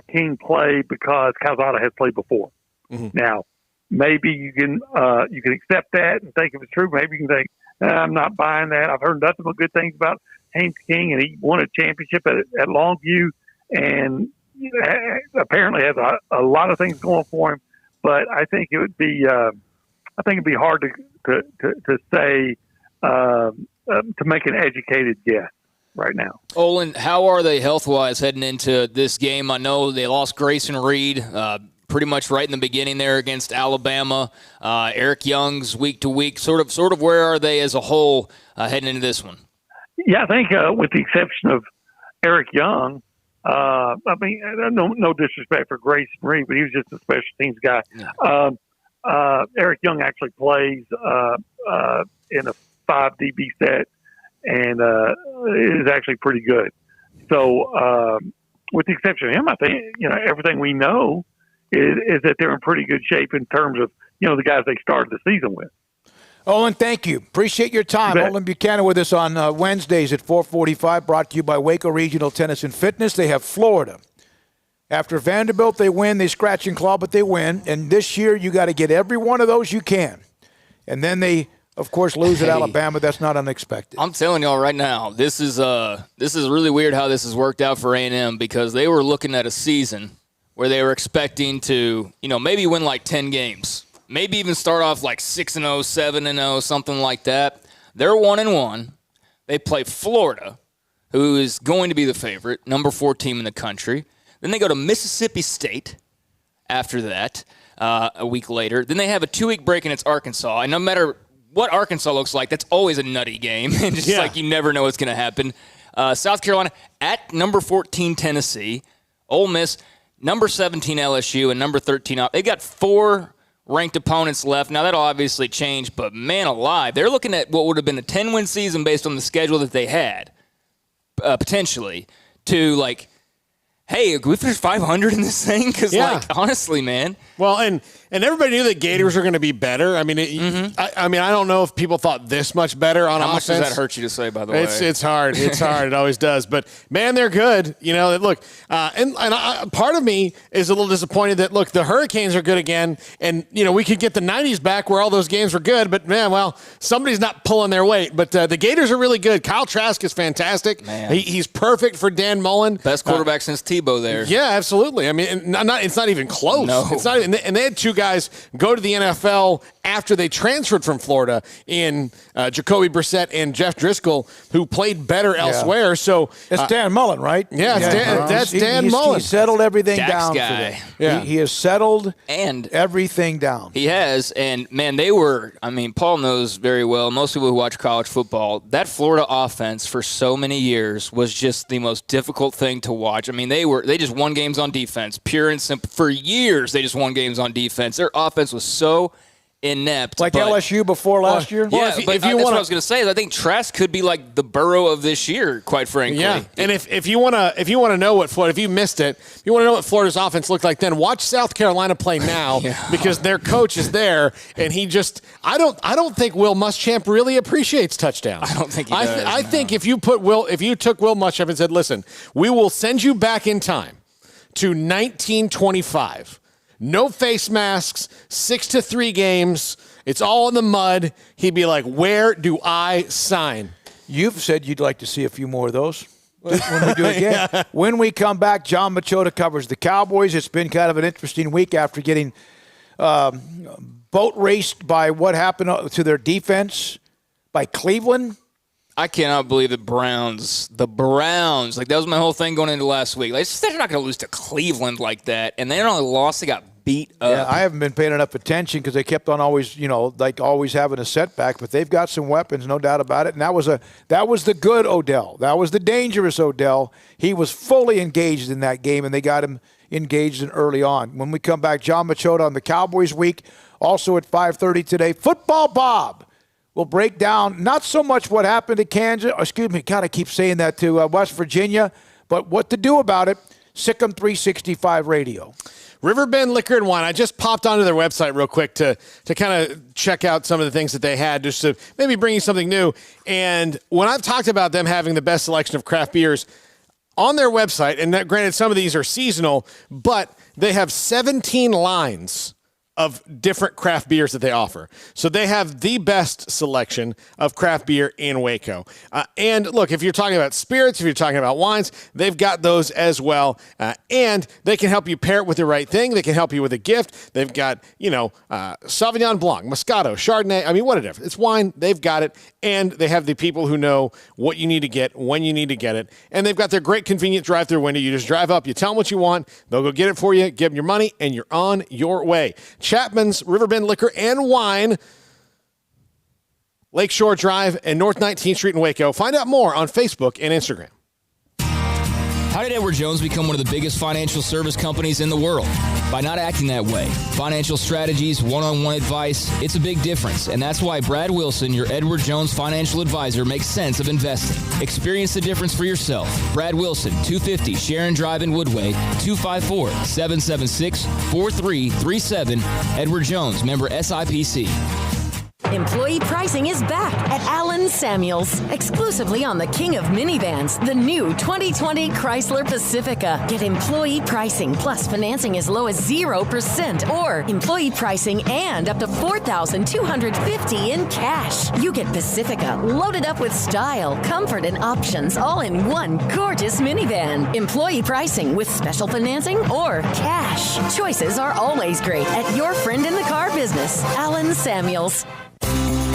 King play because Calzada has played before. Mm-hmm. Now, maybe you can accept that and think if it's true. Maybe you can think, I'm not buying that. I've heard nothing but good things about Haynes King, and he won a championship at Longview, and apparently has a lot of things going for him. But I think it would be hard to say to make an educated guess right now. Olin, how are they health-wise heading into this game? I know they lost Grayson Reed pretty much right in the beginning there against Alabama. Eric Young's week to week. Sort of where are they as a whole heading into this one? Yeah, I think with the exception of Eric Young, I mean, no disrespect for Grayson Reed, but he was just a special teams guy. Yeah. Eric Young actually plays in a 5 DB set and is actually pretty good. So with the exception of him, I think, everything we know is that they're in pretty good shape in terms of, the guys they started the season with. Olin, thank you. Appreciate your time. Olin Buchanan with us on Wednesdays at 4:45, brought to you by Waco Regional Tennis and Fitness. They have Florida. After Vanderbilt, they win. They scratch and claw, but they win. And this year, you got to get every one of those you can. And then they, of course, lose at Alabama. That's not unexpected. I'm telling y'all right now, this is really weird how this has worked out for A&M, because they were looking at a season where they were expecting to, maybe win like 10 games. Maybe even start off like 6-0, 7-0, something like that. They're 1-1. They play Florida, who is going to be the favorite, number 4 team in the country. Then they go to Mississippi State after that, a week later. Then they have a 2-week break, and it's Arkansas. And no matter what Arkansas looks like, that's always a nutty game. And just like you never know what's going to happen. South Carolina at number 14 Tennessee. Ole Miss, number 17 LSU, and number 13. They got 4 ranked opponents left. Now, that'll obviously change, but man alive, they're looking at what would have been a 10-win season based on the schedule that they had, potentially, to like, hey, we finished 500 in this thing? Because, honestly, man. Well, and everybody knew the Gators were going to be better. I mean, I don't know if people thought this much better on offense. How much does that hurt you to say, by the way? It's hard. It's hard. It always does. But, man, they're good. Look, part of me is a little disappointed that, look, the Hurricanes are good again. And, we could get the 90s back where all those games were good. But, man, well, somebody's not pulling their weight. But the Gators are really good. Kyle Trask is fantastic. Man. He's perfect for Dan Mullen. Best quarterback since Tebow there. Yeah, absolutely. I mean, it's not even close. No. It's not. And they had 2 guys go to the NFL after they transferred from Florida in Jacoby Brissett and Jeff Driscoll, who played better elsewhere. So it's Dan Mullen, right? Yeah, that's Dan Mullen. He settled everything Dax down guy. for them. Yeah. He has settled everything down. He has, and man, they were. I mean, Paul knows very well. Most people who watch college football, that Florida offense for so many years was just the most difficult thing to watch. I mean, they just won games on defense, pure and simple. For years, they just won games on defense. Their offense was so inept. Like but, LSU before last year? Yeah, but that's what I was going to say. Is I think Trask could be like the Burrow of this year, quite frankly. Yeah, and if you want to know what Florida, if you missed it, if you want to know what Florida's offense looked like then, watch South Carolina play now because their coach is there, and he just I don't think Will Muschamp really appreciates touchdowns. I don't think he does. I think if you took Will Muschamp and said, listen, we will send you back in time to 1925. No face masks, 6-3 games. It's all in the mud. He'd be like, where do I sign? You've said you'd like to see a few more of those when we do it again. Yeah. When we come back, John Machota covers the Cowboys. It's been kind of an interesting week after getting boat raced by what happened to their defense by Cleveland. I cannot believe the Browns, like that was my whole thing going into last week. Like, they're not going to lose to Cleveland like that. And they not only lost, they got beat up. Yeah, I haven't been paying enough attention because they kept on always, always having a setback. But they've got some weapons, no doubt about it. And that was the good Odell. That was the dangerous Odell. He was fully engaged in that game, and they got him engaged in early on. When we come back, John Machota on the Cowboys week. Also at 5:30 today, Football Bob. We'll break down not so much what happened to Kansas, God, I keep saying that to West Virginia, but what to do about it. Sikkim 365 Radio. Riverbend Liquor and Wine. I just popped onto their website real quick to kind of check out some of the things that they had, just to maybe bring you something new. And when I've talked about them having the best selection of craft beers on their website, and that, granted, some of these are seasonal, but they have 17 lines of different craft beers that they offer. So they have the best selection of craft beer in Waco. And look, if you're talking about spirits, if you're talking about wines, they've got those as well. And they can help you pair it with the right thing. They can help you with a gift. They've got, Sauvignon Blanc, Moscato, Chardonnay. Whatever. It's wine. They've got it. And they have the people who know what you need to get, when you need to get it. And they've got their great convenient drive-through window. You just drive up, you tell them what you want, they'll go get it for you, give them your money, and you're on your way. Chapman's Riverbend Liquor and Wine, Lakeshore Drive and North 19th Street in Waco. Find out more on Facebook and Instagram. How did Edward Jones become one of the biggest financial service companies in the world? By not acting that way. Financial strategies, one-on-one advice, it's a big difference. And that's why Brad Wilson, your Edward Jones financial advisor, makes sense of investing. Experience the difference for yourself. Brad Wilson, 250 Sharon Drive in Woodway, 254-776-4337. Edward Jones, member SIPC. Employee pricing is back at Allen Samuels, exclusively on the king of minivans, the new 2020 Chrysler Pacifica. Get employee pricing plus financing as low as 0% or employee pricing and up to $4,250 in cash. You get Pacifica loaded up with style, comfort, and options all in one gorgeous minivan. Employee pricing with special financing or cash. Choices are always great at your friend in the car business, Allen Samuels.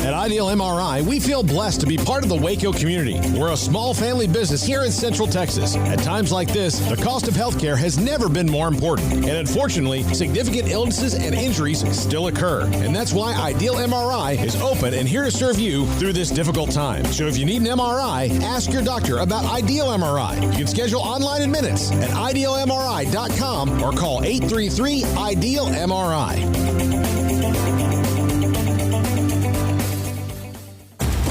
At Ideal MRI, we feel blessed to be part of the Waco community. We're a small family business here in Central Texas. At times like this, the cost of healthcare has never been more important. And unfortunately, significant illnesses and injuries still occur. And that's why Ideal MRI is open and here to serve you through this difficult time. So if you need an MRI, ask your doctor about Ideal MRI. You can schedule online in minutes at idealmri.com or call 833-IDEAL-MRI.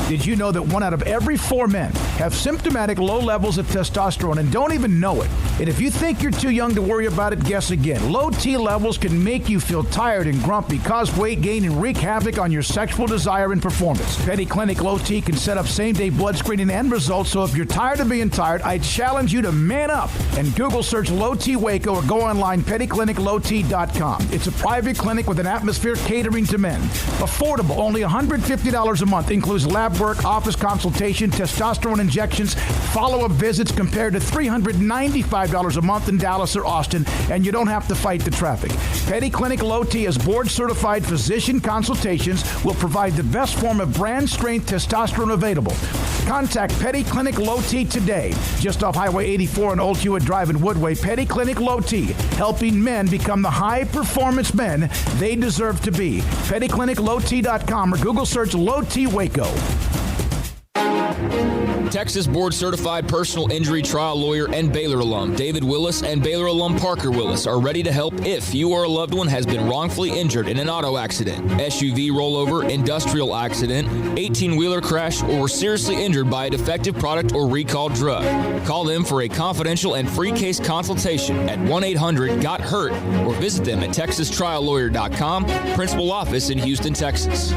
Did you know that 1 out of every 4 men have symptomatic low levels of testosterone and don't even know it? And if you think you're too young to worry about it, guess again. Low T levels can make you feel tired and grumpy, cause weight gain, and wreak havoc on your sexual desire and performance. Petty Clinic Low T can set up same-day blood screening and results, so if you're tired of being tired, I challenge you to man up and Google search Low T Waco or go online, pettycliniclowt.com. It's a private clinic with an atmosphere catering to men. Affordable, only $150 a month, includes lab work, office consultation, testosterone injections, follow-up visits compared to $395 a month in Dallas or Austin, and you don't have to fight the traffic. Petty Clinic Low T is board-certified physician consultations, will provide the best form of brand-strength testosterone available. Contact Petty Clinic Low T today, just off Highway 84 and Old Hewitt Drive in Woodway. Petty Clinic Low T, helping men become the high-performance men they deserve to be. PettyClinicLowT.com or Google search Low T Waco. Texas Board Certified Personal Injury Trial Lawyer and Baylor alum David Willis and Baylor alum Parker Willis are ready to help if you or a loved one has been wrongfully injured in an auto accident, SUV rollover, industrial accident, 18-wheeler crash, or were seriously injured by a defective product or recalled drug. Call them for a confidential and free case consultation at 1-800-GOT-HURT or visit them at TexasTrialLawyer.com, Principal Office in Houston, Texas.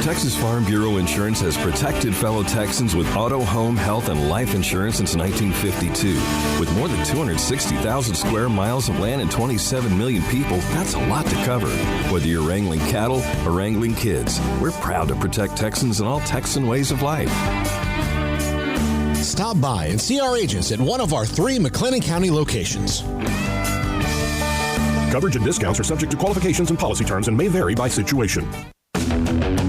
Texas Farm Bureau Insurance has protected fellow Texans with auto, home, health, and life insurance since 1952. With more than 260,000 square miles of land and 27 million people, that's a lot to cover. Whether you're wrangling cattle or wrangling kids, we're proud to protect Texans in all Texan ways of life. Stop by and see our agents at one of our 3 McLennan County locations. Coverage and discounts are subject to qualifications and policy terms and may vary by situation.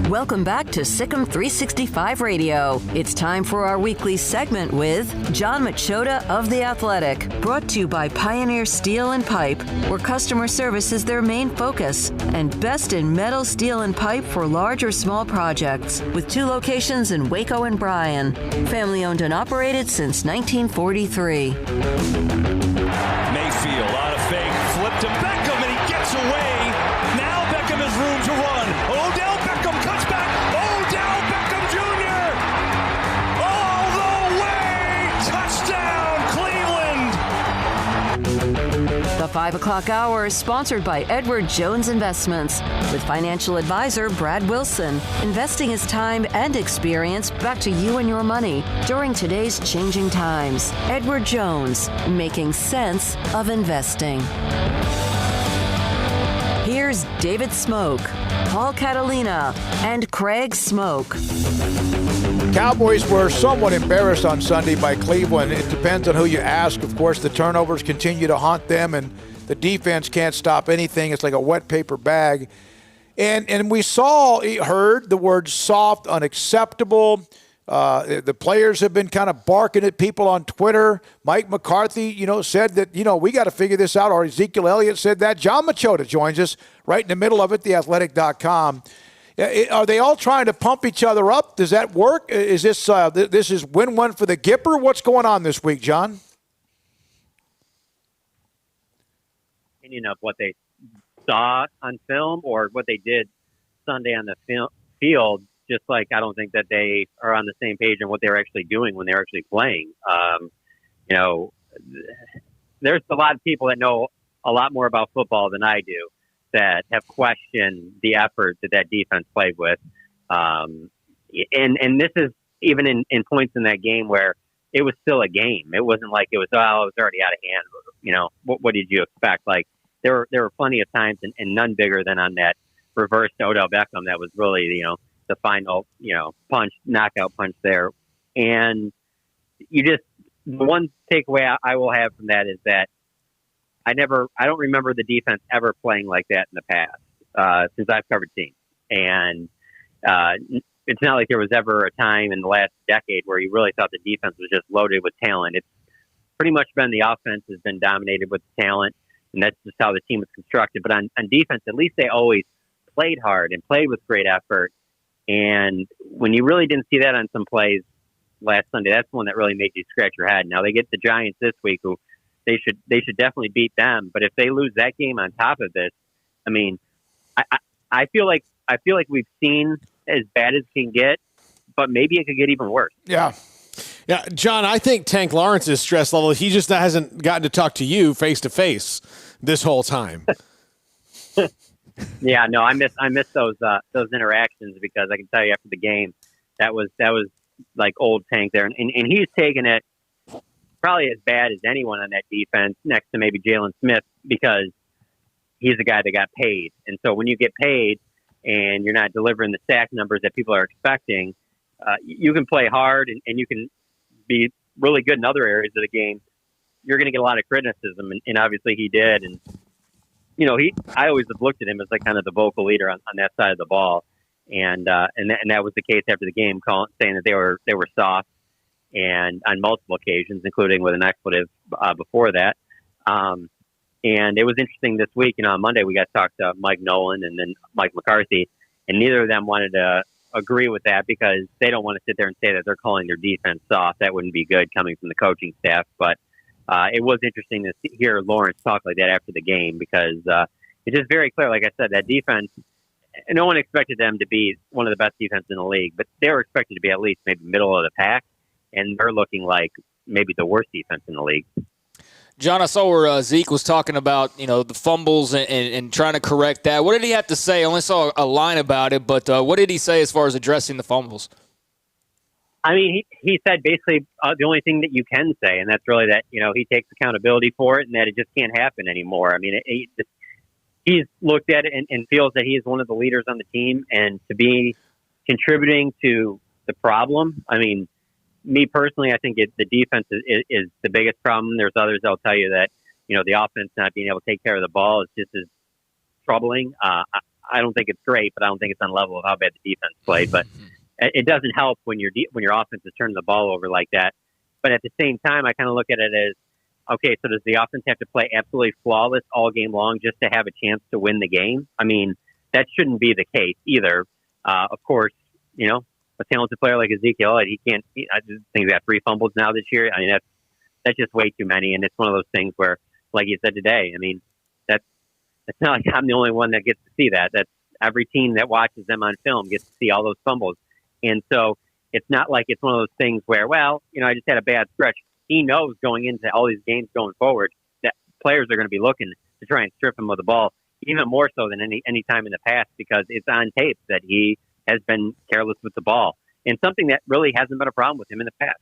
Welcome back to Sikkim 365 Radio. It's time for our weekly segment with John Machota of The Athletic, brought to you by Pioneer Steel and Pipe, where customer service is their main focus, and best in metal, steel, and pipe for large or small projects, with 2 locations in Waco and Bryan. Family owned and operated since 1943. Mayfield on a fake, flip to Beckham, and he gets away. Now Beckham has room to run. Odell Beckham cuts back. Odell Beckham Jr. all the way. Touchdown, Cleveland. The 5 o'clock hour is sponsored by Edward Jones Investments, with financial advisor Brad Wilson. Investing his time and experience back to you and your money during today's changing times. Edward Jones, making sense of investing. Here's David Smoke, Paul Catalina, and Craig Smoke. Cowboys were somewhat embarrassed on Sunday by Cleveland. It depends on who you ask. Of course, the turnovers continue to haunt them, and the defense can't stop anything. It's like a wet paper bag. And we heard the words soft, unacceptable. The players have been kind of barking at people on Twitter. Mike McCarthy, said that, we got to figure this out. Or Ezekiel Elliott said that. John Machota joins us right in the middle of it, theathletic.com. Are they all trying to pump each other up? Does that work? Is this this is win-win for the Gipper? What's going on this week, John? Opinion of what they saw on film or what they did Sunday on the field. Just like I don't think that they are on the same page on what they're actually doing when they're actually playing. There's a lot of people that know a lot more about football than I do that have questioned the effort that defense played with. And this is even in points in that game where it was still a game. It wasn't like it was already out of hand. What did you expect? Like there were plenty of times and none bigger than on that reverse Odell Beckham. That was really, the final, knockout punch there. And the one takeaway I will have from that is that I don't remember the defense ever playing like that in the past, since I've covered teams. And, it's not like there was ever a time in the last decade where you really thought the defense was just loaded with talent. It's pretty much been the offense has been dominated with talent, and that's just how the team was constructed. But on defense, at least they always played hard and played with great effort. And when you really didn't see that on some plays last Sunday, that's the one that really made you scratch your head. Now they get the Giants this week, who they should definitely beat them. But if they lose that game on top of this, I mean, I feel like we've seen as bad as it can get, but maybe it could get even worse. Yeah. Yeah, John, I think Tank Lawrence's stress level, he just hasn't gotten to talk to you face to face this whole time. Yeah, no, I miss those interactions, because I can tell you after the game, that was like old Tank there, and he's taken it probably as bad as anyone on that defense, next to maybe Jalen Smith, because he's the guy that got paid. And so when you get paid and you're not delivering the sack numbers that people are expecting, you can play hard and you can be really good in other areas of the game. You're going to get a lot of criticism, and obviously he did. And I always have looked at him as like kind of the vocal leader on that side of the ball, and that was the case after the game, saying that they were soft, and on multiple occasions, including with an expletive before that. And it was interesting this week. On Monday we got to talk to Mike Nolan and then Mike McCarthy, and neither of them wanted to agree with that because they don't want to sit there and say that they're calling their defense soft. That wouldn't be good coming from the coaching staff. But it was interesting to hear Lawrence talk like that after the game because it's just very clear, like I said, that defense, no one expected them to be one of the best defenses in the league, but they were expected to be at least maybe middle of the pack, and they're looking like maybe the worst defense in the league. John, I saw where Zeke was talking about, the fumbles and trying to correct that. What did he have to say? I only saw a line about it, but what did he say as far as addressing the fumbles? I mean, he said basically the only thing that you can say, and that's really that, he takes accountability for it and that it just can't happen anymore. I mean, he's looked at it and feels that he is one of the leaders on the team and to be contributing to the problem. I mean, me personally, I think the defense is the biggest problem. There's others that'll tell you that, the offense not being able to take care of the ball is just as troubling. I don't think it's great, but I don't think it's on level of how bad the defense played. But it doesn't help when your offense is turning the ball over like that. But at the same time, I kind of look at it as, okay, so does the offense have to play absolutely flawless all game long just to have a chance to win the game? I mean, that shouldn't be the case either. Of course, a talented player like Ezekiel, I think he's got 3 fumbles now this year. I mean, that's just way too many. And it's one of those things where, like you said today, I mean, it's not like I'm the only one that gets to see that. That's every team that watches them on film gets to see all those fumbles. And so it's not like it's one of those things where, well, I just had a bad stretch. He knows going into all these games going forward that players are going to be looking to try and strip him of the ball, even more so than any time in the past because it's on tape that he has been careless with the ball, and something that really hasn't been a problem with him in the past.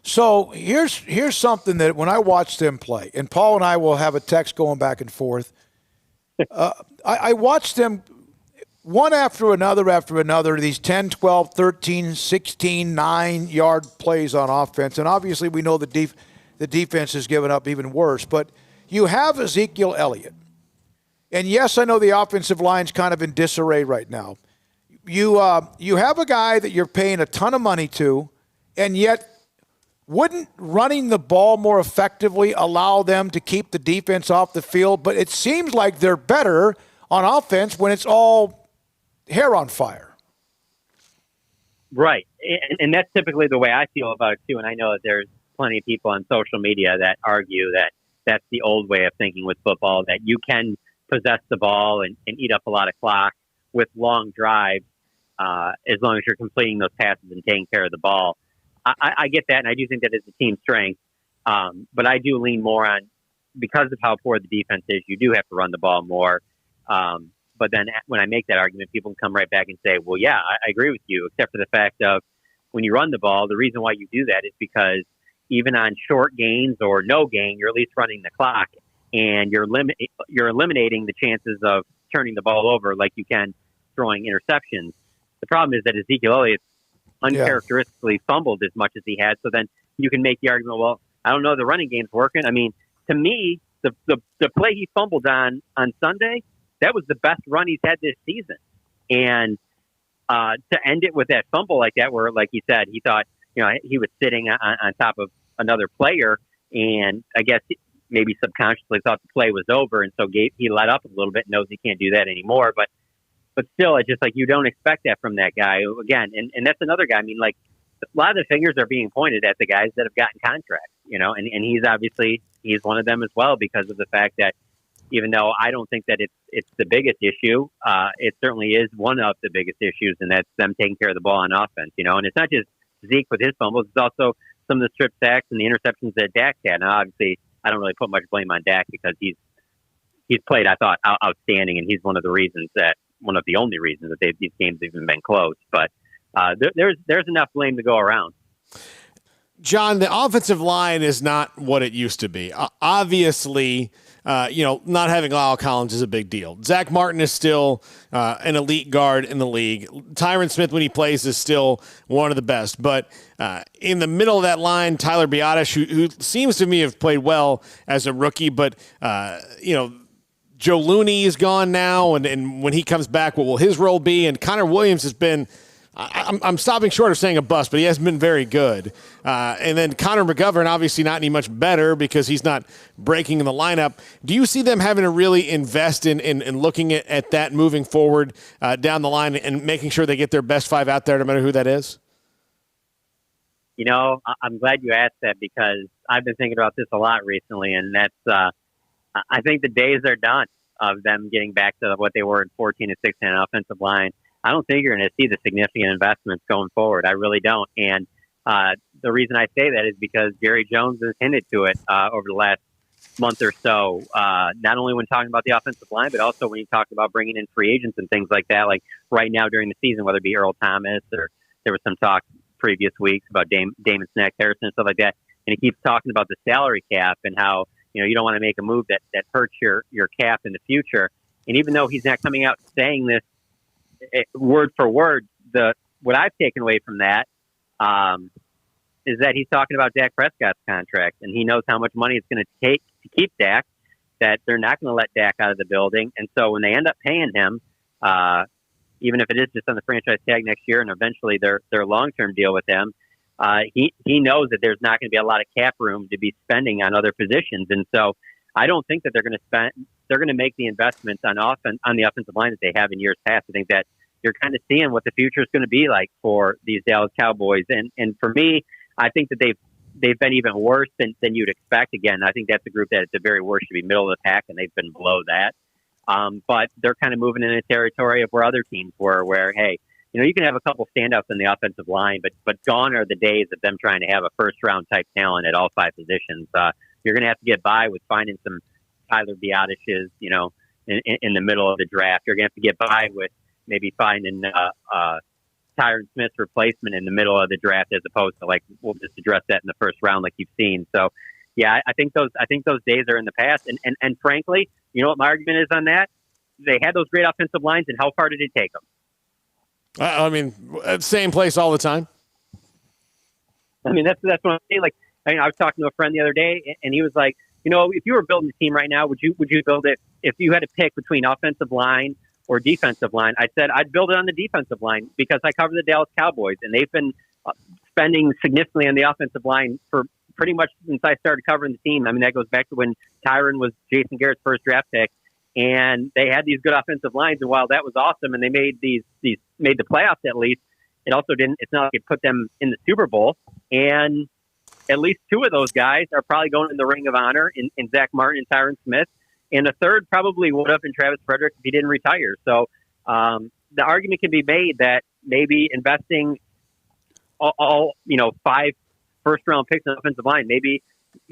So here's something that when I watch them play, and Paul and I will have a text going back and forth, I watch them one after another, these 10, 12, 13, 16, 9-yard plays on offense. And obviously we know the defense has given up even worse. But you have Ezekiel Elliott. And yes, I know the offensive line's kind of in disarray right now. You have a guy that you're paying a ton of money to, and yet wouldn't running the ball more effectively allow them to keep the defense off the field? But it seems like they're better on offense when it's all hair on fire. Right. And that's typically the way I feel about it, too. And I know that there's plenty of people on social media that argue that that's the old way of thinking with football, that you can possess the ball and eat up a lot of clock with long drives as long as you're completing those passes and taking care of the ball. I get that, and I do think that is a team strength. But I do lean more on, because of how poor the defense is, you do have to run the ball more. But then when I make that argument, people can come right back and say, well, yeah, I agree with you, except for the fact of when you run the ball, the reason why you do that is because even on short gains or no gain, you're at least running the clock, and you're eliminating the chances of turning the ball over like you can throwing interceptions. The problem is that Ezekiel Elliott uncharacteristically fumbled as much as he had. So then you can make the argument, well, I don't know, the running game's working. I mean, to me, the play he fumbled on Sunday, that was the best run he's had this season. And to end it with that fumble like that, where, like he said, he thought, he was sitting on top of another player, and I guess maybe subconsciously thought the play was over, and so he let up a little bit, knows he can't do that anymore. But still, it's just like you don't expect that from that guy again. And that's another guy. I mean, like, a lot of the fingers are being pointed at the guys that have gotten contracts, and he's one of them as well, because of the fact that even though I don't think that it's the biggest issue, it certainly is one of the biggest issues, and that's them taking care of the ball on offense, and it's not just Zeke with his fumbles, it's also some of the strip sacks and the interceptions that Dak had. Now, obviously, I don't really put much blame on Dak because he's played, I thought, outstanding, and he's one of the only reasons that these games have even been close. But there's enough blame to go around. John, the offensive line is not what it used to be. Obviously, not having Lyle Collins is a big deal. Zach Martin is still an elite guard in the league. Tyron Smith, when he plays, is still one of the best. But in the middle of that line, Tyler Biadasz, who seems to me have played well as a rookie, but Joe Looney is gone now, and when he comes back, what will his role be? And Connor Williams has been I'm stopping short of saying a bust, but he hasn't been very good. And then Connor McGovern, obviously not any much better because he's not breaking in the lineup. Do you see them having to really invest in looking at that moving forward down the line and making sure they get their best 5 out there no matter who that is? You know, I'm glad you asked that because I've been thinking about this a lot recently, and that's I think the days are done of them getting back to what they were in 14 and 16 on offensive line. I don't think you're going to see the significant investments going forward. I really don't. And the reason I say that is because Jerry Jones has hinted to it over the last month or so, not only when talking about the offensive line, but also when he talked about bringing in free agents and things like that, like right now during the season, whether it be Earl Thomas or there was some talk previous weeks about Damon Snack Harrison and stuff like that. And he keeps talking about the salary cap and how, you don't want to make a move that hurts your cap in the future. And even though he's not coming out saying this word for word, what I've taken away from that is that he's talking about Dak Prescott's contract, and he knows how much money it's going to take to keep Dak, that they're not going to let Dak out of the building. And so when they end up paying him, even if it is just on the franchise tag next year and eventually their long-term deal with him, he knows that there's not going to be a lot of cap room to be spending on other positions. And so I don't think that they're going to make the investments on the offensive line that they have in years past. I think that you're kind of seeing what the future is going to be like for these Dallas Cowboys. And for me, I think that they've been even worse than you'd expect. Again, I think that's a group that at the very worst should be middle of the pack, and they've been below that. But they're kind of moving in a territory of where other teams were, where, hey, you can have a couple standouts in the offensive line, but gone are the days of them trying to have a first-round type talent at all 5 positions. You're going to have to get by with finding some Tyler Biadishes, in the middle of the draft. You're going to have to get by with maybe finding Tyron Smith's replacement in the middle of the draft, as opposed to we'll just address that in the first round, like you've seen. So, yeah, I think those days are in the past. And frankly, you know what my argument is on that? They had those great offensive lines, and how far did it take them? Same place all the time. That's what I'm saying. I was talking to a friend the other day, and he was like, if you were building a team right now, would you build it if you had to pick between offensive line or defensive line? I said I'd build it on the defensive line because I cover the Dallas Cowboys, and they've been spending significantly on the offensive line for pretty much since I started covering the team. That goes back to when Tyron was Jason Garrett's first draft pick. And they had these good offensive lines, and while that was awesome, and they made made the playoffs at least, it also didn't. It's not like it put them in the Super Bowl. And at least 2 of those guys are probably going in the Ring of Honor in Zach Martin and Tyron Smith, and a third probably would have in Travis Frederick if he didn't retire. So the argument can be made that maybe investing all 5 first-round picks in the offensive line, maybe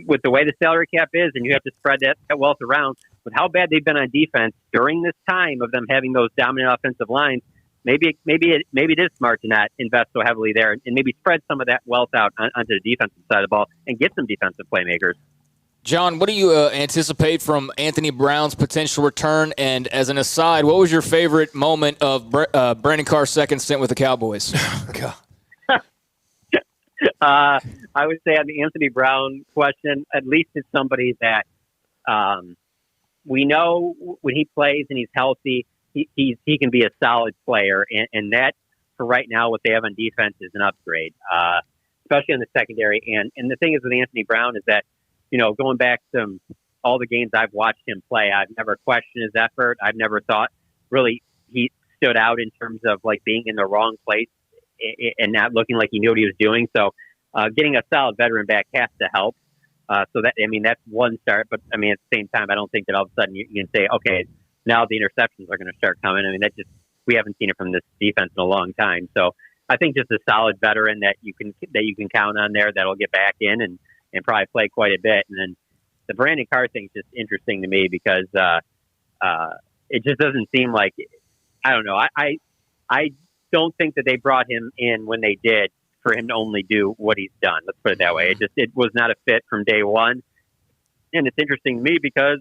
with the way the salary cap is, and you have to spread that wealth around, with how bad they've been on defense during this time of them having those dominant offensive lines, maybe it is smart to not invest so heavily there, and maybe spread some of that wealth out onto the defensive side of the ball and get some defensive playmakers. John, what do you anticipate from Anthony Brown's potential return? And as an aside, what was your favorite moment of Brandon Carr's second stint with the Cowboys? God. I would say on the Anthony Brown question, at least it's somebody that we know when he plays and he's healthy, he can be a solid player. And that, for right now, what they have on defense is an upgrade, especially in the secondary. And the thing is with Anthony Brown is that, going back to all the games I've watched him play, I've never questioned his effort. I've never thought really he stood out in terms of being in the wrong place and not looking like he knew what he was doing. So getting a solid veteran back has to help. So that's one start. But at the same time, I don't think that all of a sudden you can say, okay, now the interceptions are going to start coming. We haven't seen it from this defense in a long time. So I think just a solid veteran that you can count on there that'll get back in and probably play quite a bit. And then the Brandon Carr thing is just interesting to me because it just doesn't seem like, I don't know. I don't think that they brought him in when they did for him to only do what he's done. Let's put it that way. It was not a fit from day one. And it's interesting to me because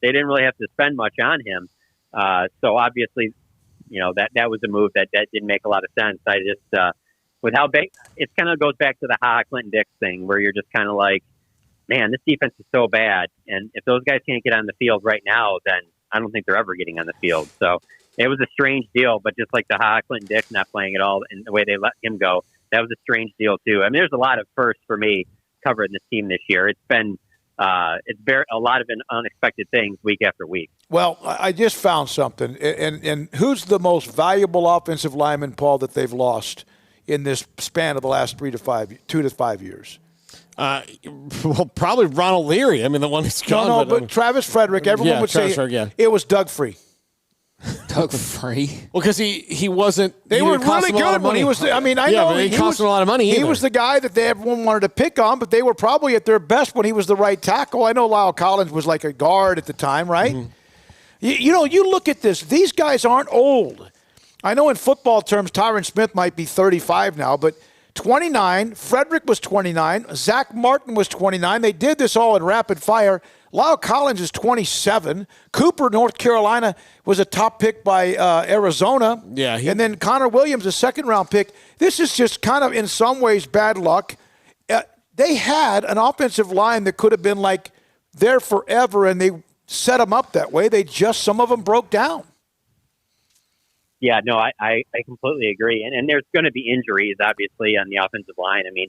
they didn't really have to spend much on him. So obviously, that was a move that didn't make a lot of sense. I just, with how big, it kind of goes back to the Clinton Dix thing where you're just kind of like, man, this defense is so bad. And if those guys can't get on the field right now, then I don't think they're ever getting on the field. So it was a strange deal. But just like the Clinton Dix not playing at all and the way they let him go, that was a strange deal too. I mean, there's a lot of firsts for me covering this team this year. It's been a lot of unexpected things week after week. Well, I just found something. And who's the most valuable offensive lineman, Paul, that they've lost in this span of the last 2 to 5 years? Well, probably Ronald Leary. I mean, the one who's gone. No, but Travis Frederick, everyone would say it was Doug Free. Doug Free? Well, because he wasn't. They were really good when he was. I mean, I know he cost them a lot of money. He was the guy that everyone wanted to pick on, but they were probably at their best when he was the right tackle. I know Lyle Collins was like a guard at the time, right? Mm-hmm. You look at this. These guys aren't old. I know in football terms, Tyron Smith might be 35 now, but 29. Frederick was 29. Zach Martin was 29. They did this all in rapid fire. Lyle Collins is 27. Cooper, North Carolina, was a top pick by Arizona. Yeah. And then Connor Williams, a second-round pick. This is just kind of, in some ways, bad luck. They had an offensive line that could have been, like, there forever, and they set them up that way. Some of them broke down. Yeah, no, I completely agree. And there's going to be injuries, obviously, on the offensive line. I mean,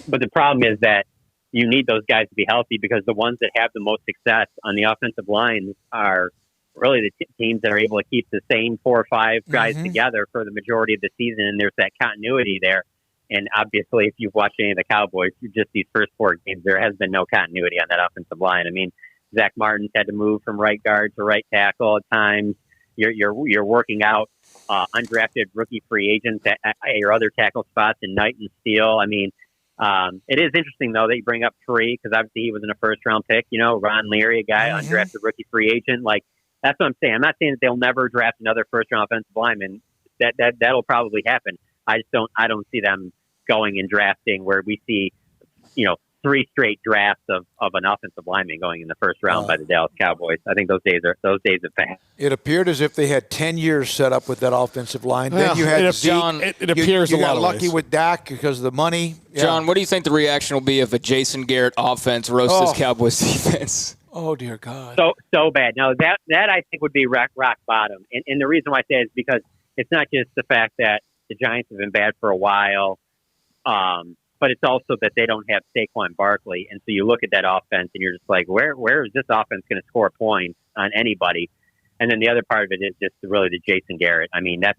but the problem is that you need those guys to be healthy because the ones that have the most success on the offensive line are really the teams that are able to keep the same 4 or 5 guys together for the majority of the season. And there's that continuity there. And obviously, if you've watched any of the Cowboys, just these first 4 games, there has been no continuity on that offensive line. I mean, Zach Martin's had to move from right guard to right tackle at times. You're working out undrafted rookie free agents at your other tackle spots in Knight and Steele. I mean, it is interesting though that you bring up Free because obviously he wasn't a first round pick. Ron Leary, a guy undrafted rookie free agent. Like that's what I'm saying. I'm not saying that they'll never draft another first round offensive lineman. That'll probably happen. I don't see them going and drafting where we see 3 straight drafts of an offensive lineman going in the first round by the Dallas Cowboys. I think those days have passed. It appeared as if they had 10 years set up with that offensive line. Then you had John. It appears you a lot got of lucky ways. with Dak because of the money. Yeah. John, what do you think the reaction will be if a Jason Garrett offense roasts this Cowboys defense? Oh dear God! So bad. No, that I think would be rock bottom. And the reason why I say it is because it's not just the fact that the Giants have been bad for a while. But it's also that they don't have Saquon Barkley. And so you look at that offense and you're just like, where is this offense going to score points on anybody? And then the other part of it is just really the Jason Garrett. I mean, that's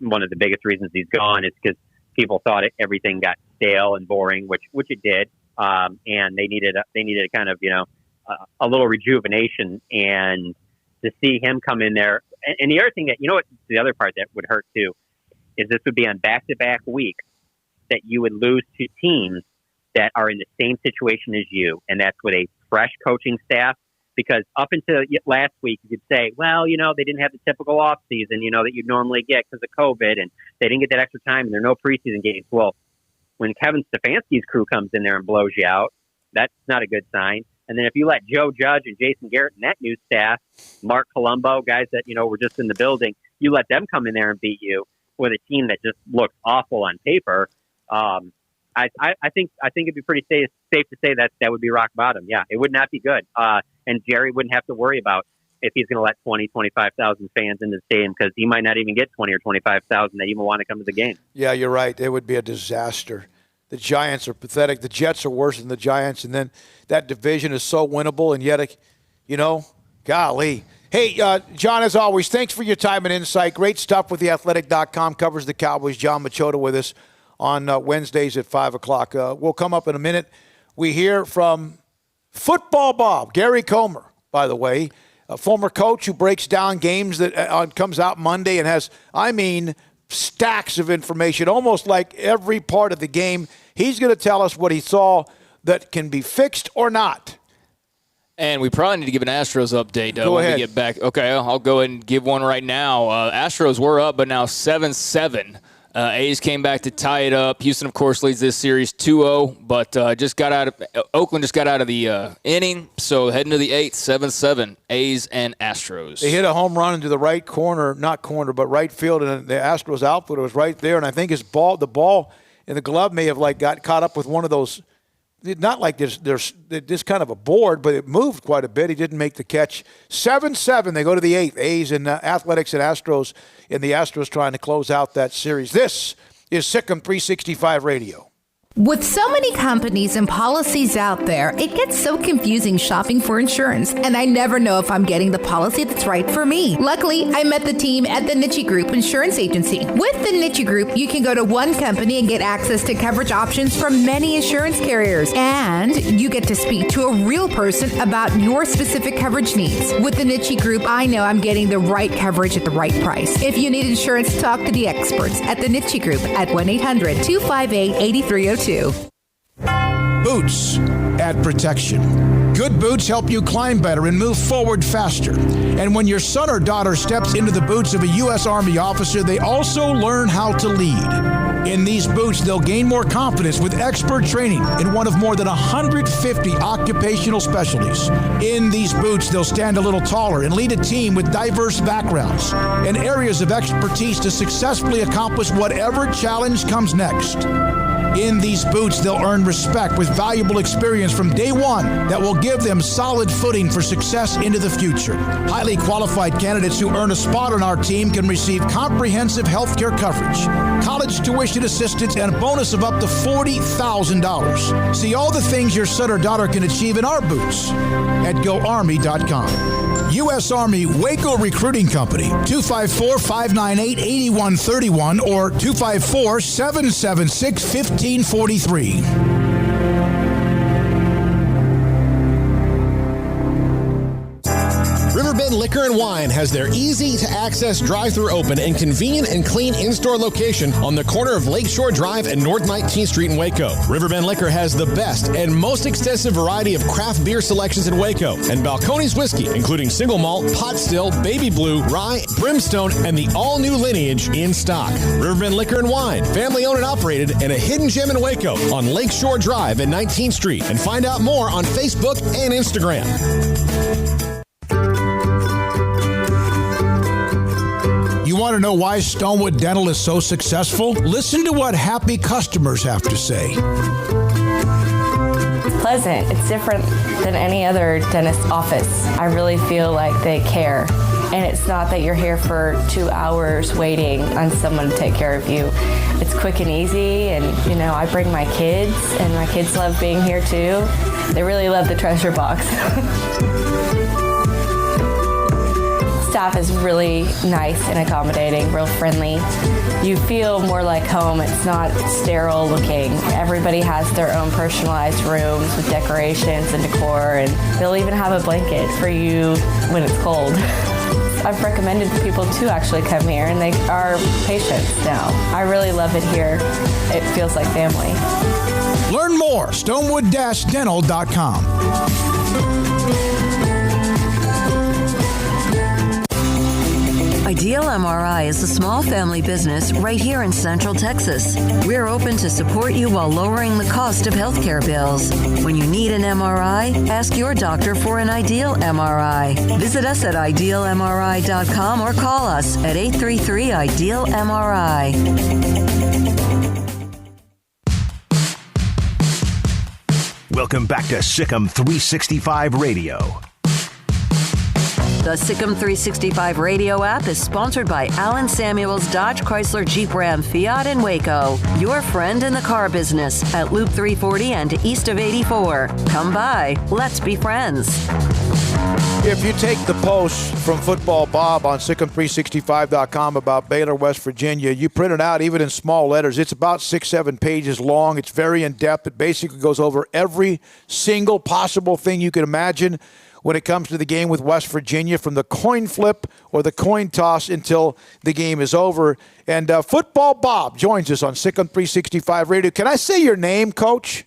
one of the biggest reasons he's gone is because people thought everything got stale and boring, which it did. And they needed a kind of, a little rejuvenation. And to see him come in there. And the other thing what the other part that would hurt too is this would be on back-to-back weeks that you would lose to teams that are in the same situation as you, and that's with a fresh coaching staff. Because up until last week, you could say, well, they didn't have the typical off season, that you'd normally get because of COVID, and they didn't get that extra time, and there are no preseason games. Well, when Kevin Stefanski's crew comes in there and blows you out, that's not a good sign. And then if you let Joe Judge and Jason Garrett and that new staff, Mark Colombo, guys that were just in the building, you let them come in there and beat you with a team that just looks awful on paper. I think it'd be pretty safe to say that would be rock bottom. Yeah, it would not be good. And Jerry wouldn't have to worry about if he's going to let 20, 25,000 fans into the stadium because he might not even get 20 or 25,000 that even want to come to the game. Yeah, you're right. It would be a disaster. The Giants are pathetic. The Jets are worse than the Giants. And then that division is so winnable. And yet, golly. Hey, John, as always, thanks for your time and insight. Great stuff with theathletic.com. Covers the Cowboys. John Machota with us on Wednesdays at 5 o'clock. We'll come up in a minute. We hear from Football Bob, Gary Comer, by the way, a former coach who breaks down games that comes out Monday and has, stacks of information, almost like every part of the game. He's going to tell us what he saw that can be fixed or not. And we probably need to give an Astros update Go ahead. We get back. Okay, I'll go ahead and give one right now. Astros were up, but now 7-7. A's came back to tie it up. Houston, of course, leads this series 2-0, but Oakland just got out of the inning, so heading to the 8th, 7-7, A's and Astros. They hit a home run into the right corner, but right field, and the Astros outfielder was right there, and I think the ball in the glove may have got caught up with one of those not like there's this kind of a board, but it moved quite a bit. He didn't make the catch. 7-7, they go to the 8th. A's and Athletics and Astros, and the Astros trying to close out that series. This is Sikkim 365 Radio. With so many companies and policies out there, it gets so confusing shopping for insurance, and I never know if I'm getting the policy that's right for me. Luckily, I met the team at the Niche Group Insurance Agency. With the Niche Group, you can go to one company and get access to coverage options from many insurance carriers, and you get to speak to a real person about your specific coverage needs. With the Niche Group, I know I'm getting the right coverage at the right price. If you need insurance, talk to the experts at the Niche Group at 1-800-258-8302. Boots add protection. Good boots help you climb better and move forward faster. And when your son or daughter steps into the boots of a U.S. Army officer, they also learn how to lead. In these boots, they'll gain more confidence with expert training in one of more than 150 occupational specialties. In these boots, they'll stand a little taller and lead a team with diverse backgrounds and areas of expertise to successfully accomplish whatever challenge comes next. In these boots, they'll earn respect with valuable experience from day one that will give them solid footing for success into the future. Highly qualified candidates who earn a spot on our team can receive comprehensive health care coverage, college tuition assistance, and a bonus of up to $40,000. See all the things your son or daughter can achieve in our boots at GoArmy.com. U.S. Army Waco Recruiting Company, 254-598-8131 or 254-776-1543. Riverbend Liquor and Wine has their easy-to-access drive-thru open and convenient and clean in-store location on the corner of Lakeshore Drive and North 19th Street in Waco. Riverbend Liquor has the best and most extensive variety of craft beer selections in Waco, and Balcones whiskey, including single malt, pot still, baby blue, rye, brimstone, and the all-new lineage in stock. Riverbend Liquor and Wine, family-owned and operated, and a hidden gem in Waco on Lakeshore Drive and 19th Street. And find out more on Facebook and Instagram. You want to know why Stonewood Dental is so successful? Listen to what happy customers have to say. It's pleasant. It's different than any other dentist office. I really feel like they care. And it's not that you're here for 2 hours waiting on someone to take care of you. It's quick and easy, and I bring my kids, and my kids love being here too. They really love the treasure box. Staff is really nice and accommodating, real friendly. You feel more like home. It's not sterile looking. Everybody has their own personalized rooms with decorations and decor, and they'll even have a blanket for you when it's cold. I've recommended people to actually come here, and they are patients now. I really love it here. It feels like family. Learn more, stonewood-dental.com. Ideal MRI is a small family business right here in Central Texas. We're open to support you while lowering the cost of healthcare bills. When you need an MRI, ask your doctor for an Ideal MRI. Visit us at idealmri.com or call us at 833-IDEAL-MRI. Welcome back to Sikkim 365 Radio. The Sikkim 365 radio app is sponsored by Allen Samuels Dodge Chrysler Jeep Ram Fiat in Waco. Your friend in the car business at Loop 340 and east of 84. Come by. Let's be friends. If you take the post from Football Bob on Sikkim365.com about Baylor, West Virginia, you print it out even in small letters. It's about 6-7 pages long. It's very in-depth. It basically goes over every single possible thing you can imagine when it comes to the game with West Virginia, from the coin flip or the coin toss until the game is over. And Football Bob joins us on Sikkim 365 Radio. Can I say your name, Coach?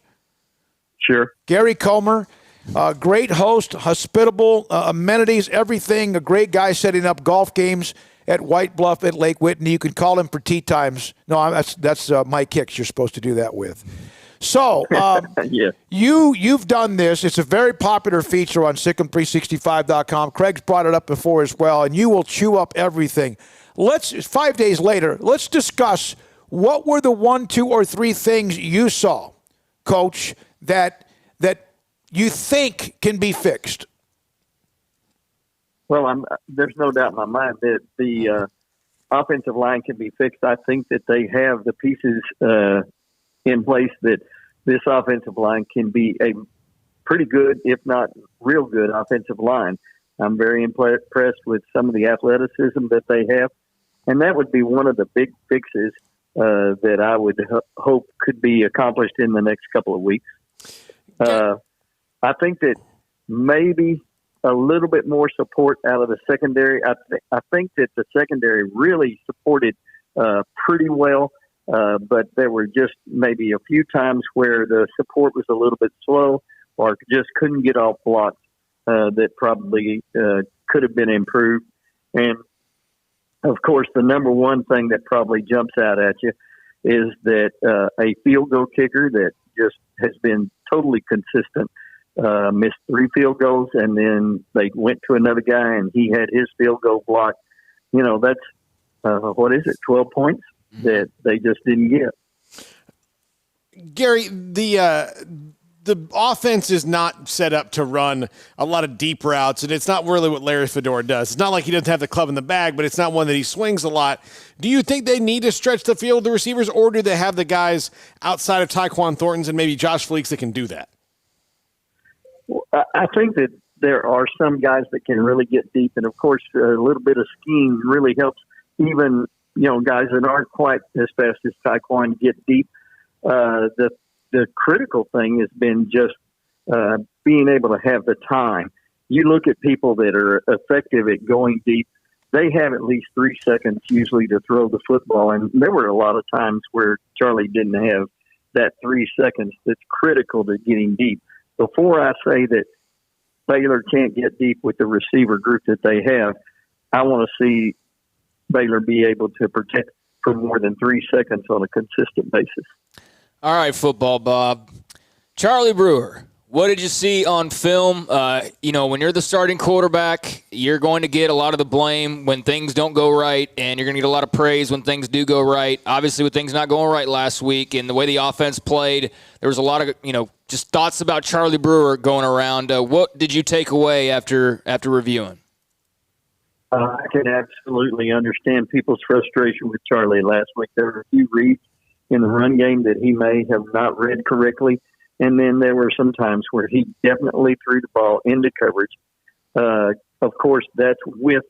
Sure. Gary Comer, great host, hospitable, amenities, everything. A great guy setting up golf games at White Bluff at Lake Whitney. You can call him for tee times. No, that's Mike Hicks you're supposed to do that with. So, yeah. You've done this. It's a very popular feature on Sikkim365.com. Craig's brought it up before as well, and you will chew up everything. 5 days later, let's discuss what were the 1, 2, or 3 things you saw, Coach, that you think can be fixed? Well, there's no doubt in my mind that the offensive line can be fixed. I think that they have the pieces in place that this offensive line can be a pretty good, if not real good, offensive line. I'm very impressed with some of the athleticism that they have, and that would be one of the big fixes that I would hope could be accomplished in the next couple of weeks. I think that maybe a little bit more support out of the secondary. I think that the secondary really supported pretty well, but there were just maybe a few times where the support was a little bit slow or just couldn't get off blocks that probably could have been improved. And, of course, the number one thing that probably jumps out at you is that a field goal kicker that just has been totally consistent missed 3 field goals, and then they went to another guy, and he had his field goal blocked. You know, that's, 12 points that they just didn't get. Gary, the offense is not set up to run a lot of deep routes, and it's not really what Larry Fedora does. It's not like he doesn't have the club in the bag, but it's not one that he swings a lot. Do you think they need to stretch the field, the receivers, or do they have the guys outside of Tyquan Thornton's and maybe Josh Fleeks that can do that? I think that there are some guys that can really get deep, and of course, a little bit of scheme really helps. Even guys that aren't quite as fast as Tyquan get deep. The critical thing has been just being able to have the time. You look at people that are effective at going deep; they have at least 3 seconds usually to throw the football, and there were a lot of times where Charlie didn't have that 3 seconds. That's critical to getting deep. Before I say that Baylor can't get deep with the receiver group that they have, I want to see Baylor be able to protect for more than 3 seconds on a consistent basis. All right, football Bob. Charlie Brewer, what did you see on film? When you're the starting quarterback, you're going to get a lot of the blame when things don't go right, and you're going to get a lot of praise when things do go right. Obviously, with things not going right last week and the way the offense played, there was a lot of, just thoughts about Charlie Brewer going around. What did you take away after reviewing? I can absolutely understand people's frustration with Charlie last week. There were a few reads in the run game that he may have not read correctly. And then there were some times where he definitely threw the ball into coverage. Of course, that's with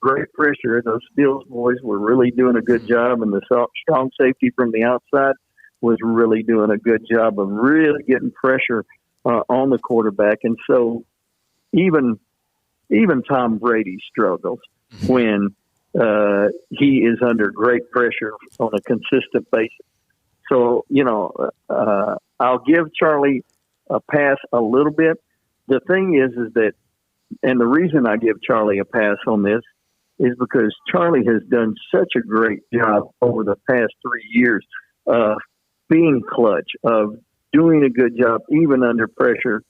great pressure. Those Steelers boys were really doing a good job, and the strong safety from the outside was really doing a good job of really getting pressure on the quarterback. And so even Tom Brady struggles when he is under great pressure on a consistent basis. So, I'll give Charlie a pass a little bit. The thing is that, and the reason I give Charlie a pass on this is because Charlie has done such a great job over the past 3 years of being clutch, of doing a good job even under pressure.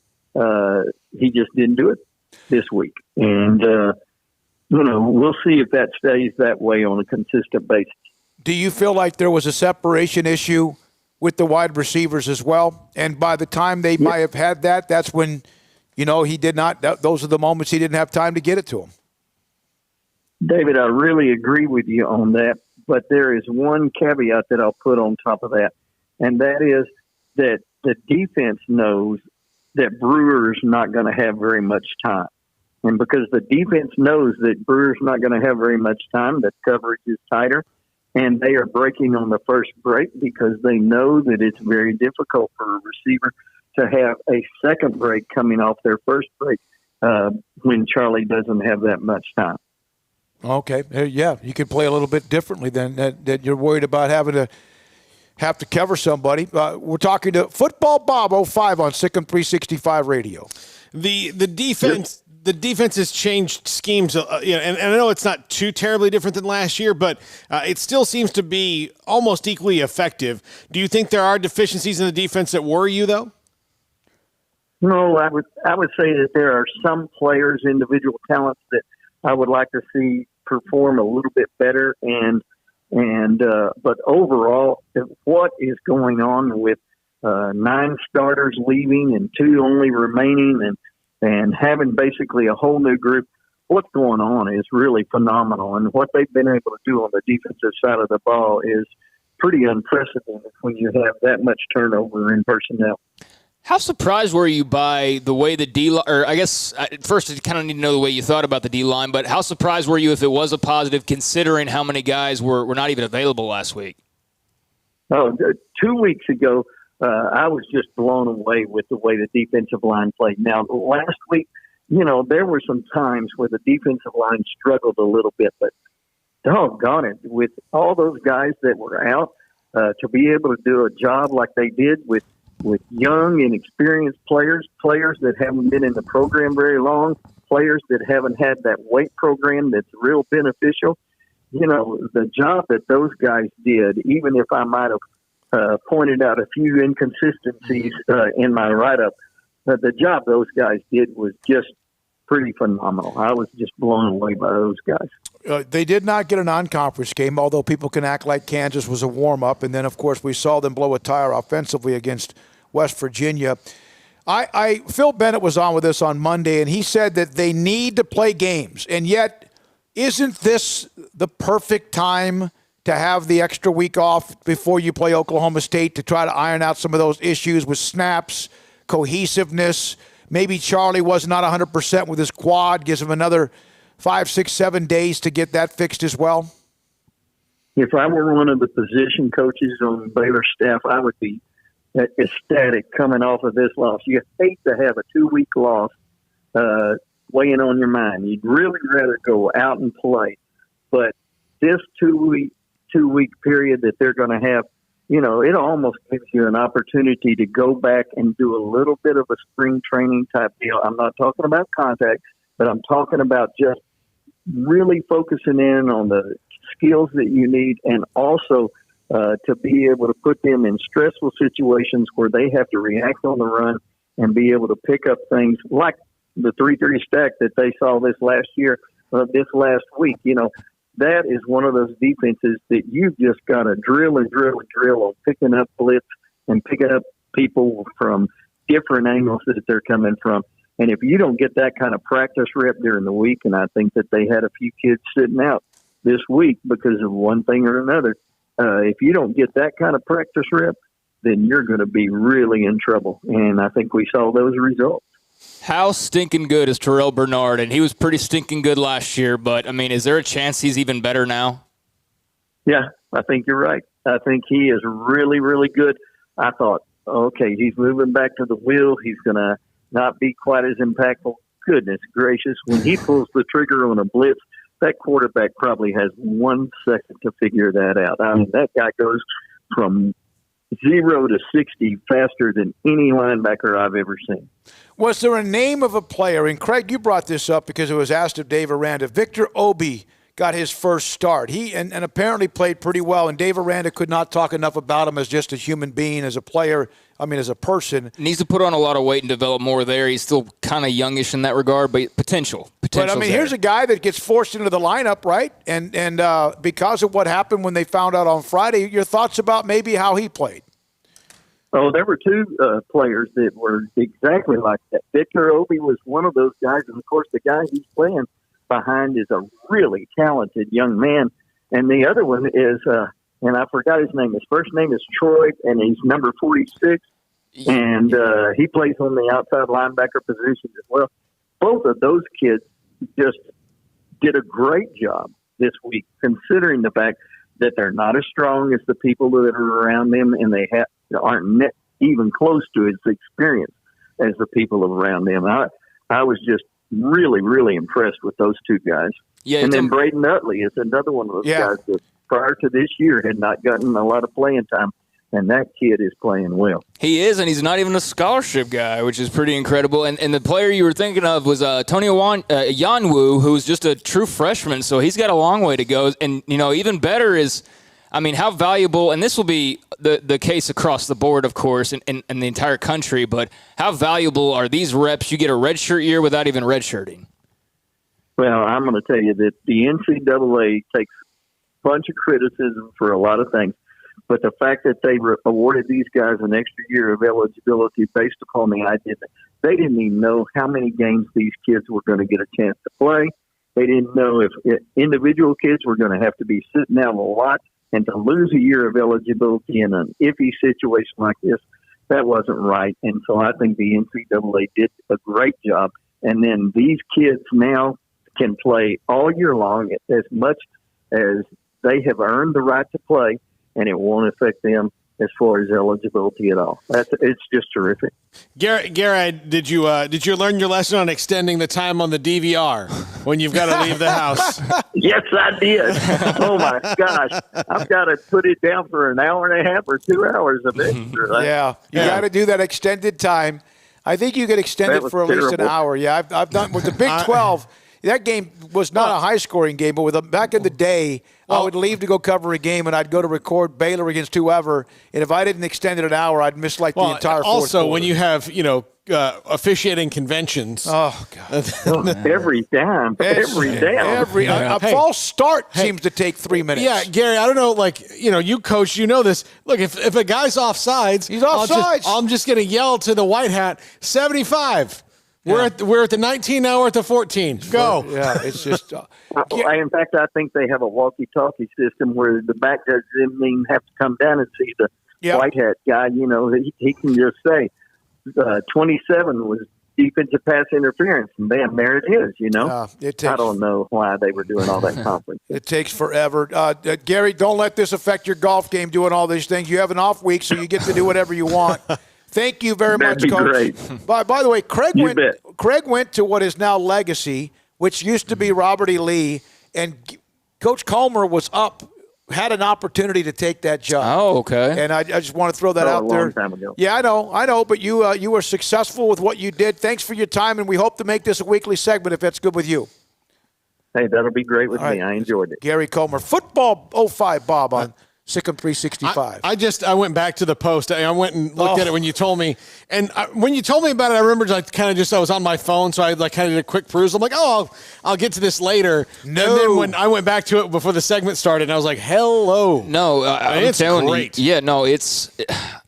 He just didn't do it this week. And, we'll see if that stays that way on a consistent basis. Do you feel like there was a separation issue with the wide receivers as well? And by the time they might have had that, that's when, he did not, those are the moments he didn't have time to get it to him. David, I really agree with you on that, but there is one caveat that I'll put on top of that, and that is that the defense knows that Brewer's not going to have very much time. And because the defense knows that Brewer's not going to have very much time, the coverage is tighter, and they are breaking on the first break because they know that it's very difficult for a receiver to have a second break coming off their first break when Charlie doesn't have that much time. Okay. Yeah, you can play a little bit differently than that. You're worried about having to cover somebody. We're talking to Football Bob 05 on Sikkim 365 Radio. The defense. The defense has changed schemes, and I know it's not too terribly different than last year, but it still seems to be almost equally effective. Do you think there are deficiencies in the defense that worry you, though? No, I would say that there are some players, individual talents that I would like to see perform a little bit better, but overall, what is going on with 9 starters leaving and 2 only remaining, and having basically a whole new group. What's going on is really phenomenal, and what they've been able to do on the defensive side of the ball is pretty unprecedented when you have that much turnover in personnel. How surprised were you by the way the D-line, or I guess first I kind of need to know the way you thought about the D-line, but how surprised were you if it was a positive considering how many guys were not even available last week? Oh, 2 weeks ago, I was just blown away with the way the defensive line played. Now, last week, there were some times where the defensive line struggled a little bit, but doggone it, with all those guys that were out, to be able to do a job like they did with young and experienced players that haven't been in the program very long, players that haven't had that weight program that's real beneficial. The job that those guys did, even if I might have pointed out a few inconsistencies in my write-up, the job those guys did was just pretty phenomenal. I was just blown away by those guys. They did not get a non-conference game, although people can act like Kansas was a warm-up. And then, of course, we saw them blow a tire offensively against West Virginia. Phil Bennett was on with us on Monday, and he said that they need to play games. And yet, isn't this the perfect time to have the extra week off before you play Oklahoma State to try to iron out some of those issues with snaps, cohesiveness? Maybe Charlie was not 100% with his quad, gives him another 5, 6, 7 days to get that fixed as well? If I were one of the position coaches on Baylor staff, I would be ecstatic coming off of this loss. You hate to have a 2-week loss weighing on your mind. You'd really rather go out and play. But this two-week period that they're going to have, it almost gives you an opportunity to go back and do a little bit of a spring training type deal. I'm not talking about contact, but I'm talking about just really focusing in on the skills that you need, and also to be able to put them in stressful situations where they have to react on the run and be able to pick up things like the 3-3 stack that they saw this last week. That is one of those defenses that you've just got to drill and drill and drill on picking up blitz and picking up people from different angles that they're coming from. And if you don't get that kind of practice rep during the week, and I think that they had a few kids sitting out this week because of one thing or another, if you don't get that kind of practice rep, then you're going to be really in trouble. And I think we saw those results. How stinking good is Terrell Bernard? And he was pretty stinking good last year, but, is there a chance he's even better now? Yeah, I think you're right. I think he is really, really good. I thought, okay, he's moving back to the wheel. He's going to not be quite as impactful. Goodness gracious, when he pulls the trigger on a blitz, that quarterback probably has 1 second to figure that out. That guy goes from 0 to 60 faster than any linebacker I've ever seen. Was there a name of a player, and Craig, you brought this up because it was asked of Dave Aranda. Victor Obi got his first start. He and apparently played pretty well, and Dave Aranda could not talk enough about him as just a human being, as a player, as a person. Needs to put on a lot of weight and develop more there. He's still kind of youngish in that regard, but potential. But, here's a guy that gets forced into the lineup, right? And because of what happened when they found out on Friday, your thoughts about maybe how he played? Oh, there were 2 players that were exactly like that. Victor Obi was one of those guys, and, of course, the guy he's playing behind is a really talented young man. And the other one is, and I forgot his name. His first name is Troy, and he's number 46, and he plays on the outside linebacker position as well. Both of those kids just did a great job this week, considering the fact that they're not as strong as the people that are around them, and they aren't even close to as experienced as the people around them. I was just really, really impressed with those 2 guys. Yeah, and then Braden Utley is another one of those guys that prior to this year had not gotten a lot of playing time, and that kid is playing well. He is, and he's not even a scholarship guy, which is pretty incredible. And the player you were thinking of was Tony Yanwu, who's just a true freshman, so he's got a long way to go. And, even better is, how valuable, and this will be the case across the board, of course, in the entire country, but how valuable are these reps? You get a redshirt year without even redshirting. Well, I'm going to tell you that the NCAA takes a bunch of criticism for a lot of things. But the fact that they awarded these guys an extra year of eligibility based upon the idea that they didn't even know how many games these kids were going to get a chance to play. They didn't know if individual kids were going to have to be sitting out a lot, and to lose a year of eligibility in an iffy situation like this, that wasn't right. And so I think the NCAA did a great job. And then these kids now can play all year long as much as they have earned the right to play, and it won't affect them as far as eligibility at all. It's just terrific. Gary, did you learn your lesson on extending the time on the DVR when you've got to leave the house? Yes, I did. Oh my gosh, I've got to put it down for an hour and a half or 2 hours of extra. Yeah, you got to do that extended time. I think you could extend it for at least an hour. Yeah, I've done with the Big 12. That game was not a high-scoring game, but back in the day, I would leave to go cover a game, and I'd go to record Baylor against whoever. And if I didn't extend it an hour, I'd miss the entire fourth Also, quarter. when you have officiating conventions, every damn. A false start seems to take 3 minutes. Yeah, Gary, I don't know. You coach, you know this. Look, if a guy's offsides, he's offsides. I'm just going to yell to the white hat, 75. Yeah. We're at the 19 now. We're at the 14. Go. Yeah, it's just. In fact, I think they have a walkie-talkie system where the back judge didn't even have to come down and see the white hat guy. He can just say 27 was defensive pass interference, and bam, there it is. I don't know why they were doing all that conference. It takes forever. Gary, don't let this affect your golf game. Doing all these things, you have an off week, so you get to do whatever you want. Thank you very much, Coach. Great. By the way, Craig went to what is now Legacy, which used to be Robert E. Lee, and Coach Comer had an opportunity to take that job. Oh, okay. And I just want to throw that out there. A long time ago. Yeah, I know, but you were successful with what you did. Thanks for your time, and we hope to make this a weekly segment if that's good with you. Hey, that'll be great with me. I enjoyed it. Gary Comer, Football 05 Bob on Sikkim 365. I went back to the post. I went and looked at it when you told me. And when you told me about it, I remember I was on my phone, so I kind of did a quick perusal. I'm like, I'll get to this later. No. And then when I went back to it before the segment started, and I was like, hello. No, it's great. Yeah, no, it's –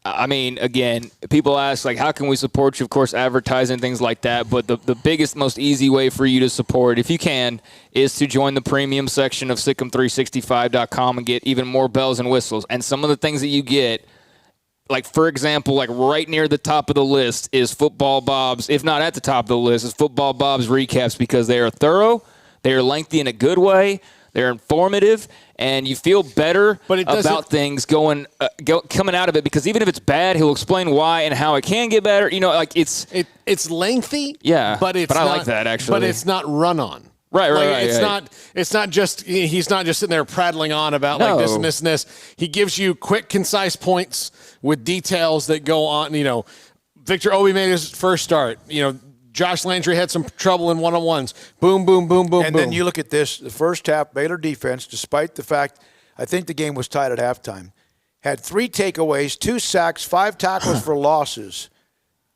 I mean, again, people ask, how can we support you? Of course, advertising, things like that. But the biggest, most easy way for you to support, if you can, is to join the premium section of Sikkim365.com and get even more bells and whistles. And some of the things that you get, for example, right near the top of the list is Football Bob's, if not at the top of the list, is Football Bob's recaps, because they are thorough, they are lengthy in a good way, they're informative, and you feel better about things coming out of it, because even if it's bad, he'll explain why and how it can get better. It's lengthy. Yeah, but I like that actually. But it's not run on. Right. It's not just he's not just sitting there prattling on about this and this and this. He gives you quick, concise points with details that go on. Victor Obi made his first start. Josh Landry had some trouble in one-on-ones. Boom, boom, boom, boom, and boom. Then you look at this. The first half, Baylor defense, despite the fact I think the game was tied at halftime, had 3 takeaways, 2 sacks, 5 tackles for losses.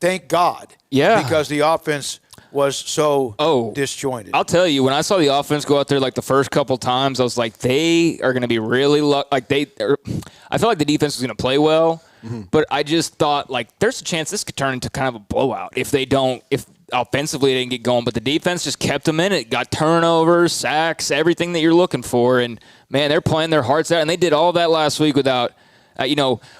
Thank God. Yeah. Because the offense was so disjointed. I'll tell you, when I saw the offense go out there the first couple times, I was like, they are going to be really I feel like the defense was going to play well, but I just thought there's a chance this could turn into kind of a blowout if offensively they didn't get going, but the defense just kept them in it, got turnovers, sacks, everything that you're looking for, and man, they're playing their hearts out, and they did all that last week without,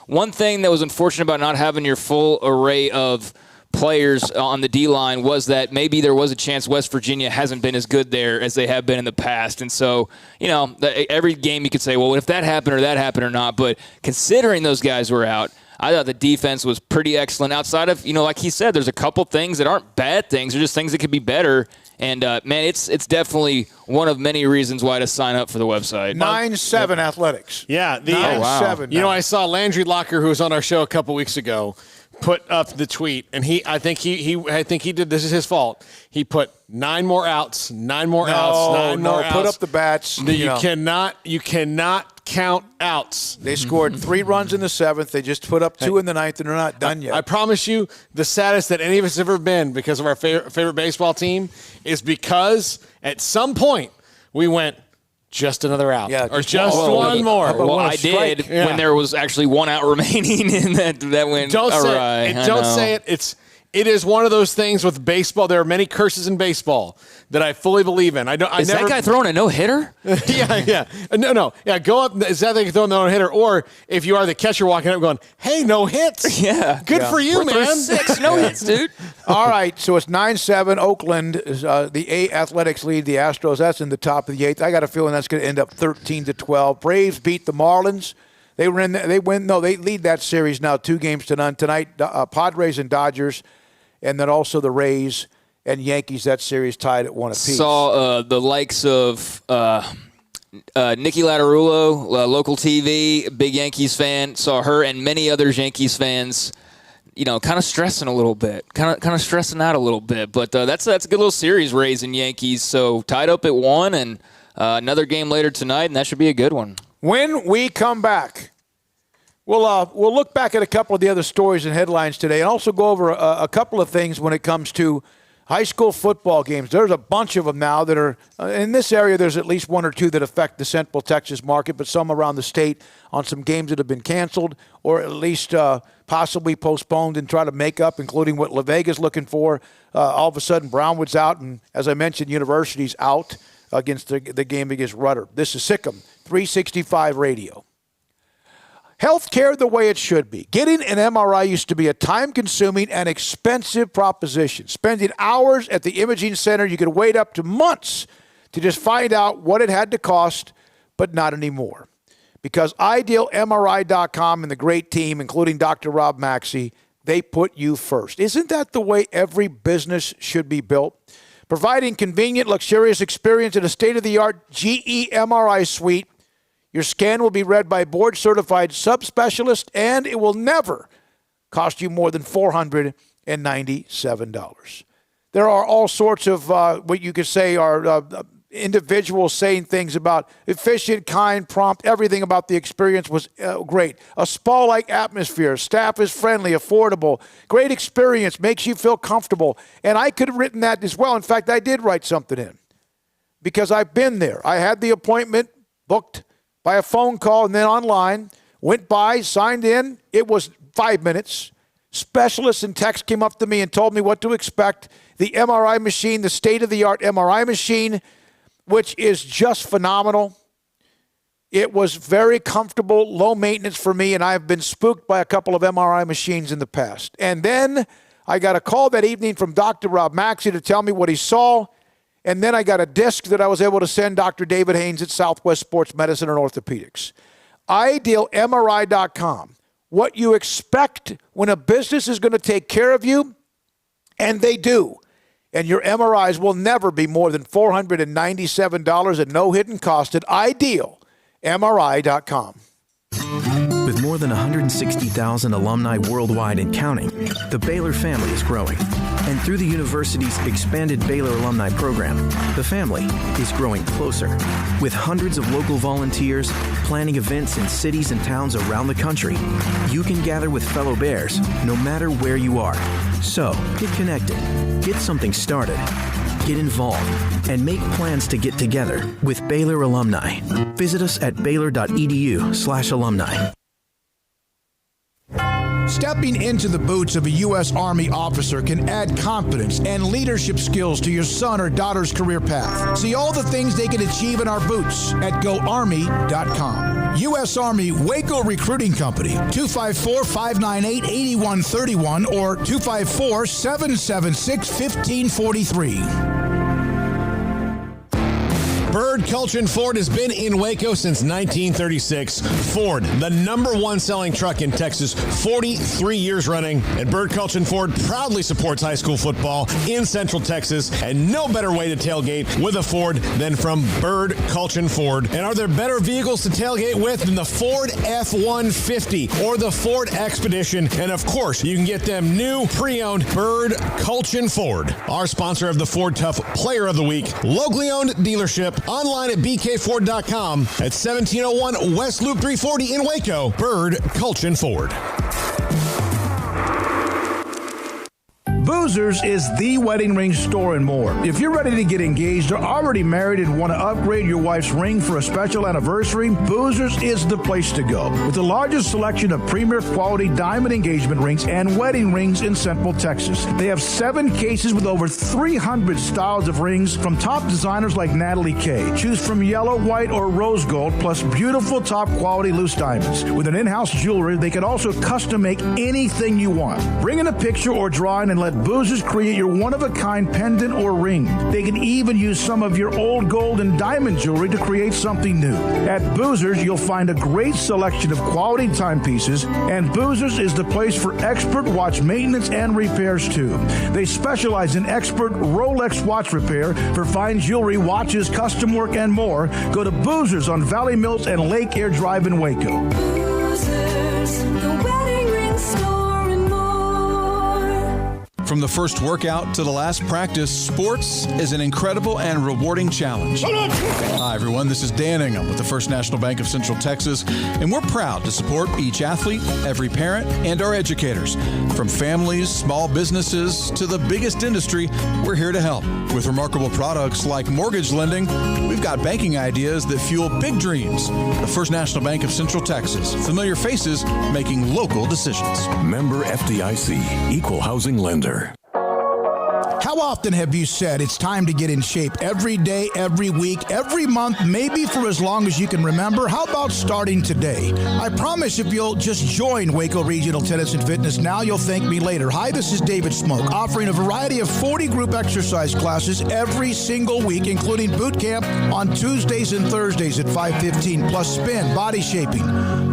one thing that was unfortunate about not having your full array of players on the D-line was that maybe there was a chance West Virginia hasn't been as good there as they have been in the past. And so, every game you could say, well, if that happened or not. But considering those guys were out, I thought the defense was pretty excellent. Outside of, like he said, there's a couple things that aren't bad things. They're just things that could be better. And, man, it's definitely one of many reasons why to sign up for the website. 9-7 Athletics. Yeah. 9-7. I saw Landry Locker, who was on our show a couple weeks ago, put up the tweet, and I think he did. This is his fault. He put 9 more outs, 9 more outs, 9 more outs. Put up the bats. You cannot count outs. They scored 3 runs in the 7th. They just put up 2 in the 9th, and they're not done yet. I promise you, the saddest that any of us have ever been because of our favorite baseball team is because at some point we went just another out. Yeah, or just one more. Well, I did when there was actually 1 out remaining, and that went awry. Don't say it. It is one of those things with baseball. There are many curses in baseball that I fully believe in. Is that guy throwing a no-hitter? Yeah. No. Yeah, go up. Is that guy throwing the no-hitter? Or if you are the catcher walking up going, hey, no hits. Yeah. Good for you, man. 6 no-hits, dude. All right, so it's 9-7. Oakland is the A Athletics lead the Astros. That's in the top of the 8th. I got a feeling that's going to end up 13-12. Braves beat the Marlins. They lead that series now 2-0 tonight. Padres and Dodgers. And then also the Rays and Yankees, that series tied at 1 apiece. Saw the likes of Nikki Lattarulo, local TV, big Yankees fan. Saw her and many other Yankees fans, kind of stressing a little bit, kind of stressing out a little bit. But that's a good little series, Rays and Yankees. So tied up at 1, and another game later tonight, and that should be a good one. When we come back, we'll look back at a couple of the other stories and headlines today, and also go over a couple of things when it comes to high school football games. There's a bunch of them now that are in this area. There's at least 1 or 2 that affect the Central Texas market, but some around the state on some games that have been canceled or at least possibly postponed and try to make up, including what La Vega's looking for. All of a sudden, Brownwood's out, and as I mentioned, University's out against the game against Rudder. This is Sikkim 365 Radio. Healthcare the way it should be. Getting an MRI used to be a time-consuming and expensive proposition. Spending hours at the imaging center, you could wait up to months to just find out what it had to cost, but not anymore. Because IdealMRI.com and the great team, including Dr. Rob Maxey, they put you first. Isn't that the way every business should be built? Providing convenient, luxurious experience in a state-of-the-art GE MRI suite. Your scan will be read by board-certified subspecialists, and it will never cost you more than $497. There are all sorts of what you could say are individuals saying things about efficient, kind, prompt. Everything about the experience was great. A spa-like atmosphere. Staff is friendly, affordable. Great experience. Makes you feel comfortable. And I could have written that as well. In fact, I did write something in because I've been there. I had the appointment booked by a phone call and then online, went by, signed in. It was 5 minutes. Specialists and techs came up to me and told me what to expect. The MRI machine, the state-of-the-art MRI machine, which is just phenomenal. It was very comfortable, low maintenance for me, and I've been spooked by a couple of MRI machines in the past. And then I got a call that evening from Dr. Rob Maxey to tell me what he saw. And then I got a disc that I was able to send Dr. David Haynes at Southwest Sports Medicine and Orthopedics. IdealMRI.com. What you expect when a business is going to take care of you, and they do. And your MRIs will never be more than $497 at no hidden cost at IdealMRI.com. With more than 160,000 alumni worldwide and counting, the Baylor family is growing. And through the university's expanded Baylor alumni program, the family is growing closer. With hundreds of local volunteers planning events in cities and towns around the country, you can gather with fellow Bears no matter where you are. So, get connected, get something started, get involved, and make plans to get together with Baylor alumni. Visit us at baylor.edu/alumni. Stepping into the boots of a U.S. Army officer can add confidence and leadership skills to your son or daughter's career path. See all the things they can achieve in our boots at GoArmy.com. U.S. Army Waco Recruiting Company, 254-598-8131 or 254-776-1543. Bird Culchin Ford has been in Waco since 1936. Ford, the #1 selling truck in Texas, 43 years running. And Bird Culchin Ford proudly supports high school football in Central Texas. And no better way to tailgate with a Ford than from Bird Culchin Ford. And are there better vehicles to tailgate with than the Ford F-150 or the Ford Expedition? And of course, you can get them new, pre-owned Bird Culchin Ford. Our sponsor of the Ford Tough Player of the Week, locally owned dealership. Online at bkford.com at 1701 West Loop 340 in Waco. Bird Culchin Ford. Boozers Boozers is the wedding ring store and more. If you're ready to get engaged or already married and want to upgrade your wife's ring for a special anniversary, Boozers is the place to go. With the largest selection of premier quality diamond engagement rings and wedding rings in Central Texas. They have 7 cases with over 300 styles of rings from top designers like Natalie Kay. Choose from yellow, white, or rose gold, plus beautiful top quality loose diamonds. With an in-house jewelry, they can also custom make anything you want. Bring in a picture or drawing and let Boozers create your one-of-a-kind pendant or ring. They can even use some of your old gold and diamond jewelry to create something new. At Boozers, you'll find a great selection of quality timepieces, and Boozers is the place for expert watch maintenance and repairs too. They specialize in expert Rolex watch repair for fine jewelry, watches, custom work, and more. Go to Boozers on Valley Mills and Lake Air Drive in Waco. Boozers, the wedding ring store and more. From the first workout to the last practice, sports is an incredible and rewarding challenge. Hi, everyone. This is Dan Ingham with the First National Bank of Central Texas, and we're proud to support each athlete, every parent, and our educators. From families, small businesses, to the biggest industry, we're here to help. With remarkable products like mortgage lending, we've got banking ideas that fuel big dreams. The First National Bank of Central Texas. Familiar faces making local decisions. Member FDIC, Equal Housing Lender. How often have you said it's time to get in shape? Every day, every week, every month, maybe for as long as you can remember? How about starting today? I promise if you'll just join Waco Regional Tennis and Fitness now, you'll thank me later. Hi, this is David Smoke, offering a variety of 40 group exercise classes every single week, including boot camp on Tuesdays and Thursdays at 5:15, plus spin, body shaping,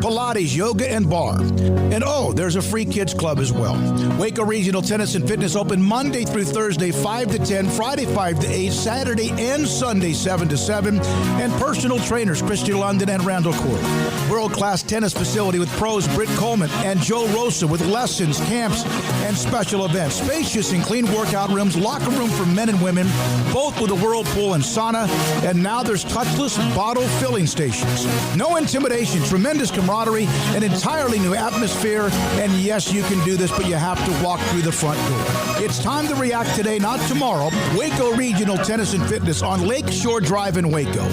Pilates, yoga, and bar. And there's a free kids club as well. Waco Regional Tennis and Fitness open Monday through Thursday, 5 to 10, Friday 5 to 8, Saturday and Sunday 7 to 7, and personal trainers Christy London and Randall Court. World-class tennis facility with pros Britt Coleman and Joe Rosa with lessons, camps, and special events. Spacious and clean workout rooms, locker room for men and women, both with a whirlpool and sauna, and now there's touchless bottle filling stations. No intimidation, tremendous camaraderie, an entirely new atmosphere, and yes, you can do this, but you have to walk through the front door. It's time to react today, not tomorrow. Waco Regional Tennis and Fitness on Lake Shore Drive in Waco.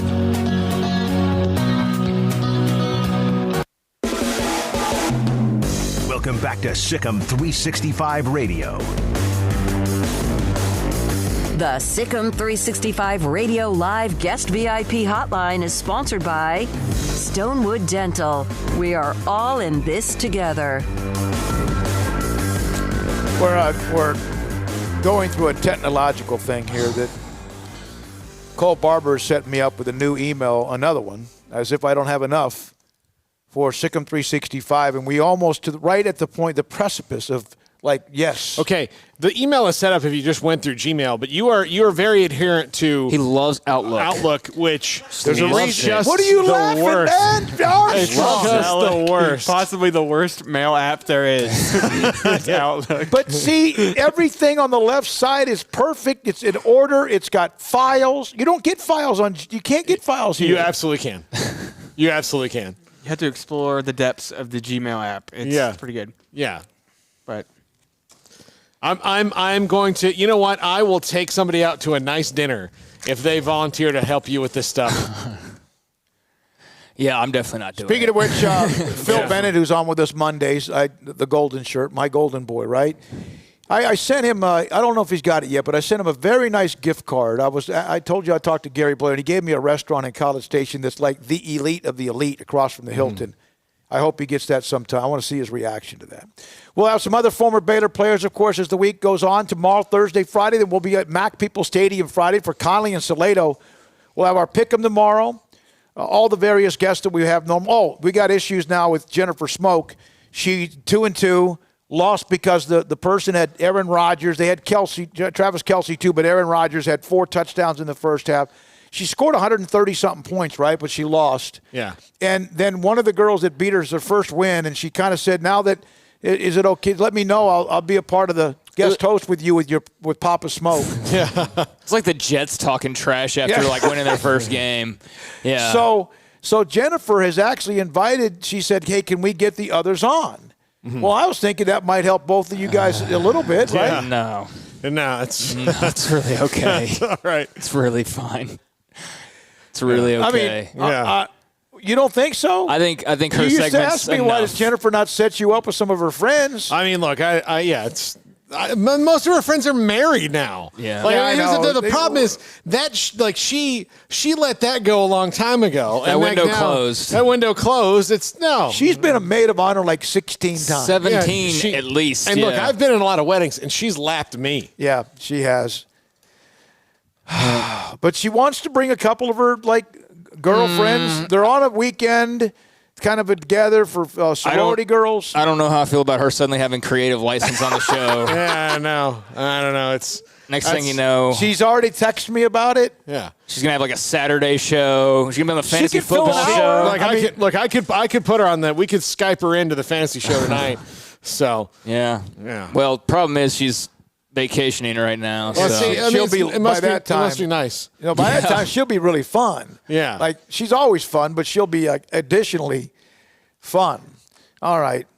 Welcome back to Sikkim 365 Radio. The Sikkim 365 Radio Live Guest VIP Hotline is sponsored by Stonewood Dental. We are all in this together. We're going through a technological thing here that Cole Barber set me up with a new email, another one, as if I don't have enough for Sikkim 365, and we almost right at the point, the precipice of yes. Okay, the email is set up if you just went through Gmail, but you are very adherent to. He loves Outlook. Outlook, which there's a reason. What are you laughing at? It's just the worst. Possibly the worst mail app there is. Outlook. But see, everything on the left side is perfect. It's in order. It's got files. You don't get files on. You can't get files here. You absolutely can. You absolutely can. You have to explore the depths of the Gmail app. It's pretty good. Yeah. But I'm going to, you know what? I will take somebody out to a nice dinner if they volunteer to help you with this stuff. Yeah, I'm definitely not doing Speaking it. of which, Phil Bennett, who's on with us Mondays, the golden shirt, my golden boy, right? I sent him, I don't know if he's got it yet, but I sent him a very nice gift card. I told you I talked to Gary Blair, and he gave me a restaurant in College Station that's like the elite of the elite across from the Hilton. I hope he gets that sometime. I want to see his reaction to that. We'll have some other former Baylor players, of course, as the week goes on. Tomorrow, Thursday, Friday. Then we'll be at Mac People Stadium Friday for Conley and Salado. We'll have our pick'em tomorrow. All the various guests that we have. We got issues now with Jennifer Smoke. She 2-2, lost because the person had Aaron Rodgers. They had Travis Kelce too, but Aaron Rodgers had 4 touchdowns in the first half. She scored 130-something points, right? But she lost. Yeah. And then one of the girls that beat her is her first win, and she kind of said, now that, is it okay? Let me know. I'll be a part of the guest host with you with Papa Smoke. Yeah. It's like the Jets talking trash after winning their first game. Yeah. So Jennifer has actually invited, she said, hey, can we get the others on? Mm-hmm. Well, I was thinking that might help both of you guys a little bit, right? No. No, it's that's really okay. That's all right. It's really fine. It's really okay. I mean, you don't think so? I think her you used segment's to ask me, why does enough. Jennifer not set you up with some of her friends? I mean, look, most of her friends are married now. Yeah. Like, Yeah, I know. The problem is that she let that go a long time ago. That and window now, closed. That window closed. She's been a maid of honor like 16 times. 17 at least. And look, I've been in a lot of weddings, and she's lapped me. Yeah, she has. But she wants to bring a couple of her girlfriends. They're on a weekend, kind of a together for sorority girls. I don't know how I feel about her suddenly having creative license on the show. Yeah, no, I don't know. It's next thing you know, she's already texted me about it. Yeah, she's gonna have like a Saturday show. She's gonna be on the fantasy could fill football an show. hour. I could put her on that. We could Skype her into the fantasy show tonight. So yeah. Yeah. Well, problem is she's vacationing right now. Well, so. see, I mean, She'll be it must by that be, time. It must be nice. By that time she'll be really fun. Yeah. Like she's always fun, but she'll be additionally fun. All right.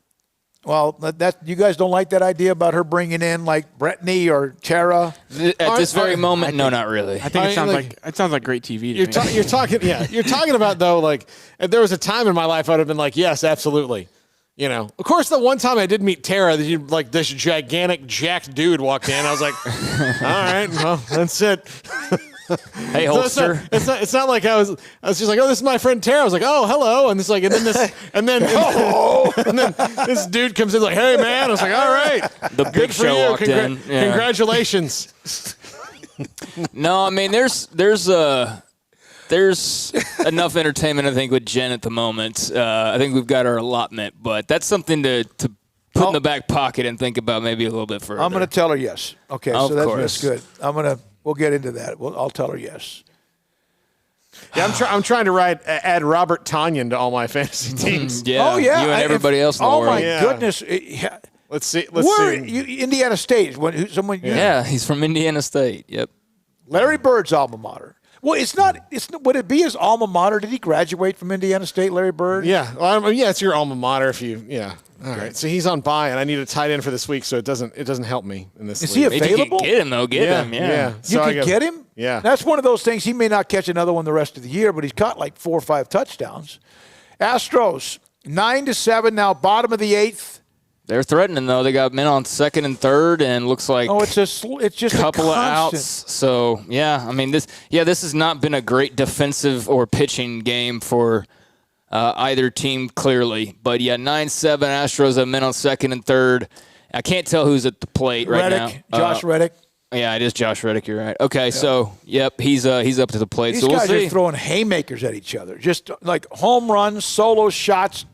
Well, that you guys don't like that idea about her bringing in like Brittany or Tara At this very moment, no, not really. I think it sounds like great TV. You're talking about though. Like, if there was a time in my life I'd have been like, yes, absolutely. You know, of course, the one time I did meet Tara, this gigantic jacked dude walked in. I was like, all right, well, that's it. Hey, holster. It's not like I was just like, oh, this is my friend Tara. I was like, oh, hello, and and then this dude comes in like, hey, man. I was like, all right, The big good for show you. walked in. Yeah. Congratulations. No, I mean there's enough entertainment, I think, with Jen at the moment. I think we've got our allotment, but that's something to put in the back pocket and think about maybe a little bit further. I'm going to tell her yes. Okay, Of so that's course. good. We'll get into that. I'll tell her yes. Yeah, I'm trying to add Robert Tanyan to all my fantasy teams. Yeah. Oh yeah. You and everybody else in the world. Oh my Yeah. goodness. Let's see. Indiana State. Yeah, he's from Indiana State. Yep. Larry Bird's alma mater. Well, it's not. Would it be his alma mater? Did he graduate from Indiana State, Larry Bird? Yeah. Well, it's your alma mater if you. Yeah. All right. So he's on bye, and I need a tight end for this week, so it doesn't help me in this. Is league. he available? Get him though. Get him. Yeah. You So can get him? Yeah. That's one of those things. He may not catch another one the rest of the year, but he's caught like 4 or 5 touchdowns. Astros 9-7 now, bottom of the 8th. They're threatening though. They got men on second and third, and looks like it's just a couple a of outs. So yeah, I mean this has not been a great defensive or pitching game for either team clearly. But yeah, 9-7 Astros have men on second and third. I can't tell who's at the plate right Reddick, now. Josh Reddick. Yeah, it is Josh Reddick. You're right. Okay, so yep, he's up to the plate. These so we'll guys see. are throwing haymakers at each other, just like home runs, solo shots.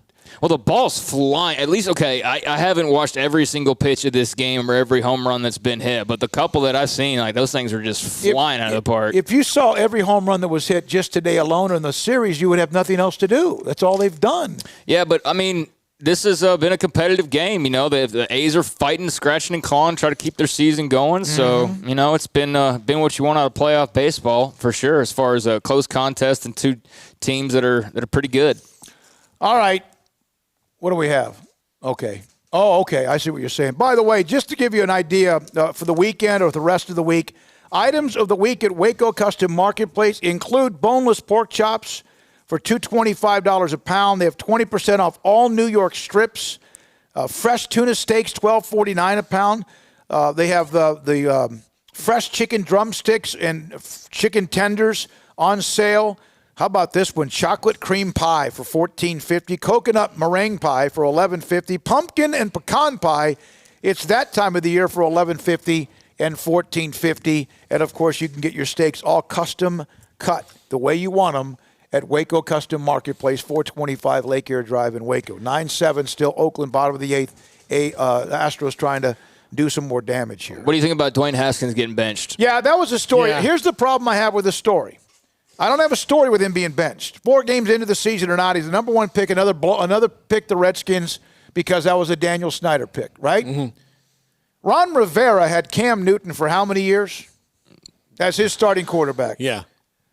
Well, the ball's flying. At least, okay, I haven't watched every single pitch of this game or every home run that's been hit, but the couple that I've seen, like those things are just flying out of the park. If you saw every home run that was hit just today alone in the series, you would have nothing else to do. That's all they've done. Yeah, but I mean, this has been a competitive game. You know, the A's are fighting, scratching, and clawing, try to keep their season going. So, you know, it's been what you want out of playoff baseball for sure, as far as a close contest and two teams that are pretty good. All right. What do we have? Okay. Oh, okay. I see what you're saying. By the way, just to give you an idea for the weekend or the rest of the week, items of the week at Waco Custom Marketplace include boneless pork chops for $225 a pound. They have 20% off all New York strips. Fresh tuna steaks, $12.49 a pound. They have the fresh chicken drumsticks and chicken tenders on sale. How about this one? Chocolate cream pie for $14.50. Coconut meringue pie for $11.50. Pumpkin and pecan pie. It's that time of the year for $11.50 and $14.50. And, of course, you can get your steaks all custom cut the way you want them at Waco Custom Marketplace, 425 Lake Air Drive in Waco. 9-7, still Oakland, bottom of the 8th. The Astros trying to do some more damage here. What do you think about Dwayne Haskins getting benched? Yeah, that was a story. Yeah. Here's the problem I have with the story. I don't have a story with him being benched. 4 games into the season or not, he's the number 1 pick. Another pick the Redskins because that was a Daniel Snyder pick, right? Mm-hmm. Ron Rivera had Cam Newton for how many years? As his starting quarterback. Yeah.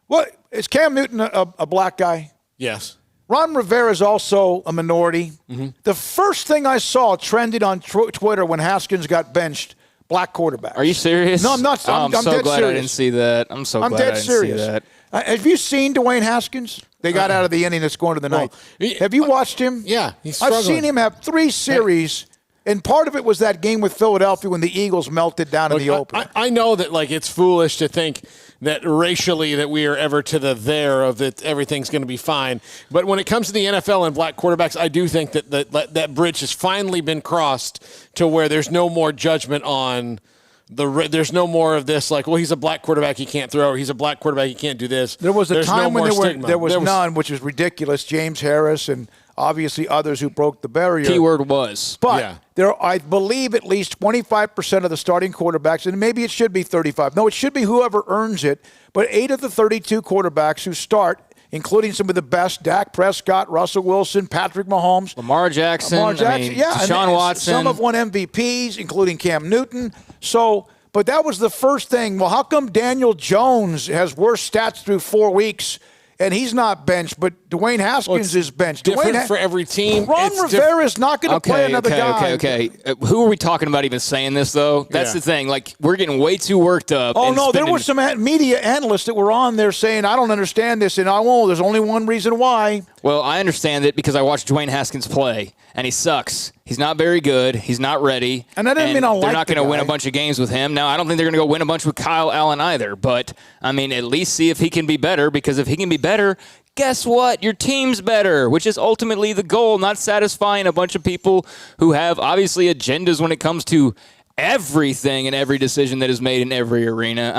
What is Cam Newton a black guy? Yes. Ron Rivera is also a minority. Mm-hmm. The first thing I saw trended on Twitter when Haskins got benched black quarterbacks. Are you serious? No, I'm not. I'm so dead glad serious. I didn't see that. I'm so glad I didn't see that. Have you seen Dwayne Haskins? They got out of the inning that's going to the ninth. Have you watched him? Yeah, he's I've struggling. seen him have 3 series, and part of it was that game with Philadelphia when the Eagles melted down in the opener. I know that it's foolish to think that racially that we are ever to the there of that everything's going to be fine. But when it comes to the NFL and black quarterbacks, I do think that bridge has finally been crossed to where there's no more judgment on there's no more of this he's a black quarterback, he can't throw, or he's a black quarterback, he can't do this. There was a time when there was stigma. none, which is ridiculous. James Harris and obviously others who broke the barrier. Keyword was. But there, I believe at least 25% of the starting quarterbacks, and maybe it should be 35. No, it should be whoever earns it. But 8 of the 32 quarterbacks who start, including some of the best, Dak Prescott, Russell Wilson, Patrick Mahomes. Lamar Jackson, Deshaun Watson. Some have won MVPs, including Cam Newton. So, but that was the first thing. Well, how come Daniel Jones has worse stats through 4 weeks and he's not benched, but Dwayne Haskins is benched? Different for every team. Ron Rivera is not going to play another guy. Okay. Who are we talking about even saying this, though? That's the thing. We're getting way too worked up. Oh, no, there were some media analysts that were on there saying, I don't understand this, and I won't. There's only one reason why. Well, I understand it because I watched Dwayne Haskins play, and he sucks. He's not very good. He's not ready. And that doesn't mean I like they're not going to win guy. a bunch of games with him. Now, I don't think they're going to go win a bunch with Kyle Allen either. But, at least see if he can be better, because if he can be better, guess what? Your team's better, which is ultimately the goal, not satisfying a bunch of people who have obviously agendas when it comes to everything and every decision that is made in every arena.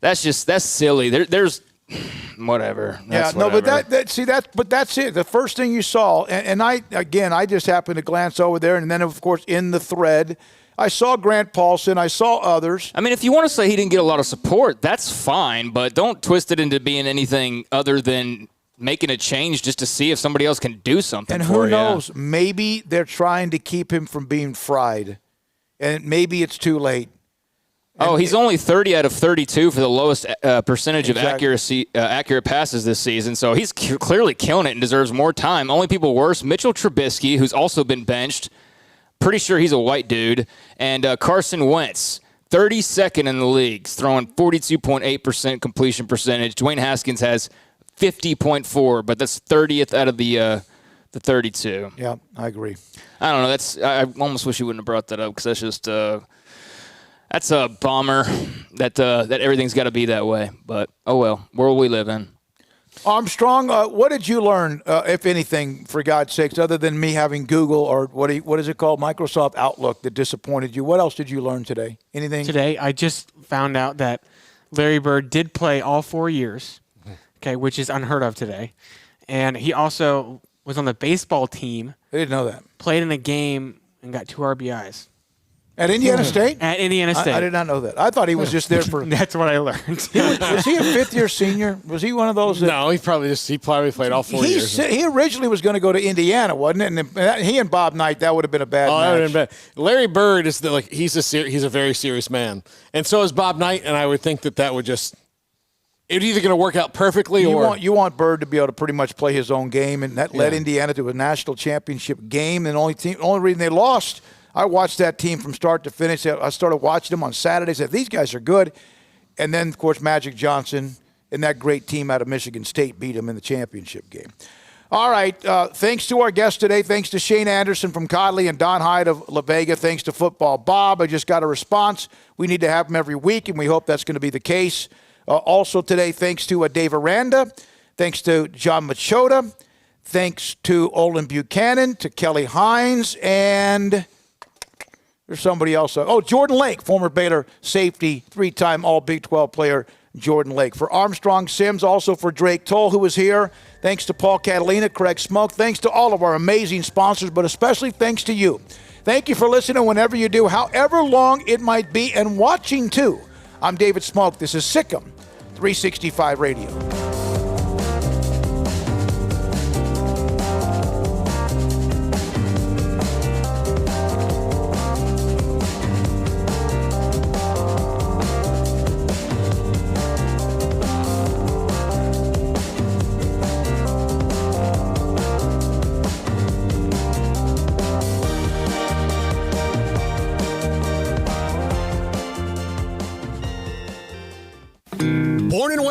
That's silly. There's whatever. That's but whatever. but that's it. The first thing you saw, and I just happened to glance over there, and then of course in the thread, I saw Grant Paulson. I saw others. If you want to say he didn't get a lot of support, that's fine, but don't twist it into being anything other than making a change just to see if somebody else can do something. And who knows? Maybe they're trying to keep him from being fried, and maybe it's too late. He's only 30 out of 32 for the lowest percentage of accurate passes this season, so he's clearly killing it and deserves more time. Only people worse, Mitchell Trubisky, who's also been benched. Pretty sure he's a white dude. And Carson Wentz, 32nd in the league, throwing 42.8% completion percentage. Dwayne Haskins has 50.4, but that's 30th out of the 32. Yeah, I agree. I don't know. I almost wish you wouldn't have brought that up, because that's just that's a bummer that everything's got to be that way. But oh well, world we live in. Armstrong, what did you learn, if anything, for God's sakes, other than me having Google or what is it called, Microsoft Outlook, that disappointed you? What else did you learn today? Anything? Today, I just found out that Larry Bird did play all 4 years, which is unheard of today. And he also was on the baseball team. I didn't know that. Played in a game and got 2 RBIs. At Indiana State? At Indiana State. I did not know that. I thought he was just there for. That's what I learned. Was he a 5th-year senior? Was he one of those? No, he probably played all 4 years. He originally was going to go to Indiana, wasn't it? And he and Bob Knight, that would have been a bad match. That would have been bad. Larry Bird is he's a very serious man, and so is Bob Knight. And I would think that would just. It's either going to work out perfectly you want Bird to be able to pretty much play his own game, and that led Indiana to a national championship game. And the only reason they lost. I watched that team from start to finish. I started watching them on Saturdays. Said, these guys are good. And then, of course, Magic Johnson and that great team out of Michigan State beat them in the championship game. All right. Thanks to our guest today. Thanks to Shane Anderson from Codley and Don Hyde of La Vega. Thanks to Football Bob. I just got a response. We need to have him every week, and we hope that's going to be the case. Also today, thanks to Dave Aranda. Thanks to John Machota. Thanks to Olin Buchanan, to Kelly Hines, and... there's somebody else. Jordan Lake, former Baylor safety, 3-time All-Big 12 player, Jordan Lake. For Armstrong Sims, also for Drake Toll, who was here. Thanks to Paul Catalina, Craig Smoke. Thanks to all of our amazing sponsors, but especially thanks to you. Thank you for listening whenever you do, however long it might be, and watching too. I'm David Smoke. This is Sikkim 365 Radio.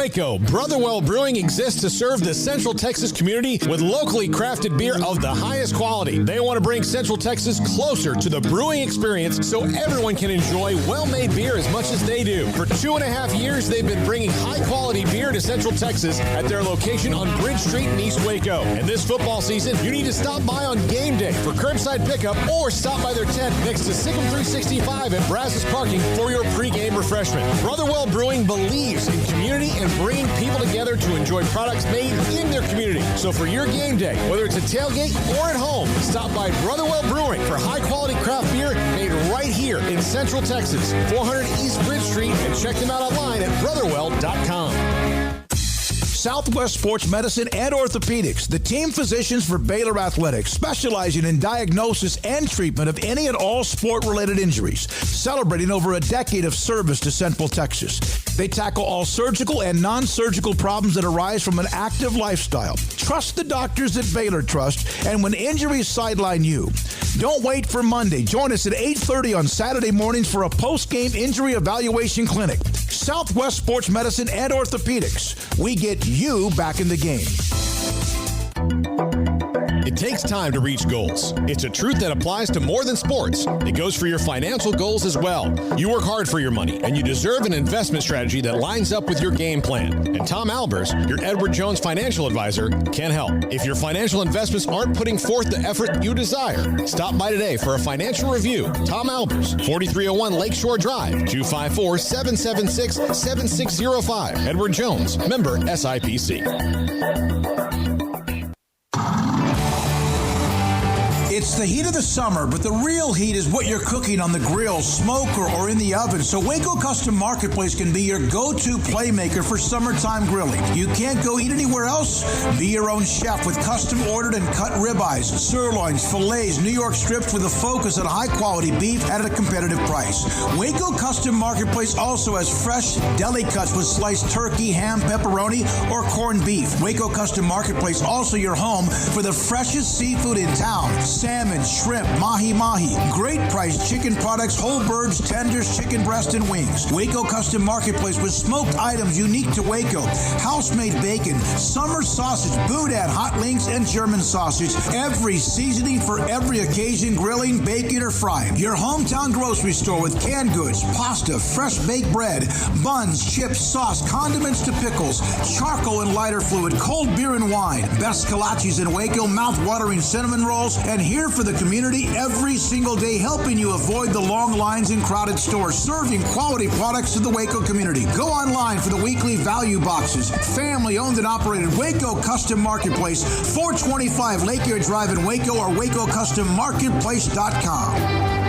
Waco, Brotherwell Brewing exists to serve the Central Texas community with locally crafted beer of the highest quality. They want to bring Central Texas closer to the brewing experience so everyone can enjoy well-made beer as much as they do. For 2.5 years, they've been bringing high-quality beer to Central Texas at their location on Bridge Street in East Waco. And this football season, you need to stop by on game day for curbside pickup or stop by their tent next to Sikkim 365 at Brazos Parking for your pregame refreshment. Brotherwell Brewing believes in community and bringing people together to enjoy products made in their community. So for your game day, whether it's a tailgate or at home, stop by Brotherwell Brewing for high-quality craft beer made right here in Central Texas, 400 East Bridge Street, and check them out online at brotherwell.com. Southwest Sports Medicine and Orthopedics, the team physicians for Baylor Athletics, specializing in diagnosis and treatment of any and all sport-related injuries, celebrating over a decade of service to Central Texas. They tackle all surgical and non-surgical problems that arise from an active lifestyle. Trust the doctors that Baylor trusts, and when injuries sideline you, don't wait for Monday. Join us at 8:30 on Saturday mornings for a post-game injury evaluation clinic. Southwest Sports Medicine and Orthopedics. We get you back in the game. It takes time to reach goals. It's a truth that applies to more than sports. It goes for your financial goals as well. You work hard for your money, and you deserve an investment strategy that lines up with your game plan. And Tom Albers, your Edward Jones financial advisor, can help. If your financial investments aren't putting forth the effort you desire, stop by today for a financial review. Tom Albers, 4301 Lakeshore Drive, 254-776-7605. Edward Jones, member SIPC. It's the heat of the summer, but the real heat is what you're cooking on the grill, smoker, or in the oven. So Waco Custom Marketplace can be your go-to playmaker for summertime grilling. You can't go eat anywhere else? Be your own chef with custom-ordered and cut ribeyes, sirloins, fillets, New York strips with a focus on high-quality beef at a competitive price. Waco Custom Marketplace also has fresh deli cuts with sliced turkey, ham, pepperoni, or corned beef. Waco Custom Marketplace also your home for the freshest seafood in town. Salmon, shrimp, mahi-mahi. Great priced chicken products, whole birds, tenders, chicken breast, and wings. Waco Custom Marketplace with smoked items unique to Waco. House-made bacon, summer sausage, boudin, hot links, and German sausage. Every seasoning for every occasion, grilling, baking, or frying. Your hometown grocery store with canned goods, pasta, fresh baked bread, buns, chips, sauce, condiments to pickles, charcoal and lighter fluid, cold beer and wine. Best kolaches in Waco, mouth-watering cinnamon rolls, and here for the community every single day, helping you avoid the long lines in crowded stores, serving quality products to the Waco community. Go online for the weekly value boxes. Family owned and operated Waco Custom Marketplace, 425 Lake Air Drive in Waco, or WacoCustomMarketplace.com.